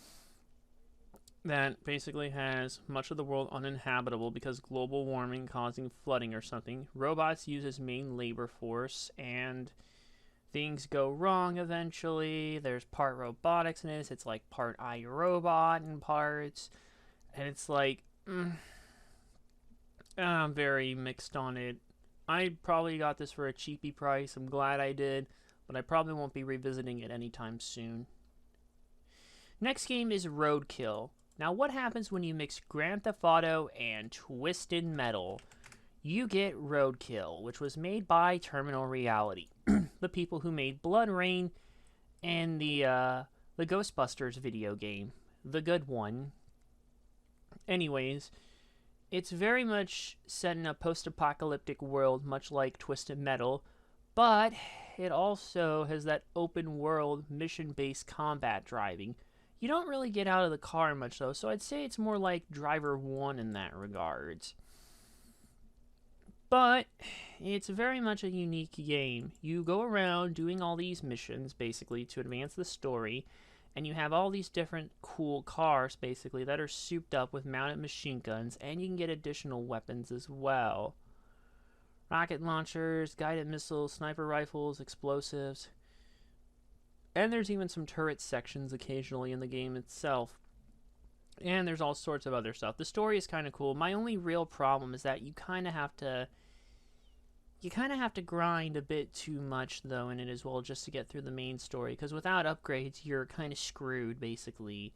that basically has much of the world uninhabitable because global warming causing flooding or something. Robots use as main labor force, and things go wrong eventually. There's part robotics in this. It's like part iRobot in parts. And it's like... I'm very mixed on it. I probably got this for a cheapy price. I'm glad I did, but I probably won't be revisiting it anytime soon. Next game is Roadkill. Now, what happens when you mix Grand Theft Auto and Twisted Metal? You get Roadkill, which was made by Terminal Reality, the people who made Blood Rain and the Ghostbusters video game, the good one. Anyways, it's very much set in a post-apocalyptic world, much like Twisted Metal, but it also has that open-world, mission-based combat driving. You don't really get out of the car much, though, so I'd say it's more like Driver 1 in that regards. But it's very much a unique game. You go around doing all these missions, basically, to advance the story, and you have all these different cool cars, basically, that are souped up with mounted machine guns, and you can get additional weapons as well. Rocket launchers, guided missiles, sniper rifles, explosives. And there's even some turret sections occasionally in the game itself. And there's all sorts of other stuff. The story is kind of cool. My only real problem is that you kind of have to grind a bit too much, though, in it as well, just to get through the main story. Because without upgrades, you're kind of screwed, basically.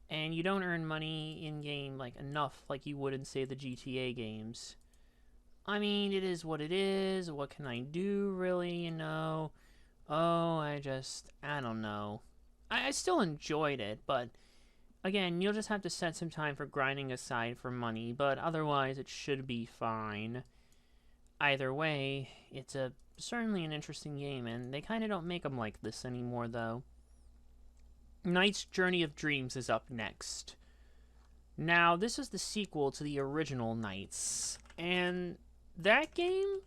And you don't earn money in-game, like, enough like you would in, say, the GTA games. I mean, it is what it is. What can I do, really, you know? Oh, I don't know. I still enjoyed it, but again, you'll just have to set some time for grinding aside for money, but otherwise it should be fine. Either way, it's certainly an interesting game, and they kind of don't make them like this anymore, though. Knight's Journey of Dreams is up next. Now, this is the sequel to the original Knights. And that game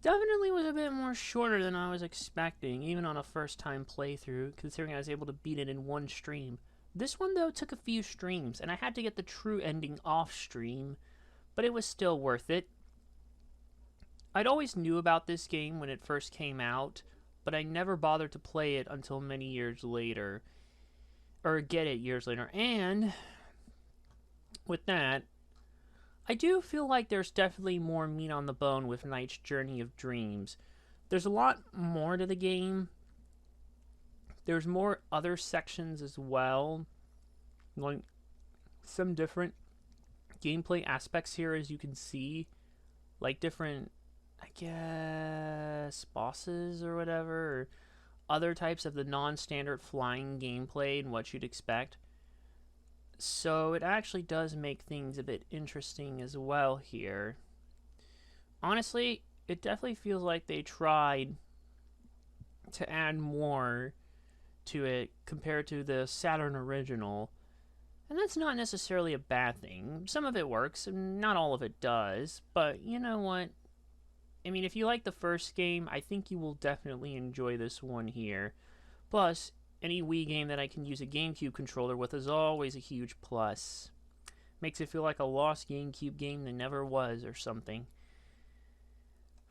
definitely was a bit more shorter than I was expecting, even on a first-time playthrough, considering I was able to beat it in one stream. This one, though, took a few streams, and I had to get the true ending off-stream, but it was still worth it. I'd always knew about this game when it first came out, but I never bothered to play it until many years later. Or get it years later. And with that, I do feel like there's definitely more meat on the bone with Knight's Journey of Dreams. There's a lot more to the game. There's more other sections as well. Like some different gameplay aspects here, as you can see. Like different, I guess, bosses or whatever. Or other types of the non-standard flying gameplay and what you'd expect. So it actually does make things a bit interesting as well here. Honestly, it definitely feels like they tried to add more to it compared to the Saturn original. And that's not necessarily a bad thing. Some of it works, and not all of it does. But you know what? I mean, if you like the first game, I think you will definitely enjoy this one here. Plus, any Wii game that I can use a GameCube controller with is always a huge plus. Makes it feel like a lost GameCube game that never was or something.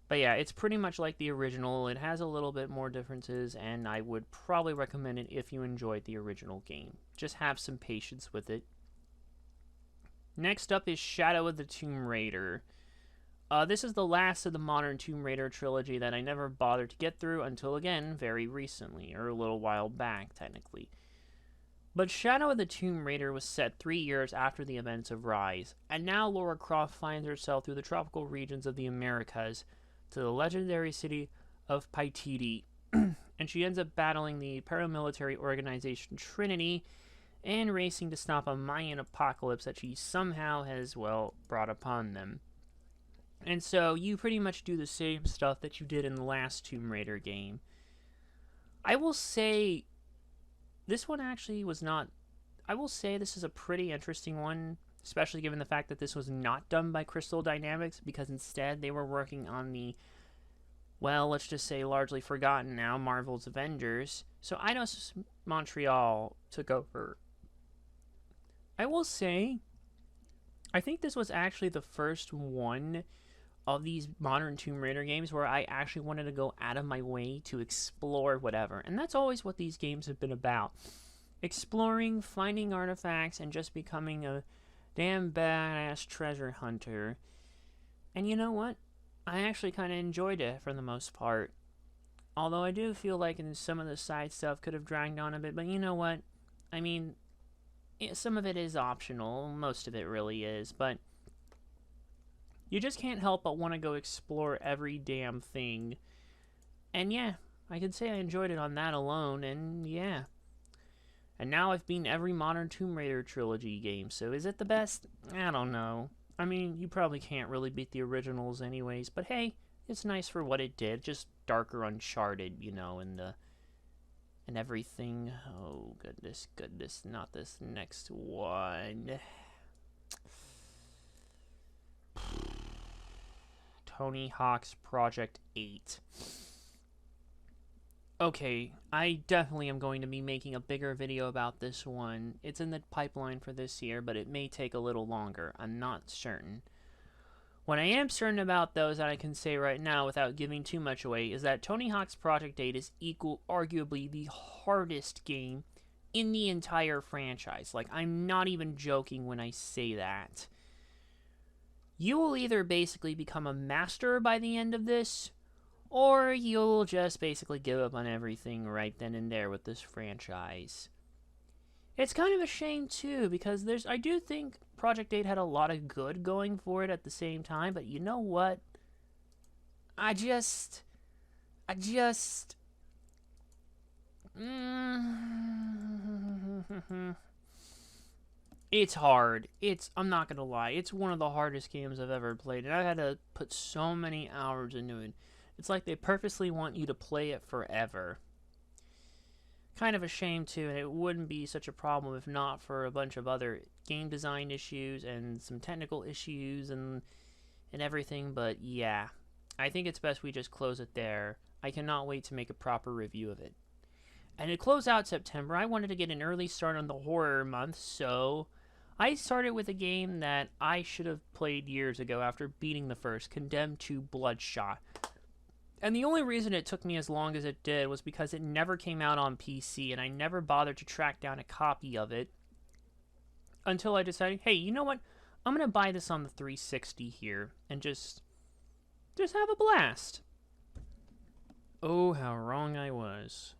But yeah, it's pretty much like the original. It has a little bit more differences, and I would probably recommend it if you enjoyed the original game. Just have some patience with it. Next up is Shadow of the Tomb Raider. This is the last of the modern Tomb Raider trilogy that I never bothered to get through until, again, very recently, or a little while back, technically. But Shadow of the Tomb Raider was set 3 years after the events of Rise, and now Lara Croft finds herself through the tropical regions of the Americas to the legendary city of Paititi, and she ends up battling the paramilitary organization Trinity and racing to stop a Mayan apocalypse that she somehow has, well, brought upon them. And so you pretty much do the same stuff that you did in the last Tomb Raider game. I will say this one actually was not... I will say this is a pretty interesting one, especially given the fact that this was not done by Crystal Dynamics, because instead they were working on the, well, let's just say largely forgotten now, Marvel's Avengers. So Eidos Montreal took over. I will say, I think this was actually the first one of these modern Tomb Raider games where I actually wanted to go out of my way to explore whatever. And that's always what these games have been about. Exploring, finding artifacts, and just becoming a damn badass treasure hunter. And you know what? I actually kind of enjoyed it for the most part. Although I do feel like in some of the side stuff could have dragged on a bit. But you know what? I mean, some of it is optional. Most of it really is. But you just can't help but want to go explore every damn thing. And yeah, I can say I enjoyed it on that alone, and yeah. And now I've beaten every modern Tomb Raider trilogy game, so is it the best? I don't know. I mean, you probably can't really beat the originals anyways, but hey, it's nice for what it did. Just darker Uncharted, you know, and everything. Oh, goodness, not this next one. Tony Hawk's Project 8. Okay, I definitely am going to be making a bigger video about this one. It's in the pipeline for this year, but it may take a little longer. I'm not certain. What I am certain about, though, that I can say right now without giving too much away, is that Tony Hawk's Project 8 is arguably the hardest game in the entire franchise. Like, I'm not even joking when I say that. You will either basically become a master by the end of this, or you'll just basically give up on everything right then and there with this franchise. It's kind of a shame, too, because I do think Project 8 had a lot of good going for it at the same time, but you know what? It's hard. I'm not gonna lie, it's one of the hardest games I've ever played, and I had to put so many hours into it. It's like they purposely want you to play it forever. Kind of a shame, too, and it wouldn't be such a problem if not for a bunch of other game design issues and some technical issues and and everything, but yeah, I think it's best we just close it there. I cannot wait to make a proper review of it. And to close out September, I wanted to get an early start on the horror month, so I started with a game that I should have played years ago after beating the first, Condemned to Bloodshot. And the only reason it took me as long as it did was because it never came out on PC, and I never bothered to track down a copy of it until I decided, hey, you know what? I'm going to buy this on the 360 here and just have a blast. Oh, how wrong I was.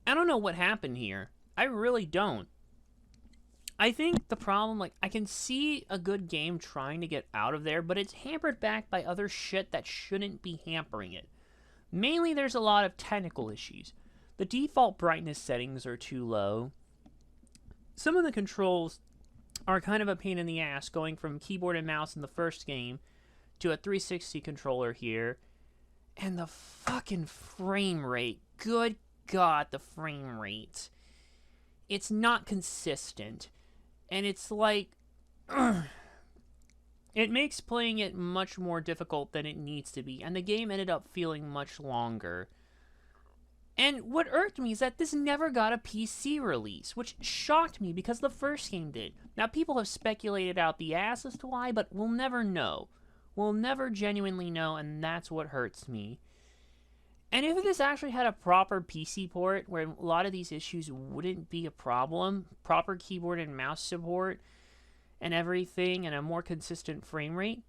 I don't know what happened here. I really don't. I think the problem, like, I can see a good game trying to get out of there, but it's hampered back by other shit that shouldn't be hampering it. Mainly, there's a lot of technical issues. The default brightness settings are too low. Some of the controls are kind of a pain in the ass, going from keyboard and mouse in the first game to a 360 controller here. And the fucking frame rate. Good God, the frame rate. It's not consistent. And it's like, it makes playing it much more difficult than it needs to be. And the game ended up feeling much longer. And what irked me is that this never got a PC release, which shocked me because the first game did. Now, people have speculated out the ass as to why, but we'll never know. We'll never genuinely know, and that's what hurts me. And if this actually had a proper PC port, where a lot of these issues wouldn't be a problem, proper keyboard and mouse support, and everything, and a more consistent frame rate,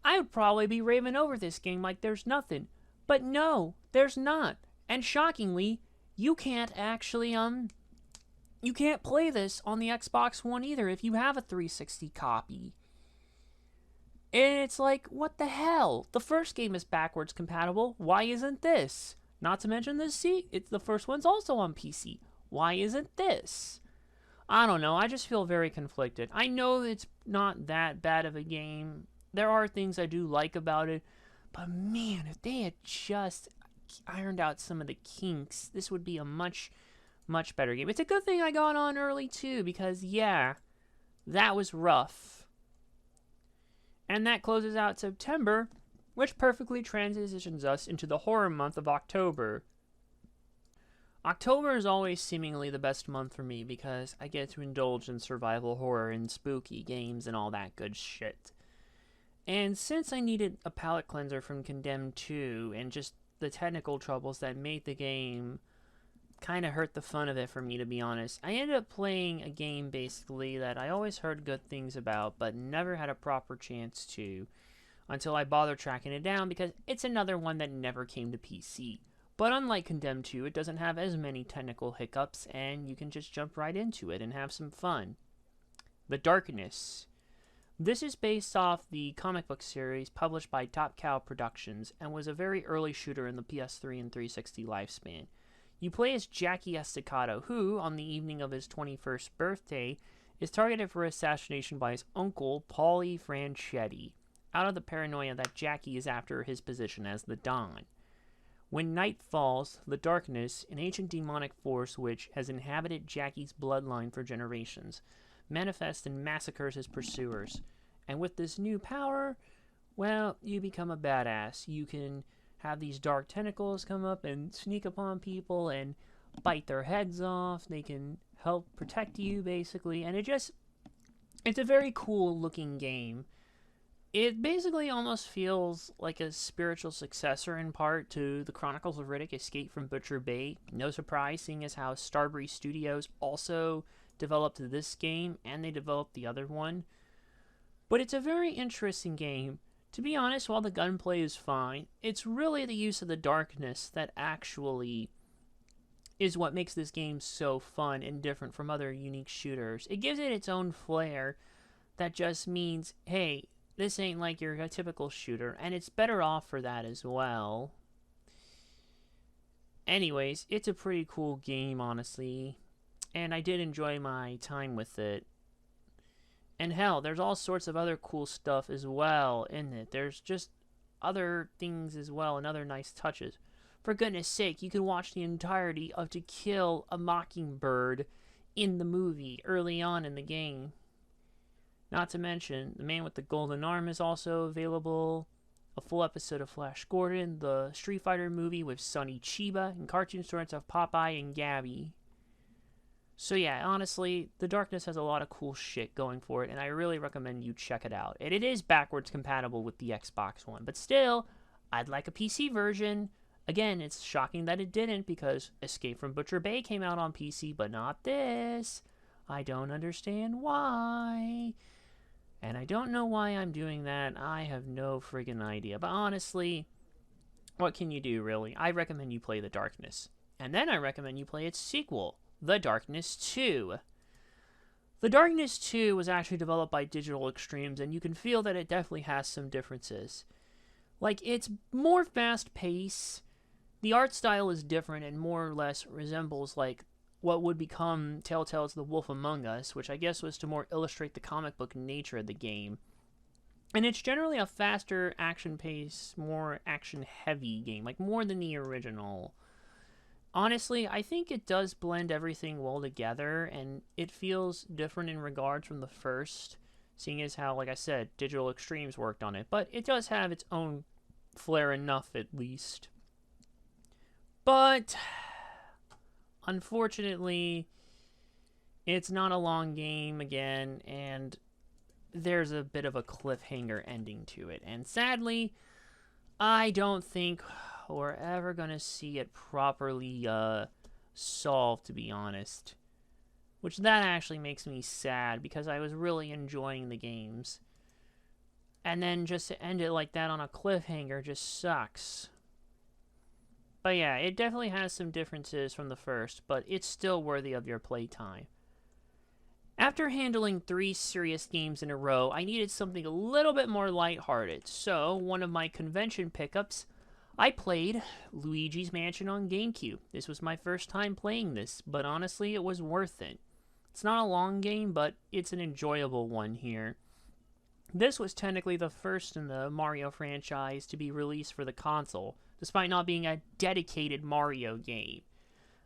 I would probably be raving over this game like there's nothing. But no, there's not. And shockingly, you can't actually, you can't play this on the Xbox One either if you have a 360 copy. And it's like, what the hell? The first game is backwards compatible. Why isn't this? Not to mention this, the first one's also on PC. Why isn't this? I don't know. I just feel very conflicted. I know it's not that bad of a game. There are things I do like about it. But man, if they had just ironed out some of the kinks, this would be a much, much better game. It's a good thing I got on early too, because yeah, that was rough. And that closes out September, which perfectly transitions us into the horror month of October. October is always seemingly the best month for me because I get to indulge in survival horror and spooky games and all that good shit. And since I needed a palate cleanser from Condemned 2 and just the technical troubles that made the game kind of hurt the fun of it for me, to be honest, I ended up playing a game basically that I always heard good things about but never had a proper chance to until I bothered tracking it down, because it's another one that never came to PC. But unlike Condemned 2, it doesn't have as many technical hiccups and you can just jump right into it and have some fun. The Darkness. This is based off the comic book series published by Top Cow Productions and was a very early shooter in the PS3 and 360 lifespan. You play as Jackie Estacado, who, on the evening of his 21st birthday, is targeted for assassination by his uncle, Paulie Franchetti, out of the paranoia that Jackie is after his position as the Don. When night falls, the Darkness, an ancient demonic force which has inhabited Jackie's bloodline for generations, manifests and massacres his pursuers. And with this new power, well, you become a badass. You can have these dark tentacles come up and sneak upon people and bite their heads off. They can help protect you, basically. And it's a very cool looking game. It basically almost feels like a spiritual successor in part to the Chronicles of Riddick: Escape from Butcher Bay. No surprise, seeing as how Starbreeze Studios also developed this game and they developed the other one. But it's a very interesting game. To be honest, while the gunplay is fine, it's really the use of the darkness that actually is what makes this game so fun and different from other unique shooters. It gives it its own flair that just means, hey, this ain't like your typical shooter, and it's better off for that as well. Anyways, it's a pretty cool game, honestly, and I did enjoy my time with it. And hell, there's all sorts of other cool stuff as well in it. There's just other things as well and other nice touches. For goodness sake, you can watch the entirety of To Kill a Mockingbird in the movie early on in the game. Not to mention, The Man with the Golden Arm is also available. A full episode of Flash Gordon, the Street Fighter movie with Sonny Chiba, and cartoon stories of Popeye and Gabby. So yeah, honestly, The Darkness has a lot of cool shit going for it, and I really recommend you check it out. And it is backwards compatible with the Xbox One, but still, I'd like a PC version. Again, it's shocking that it didn't, because Escape from Butcher Bay came out on PC, but not this. I don't understand why. And I don't know why I'm doing that. I have no friggin' idea. But honestly, what can you do, really? I recommend you play The Darkness. And then I recommend you play its sequel, The Darkness 2. The Darkness 2 was actually developed by Digital Extremes, and you can feel that it definitely has some differences. Like, it's more fast-paced. The art style is different and more or less resembles, like, what would become Telltale's The Wolf Among Us, which I guess was to more illustrate the comic book nature of the game. And it's generally a faster action-paced, more action-heavy game, like more than the original. Honestly, I think it does blend everything well together, and it feels different in regards from the first, seeing as how, like I said, Digital Extremes worked on it. But it does have its own flair enough, at least. But unfortunately, it's not a long game again, and there's a bit of a cliffhanger ending to it. And sadly, I don't think we're ever going to see it properly solved, to be honest. Which that actually makes me sad, because I was really enjoying the games. And then just to end it like that on a cliffhanger just sucks. But yeah, it definitely has some differences from the first, but it's still worthy of your playtime. After handling 3 serious games in a row, I needed something a little bit more lighthearted. So, one of my convention pickups, I played Luigi's Mansion on GameCube. This was my first time playing this, but honestly, it was worth it. It's not a long game, but it's an enjoyable one here. This was technically the first in the Mario franchise to be released for the console, despite not being a dedicated Mario game.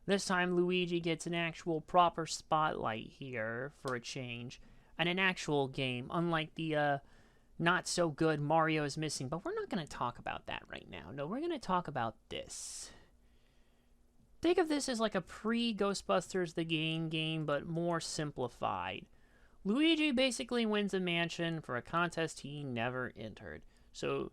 This time, Luigi gets an actual proper spotlight here for a change, and an actual game, unlike the not-so-good Mario is Missing. But we're not going to talk about that right now. No, we're going to talk about this. Think of this as like a pre-Ghostbusters the game, but more simplified. Luigi basically wins a mansion for a contest he never entered. So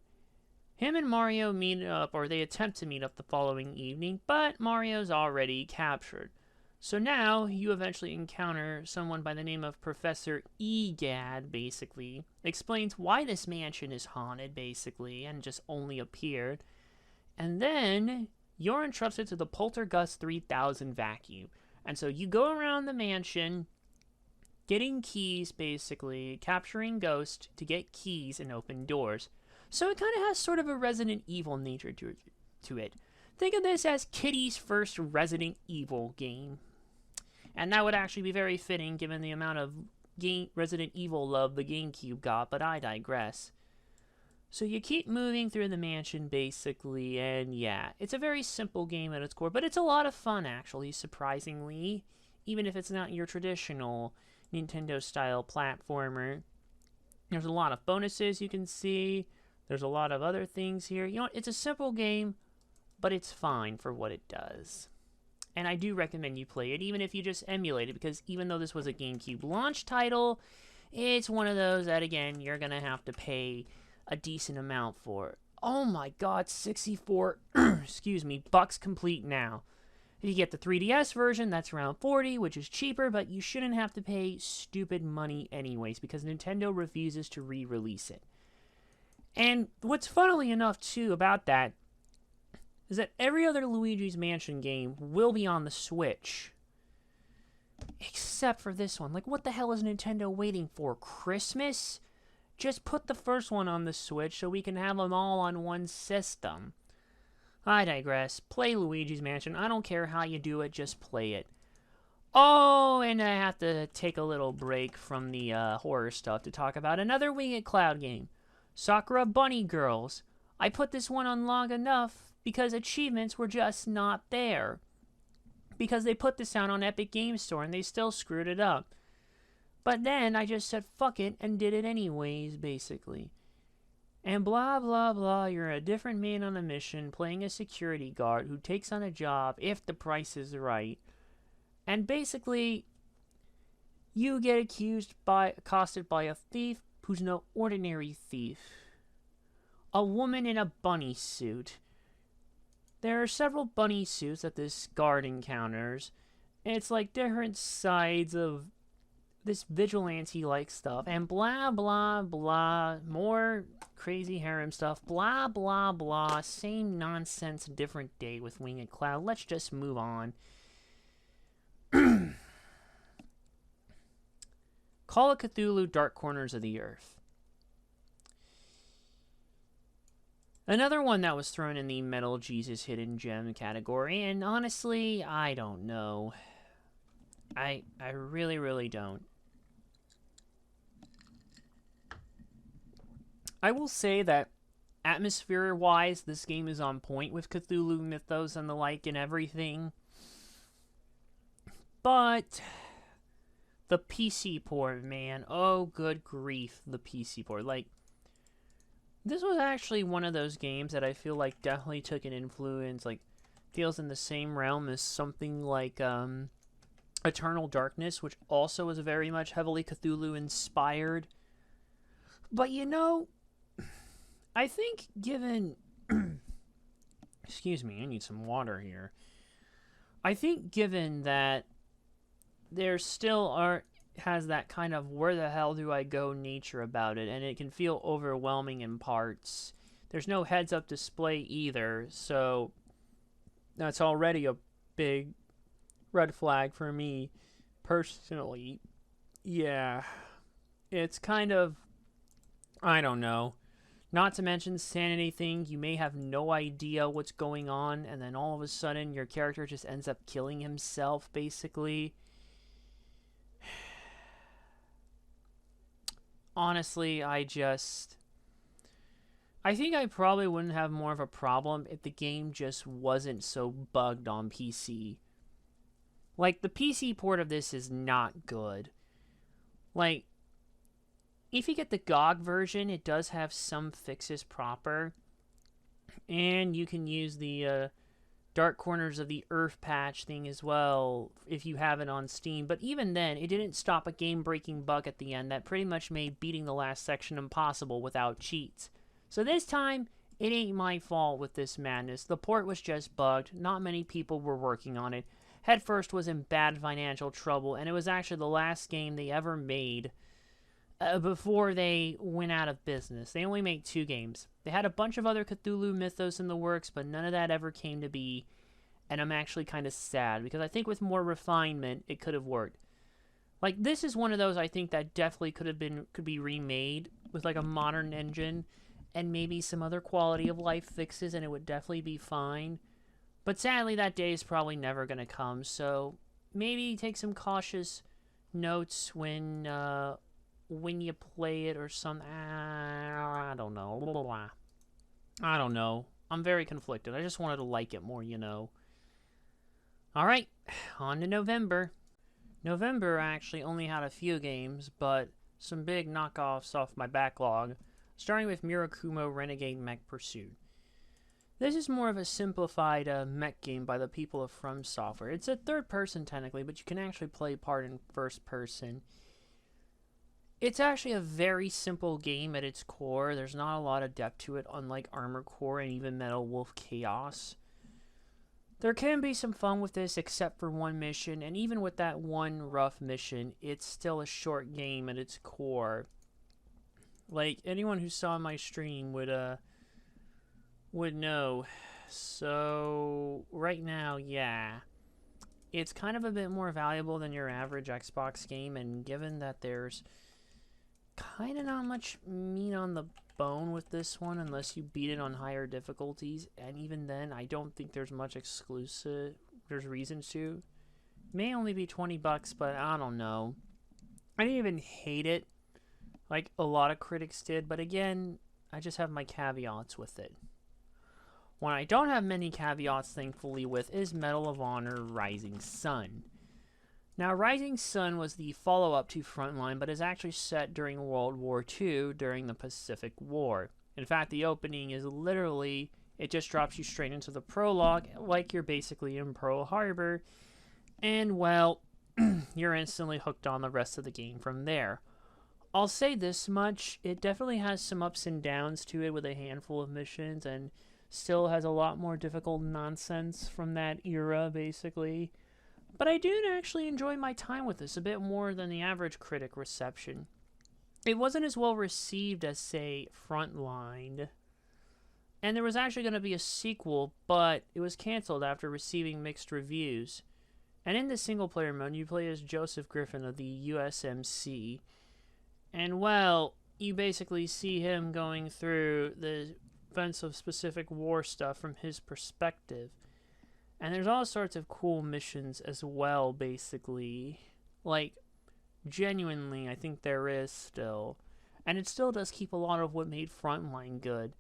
him and Mario meet up, or they attempt to meet up the following evening, but Mario's already captured. So now you eventually encounter someone by the name of Professor Egad, basically. Explains why this mansion is haunted, basically, and just only appeared. And then you're entrusted to the Poltergust 3000 vacuum. And so you go around the mansion, getting keys, basically, capturing ghosts to get keys and open doors. So it kind of has sort of a Resident Evil nature to it. Think of this as Kitty's first Resident Evil game. And that would actually be very fitting given the amount of Resident Evil love the GameCube got, but I digress. So you keep moving through the mansion, basically, and yeah, it's a very simple game at its core, but it's a lot of fun, actually, surprisingly, even if it's not your traditional Nintendo-style platformer. There's a lot of bonuses you can see. There's a lot of other things here. You know what? It's a simple game, but it's fine for what it does. And I do recommend you play it, even if you just emulate it, because even though this was a GameCube launch title, it's one of those that, again, you're going to have to pay a decent amount for. Oh my god, 64, excuse me, bucks complete now. If you get the 3DS version, that's around 40, which is cheaper, but you shouldn't have to pay stupid money anyways, because Nintendo refuses to re-release it. And what's funnily enough, too, about that is that every other Luigi's Mansion game will be on the Switch. Except for this one. Like, what the hell is Nintendo waiting for? Christmas? Just put the first one on the Switch so we can have them all on one system. I digress. Play Luigi's Mansion. I don't care how you do it, just play it. Oh, and I have to take a little break from the horror stuff to talk about another Winged Cloud game. Sakura Bunny Girls. I put this one on long enough because achievements were just not there. Because they put this out on Epic Games Store and they still screwed it up. But then I just said fuck it and did it anyways, basically. And blah blah blah, you're a different man on a mission playing a security guard who takes on a job if the price is right. And basically, you get accosted by a thief who's no ordinary thief. A woman in a bunny suit. There are several bunny suits that this guard encounters. And it's like different sides of this vigilante-like stuff. And blah, blah, blah. More crazy harem stuff. Blah, blah, blah. Same nonsense, different day with Winged Cloud. Let's just move on. Call of Cthulhu Dark Corners of the Earth. Another one that was thrown in the Metal Jesus Hidden Gem category, and honestly, I don't know. I really, really don't. I will say that atmosphere-wise, this game is on point with Cthulhu mythos and the like and everything. But the PC port, man. Oh, good grief, the PC port. Like, this was actually one of those games that I feel like definitely took an influence, like, feels in the same realm as something like Eternal Darkness, which also was very much heavily Cthulhu-inspired. But, you know, I think given... Excuse me, I need some water here. I think given that there still has that kind of where the hell do I go nature about it, and it can feel overwhelming in parts. There's no heads-up display either, so that's already a big red flag for me personally. Yeah, it's kind of, I don't know. Not to mention the sanity thing, you may have no idea what's going on, and then all of a sudden your character just ends up killing himself, basically. Honestly, I think I probably wouldn't have more of a problem if the game just wasn't so bugged on PC. Like, the PC port of this is not good. Like, if you get the GOG version, it does have some fixes proper. And you can use the Dark Corners of the Earth patch thing as well if you have it on Steam. But even then, it didn't stop a game-breaking bug at the end that pretty much made beating the last section impossible without cheats. So this time, it ain't my fault with this madness. The port was just bugged. Not many people were working on it. Headfirst was in bad financial trouble, and it was actually the last game they ever made before they went out of business. They only made 2 games. They had a bunch of other Cthulhu mythos in the works, but none of that ever came to be, and I'm actually kind of sad, because I think with more refinement, it could have worked. Like, this is one of those I think that definitely could be remade with, like, a modern engine, and maybe some other quality of life fixes, and it would definitely be fine. But sadly, that day is probably never going to come, so maybe take some cautious notes when you play it or something. I don't know. I don't know. I'm very conflicted. I just wanted to like it more, you know. Alright, on to November. November actually only had a few games, but some big knockoffs off my backlog, starting with Murakumo Renegade Mech Pursuit. This is more of a simplified mech game by the people of From Software. It's a third person technically, but you can actually play part in first person. It's actually a very simple game at its core. There's not a lot of depth to it, unlike Armored Core and even Metal Wolf Chaos. There can be some fun with this, except for one mission, and even with that one rough mission, it's still a short game at its core. Like, anyone who saw my stream would know. So, right now, yeah. It's kind of a bit more valuable than your average Xbox game, and given that there's kind of not much meat on the bone with this one unless you beat it on higher difficulties, and even then I don't think there's much exclusive. There's reasons to. May only be $20, but I don't know. I didn't even hate it like a lot of critics did, but again, I just have my caveats with it. One I don't have many caveats, thankfully, with is Medal of Honor Rising Sun. Now, Rising Sun was the follow up to Frontline, but is actually set during World War II during the Pacific War. In fact, the opening is literally, it just drops you straight into the prologue, like you're basically in Pearl Harbor, and well, you're instantly hooked on the rest of the game from there. I'll say this much, it definitely has some ups and downs to it with a handful of missions, and still has a lot more difficult nonsense from that era, basically. But I do actually enjoy my time with this a bit more than the average critic reception. It wasn't as well received as, say, Frontline. And there was actually going to be a sequel, but it was canceled after receiving mixed reviews. And in the single-player mode, you play as Joseph Griffin of the USMC. And, well, you basically see him going through the events of specific war stuff from his perspective. And there's all sorts of cool missions as well, basically. Like, genuinely, I think there is still. And it still does keep a lot of what made Frontline good.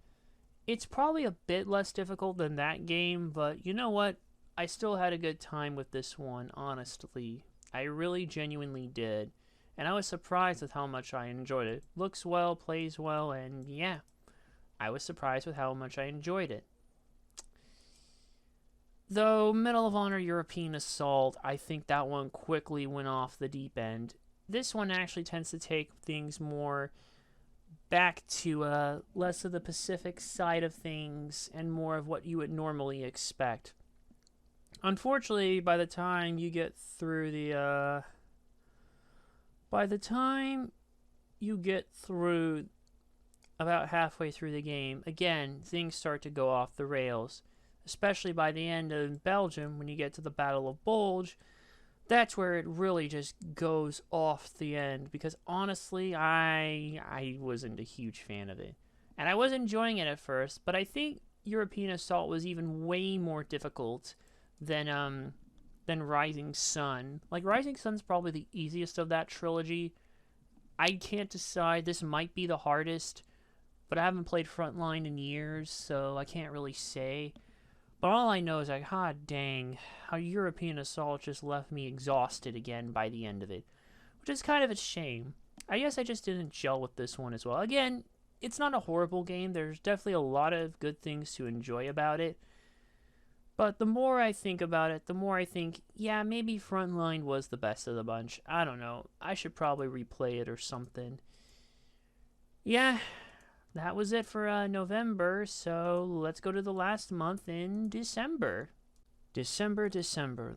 It's probably a bit less difficult than that game, but you know what? I still had a good time with this one, honestly. I really genuinely did. And I was surprised with how much I enjoyed it. Looks well, plays well, and yeah. I was surprised with how much I enjoyed it. Though Medal of Honor European Assault, I think that one quickly went off the deep end. This one actually tends to take things more back to less of the Pacific side of things and more of what you would normally expect. Unfortunately, by the time you get through about halfway through the game, again, things start to go off the rails. Especially by the end of Belgium, when you get to the Battle of Bulge, that's where it really just goes off the end. Because honestly, I wasn't a huge fan of it. And I was enjoying it at first, but I think European Assault was even way more difficult than Rising Sun. Like, Rising Sun's probably the easiest of that trilogy. I can't decide. This might be the hardest, but I haven't played Frontline in years, so I can't really say. But all I know is like, dang, how European Assault just left me exhausted again by the end of it. Which is kind of a shame. I guess I just didn't gel with this one as well. Again, it's not a horrible game. There's definitely a lot of good things to enjoy about it. But the more I think about it, the more I think, yeah, maybe Frontline was the best of the bunch. I don't know. I should probably replay it or something. Yeah. That was it for November, so let's go to the last month in December. December,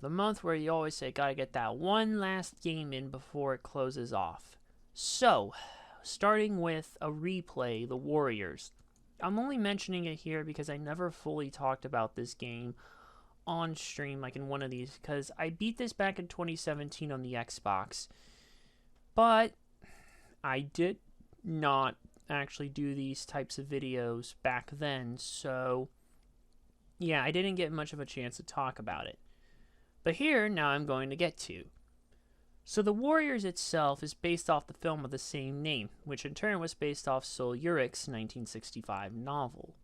the month where you always say, gotta get that one last game in before it closes off. So, starting with a replay, The Warriors. I'm only mentioning it here because I never fully talked about this game on stream, like in one of these, because I beat this back in 2017 on the Xbox, but I did not actually do these types of videos back then, so yeah, I didn't get much of a chance to talk about it. But here, now I'm going to get to. So The Warriors itself is based off the film of the same name, which in turn was based off Sol Urich's 1965 novel.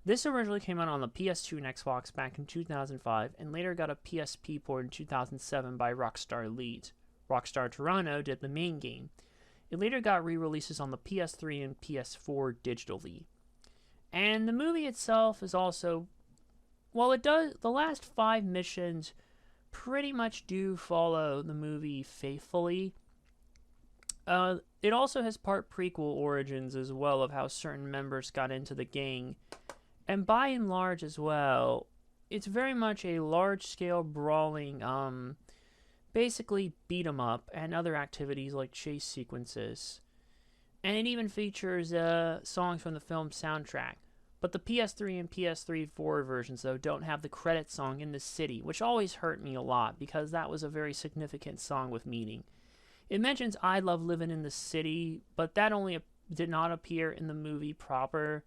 This originally came out on the PS2 and Xbox back in 2005, and later got a PSP port in 2007 by Rockstar Leeds. Rockstar Toronto did the main game. It later got re-releases on the PS3 and PS4 digitally. And the movie itself is also, well, it does, the last 5 missions pretty much do follow the movie faithfully. It also has part prequel origins as well of how certain members got into the gang. And by and large as well, it's very much a large-scale brawling, basically beat 'em up and other activities like chase sequences. And it even features songs from the film soundtrack. But the PS3 and PS4 versions, though, don't have the credit song In the City, which always hurt me a lot because that was a very significant song with meaning. It mentions I Love Living in the City, but that only did not appear in the movie proper,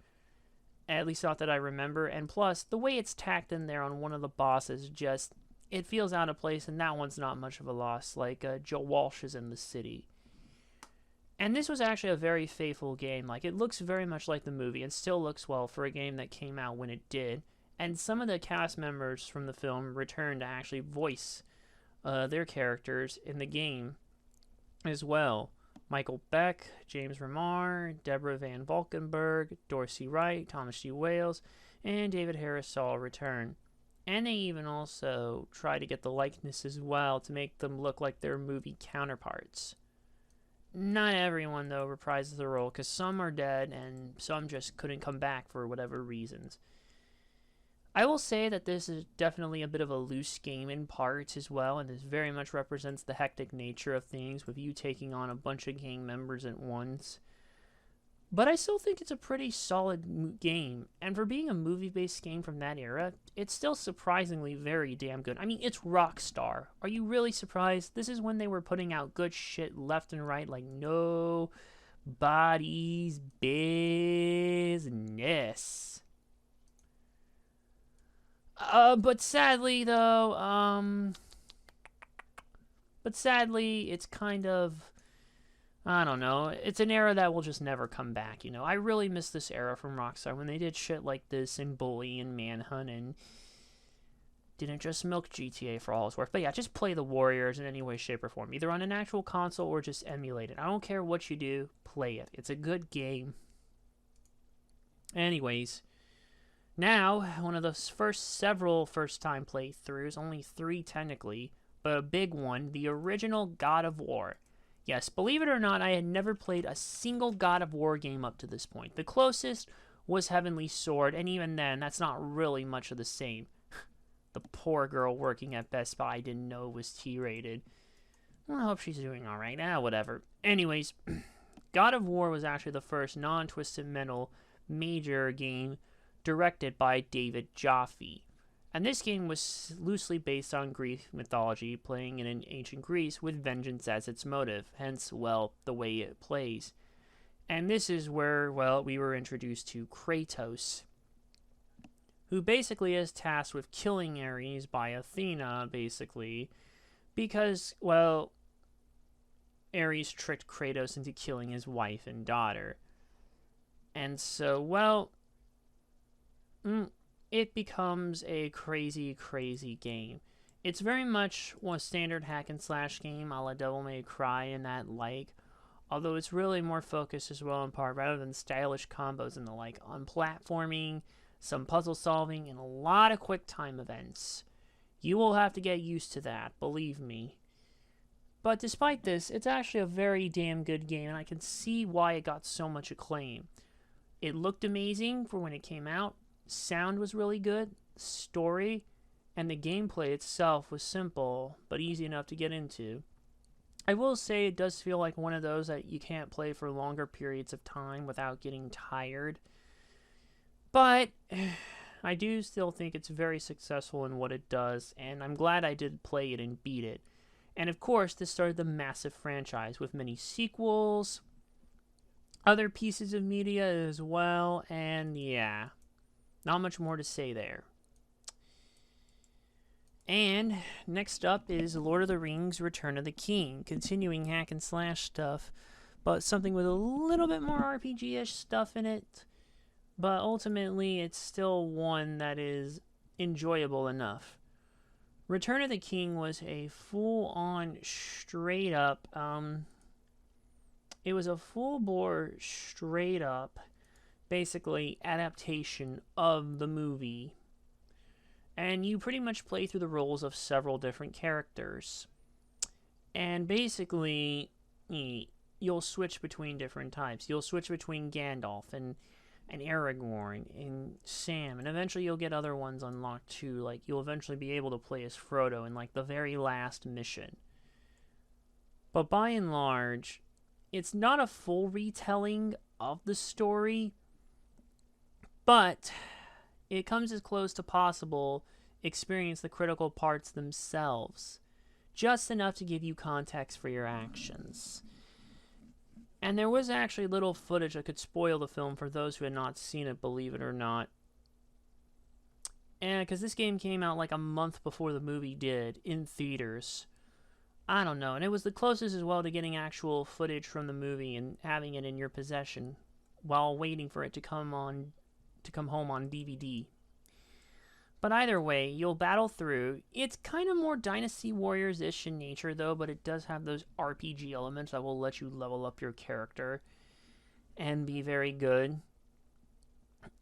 at least not that I remember. And plus, the way it's tacked in there on one of the bosses just, it feels out of place, and that one's not much of a loss, like Joe Walsh is in the city. And this was actually a very faithful game. Like, it looks very much like the movie and still looks well for a game that came out when it did. And some of the cast members from the film returned to actually voice their characters in the game as well. Michael Beck, James Remar, Deborah Van Valkenburg, Dorsey Wright, Thomas G. Wales, and David Harris all return. And they even also try to get the likeness as well to make them look like their movie counterparts. Not everyone, though, reprises the role, because some are dead and some just couldn't come back for whatever reasons. I will say that this is definitely a bit of a loose game in parts as well, and this very much represents the hectic nature of things with you taking on a bunch of gang members at once. But I still think it's a pretty solid game, and for being a movie-based game from that era, it's still surprisingly very damn good. I mean, it's Rockstar. Are you really surprised? This is when they were putting out good shit left and right, like nobody's business. But sadly, it's kind of, I don't know, it's an era that will just never come back, you know. I really miss this era from Rockstar when they did shit like this and Bully and Manhunt and didn't just milk GTA for all it's worth. But yeah, just play the Warriors in any way, shape, or form, either on an actual console or just emulate it. I don't care what you do, play it. It's a good game. Anyways, now, one of the several first-time playthroughs, only 3 technically, but a big one, the original God of War. Yes, believe it or not, I had never played a single God of War game up to this point. The closest was Heavenly Sword, and even then, that's not really much of the same. The poor girl working at Best Buy didn't know it was T-rated. Well, I hope she's doing alright. Whatever. Anyways, God of War was actually the first non-Twisted Metal major game directed by David Jaffe. And this game was loosely based on Greek mythology, playing in ancient Greece with vengeance as its motive, hence, well, the way it plays. And this is where, well, we were introduced to Kratos, who basically is tasked with killing Ares by Athena, basically, because, well, Ares tricked Kratos into killing his wife and daughter. And so, well, it becomes a crazy, crazy game. It's very much a standard hack and slash game a la Devil May Cry and that like, although it's really more focused as well in part, rather than stylish combos and the like, on platforming, some puzzle solving, and a lot of quick time events. You will have to get used to that, believe me. But despite this, it's actually a very damn good game, and I can see why it got so much acclaim. It looked amazing for when it came out. Sound was really good, story, and the gameplay itself was simple, but easy enough to get into. I will say it does feel like one of those that you can't play for longer periods of time without getting tired. But I do still think it's very successful in what it does, and I'm glad I did play it and beat it. And of course, this started the massive franchise with many sequels, other pieces of media as well, and yeah. Not much more to say there. And next up is Lord of the Rings Return of the King, continuing hack and slash stuff, but something with a little bit more RPG-ish stuff in it. But ultimately, it's still one that is enjoyable enough. Return of the King was a full-on, straight-up, it was a full-bore, straight-up, basically adaptation of the movie, and you pretty much play through the roles of several different characters, and basically you'll switch between different types. You'll switch between Gandalf and Aragorn and Sam, and eventually you'll get other ones unlocked too. Like you'll eventually be able to play as Frodo in like the very last mission. But by and large, it's not a full retelling of the story, but it comes as close to possible experience the critical parts themselves, just enough to give you context for your actions. And there was actually little footage that could spoil the film for those who had not seen it, believe it or not. And because this game came out like a month before the movie did, in theaters. I don't know, and it was the closest as well to getting actual footage from the movie and having it in your possession while waiting for it to come home on DVD. But either way, you'll battle through. It's kind of more Dynasty Warriors-ish in nature, though, but it does have those RPG elements that will let you level up your character and be very good.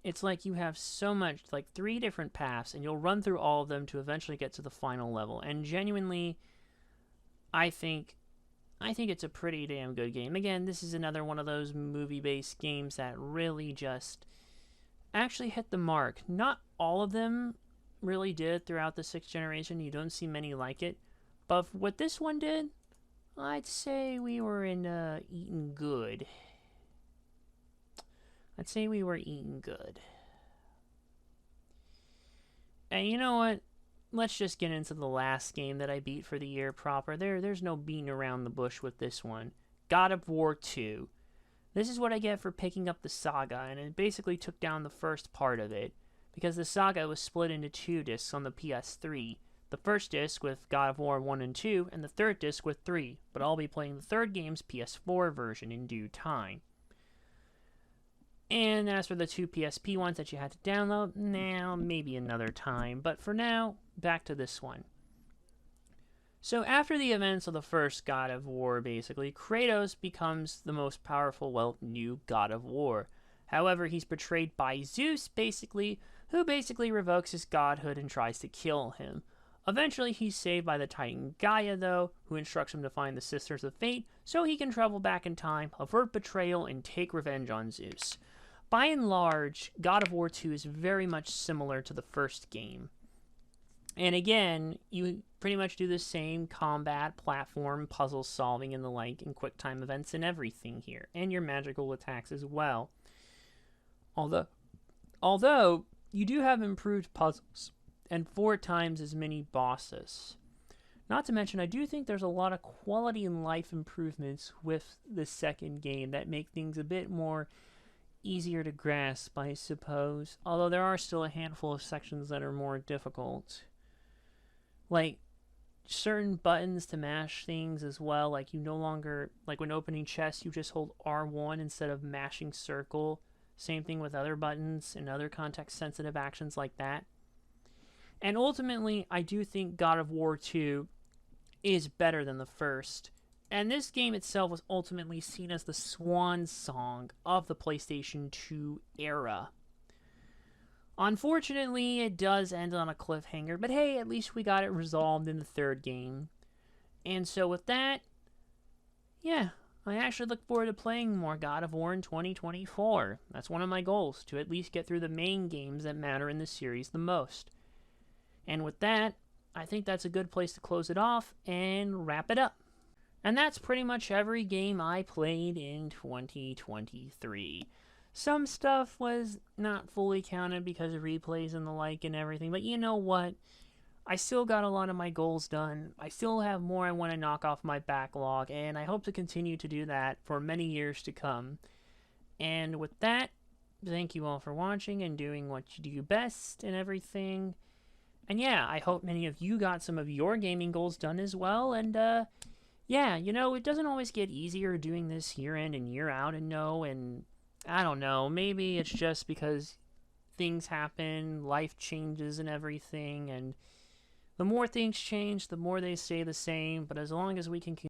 It's like you have so much, like 3 different paths, and you'll run through all of them to eventually get to the final level. And genuinely, I think it's a pretty damn good game. Again, this is another one of those movie-based games that really just actually hit the mark. Not all of them really did throughout the 6th generation. You don't see many like it. But what this one did, I'd say we were eating good. I'd say we were eating good. And you know what? Let's just get into the last game that I beat for the year proper. There's no beating around the bush with this one. God of War 2. This is what I get for picking up the saga, and it basically took down the first part of it, because the saga was split into 2 discs on the PS3. The first disc with God of War 1 and 2, and the third disc with 3, but I'll be playing the third game's PS4 version in due time. And as for the 2 PSP ones that you had to download, now maybe another time. But for now, back to this one. So after the events of the first God of War, basically, Kratos becomes the most powerful, new God of War. However, he's betrayed by Zeus, who basically revokes his godhood and tries to kill him. Eventually, he's saved by the Titan Gaia, though, who instructs him to find the Sisters of Fate so he can travel back in time, avert betrayal, and take revenge on Zeus. By and large, God of War 2 is very much similar to the first game. And again, you pretty much do the same combat, platform, puzzle solving, and the like, and quick time events and everything here, and your magical attacks as well. Although you do have improved puzzles and 4 times as many bosses. Not to mention, I do think there's a lot of quality and life improvements with the second game that make things a bit more easier to grasp, I suppose. Although there are still a handful of sections that are more difficult. Like, certain buttons to mash things as well. Like, you no longer, like when opening chests, you just hold R1 instead of mashing circle. Same thing with other buttons and other context-sensitive actions like that. And ultimately, I do think God of War 2 is better than the first. And this game itself was ultimately seen as the swan song of the PlayStation 2 era. Unfortunately, it does end on a cliffhanger, but hey, at least we got it resolved in the third game. And so with that, yeah, I actually look forward to playing more God of War in 2024. That's one of my goals, to at least get through the main games that matter in the series the most. And with that, I think that's a good place to close it off and wrap it up. And that's pretty much every game I played in 2023. Some stuff was not fully counted because of replays and the like and everything, but you know what? I still got a lot of my goals done. I still have more I want to knock off my backlog, and I hope to continue to do that for many years to come. And with that, thank you all for watching and doing what you do best and everything. And yeah, I hope many of you got some of your gaming goals done as well, and yeah, you know, it doesn't always get easier doing this year in and year out, and I don't know, maybe it's just because things happen, life changes and everything, and the more things change, the more they stay the same, but as long as we can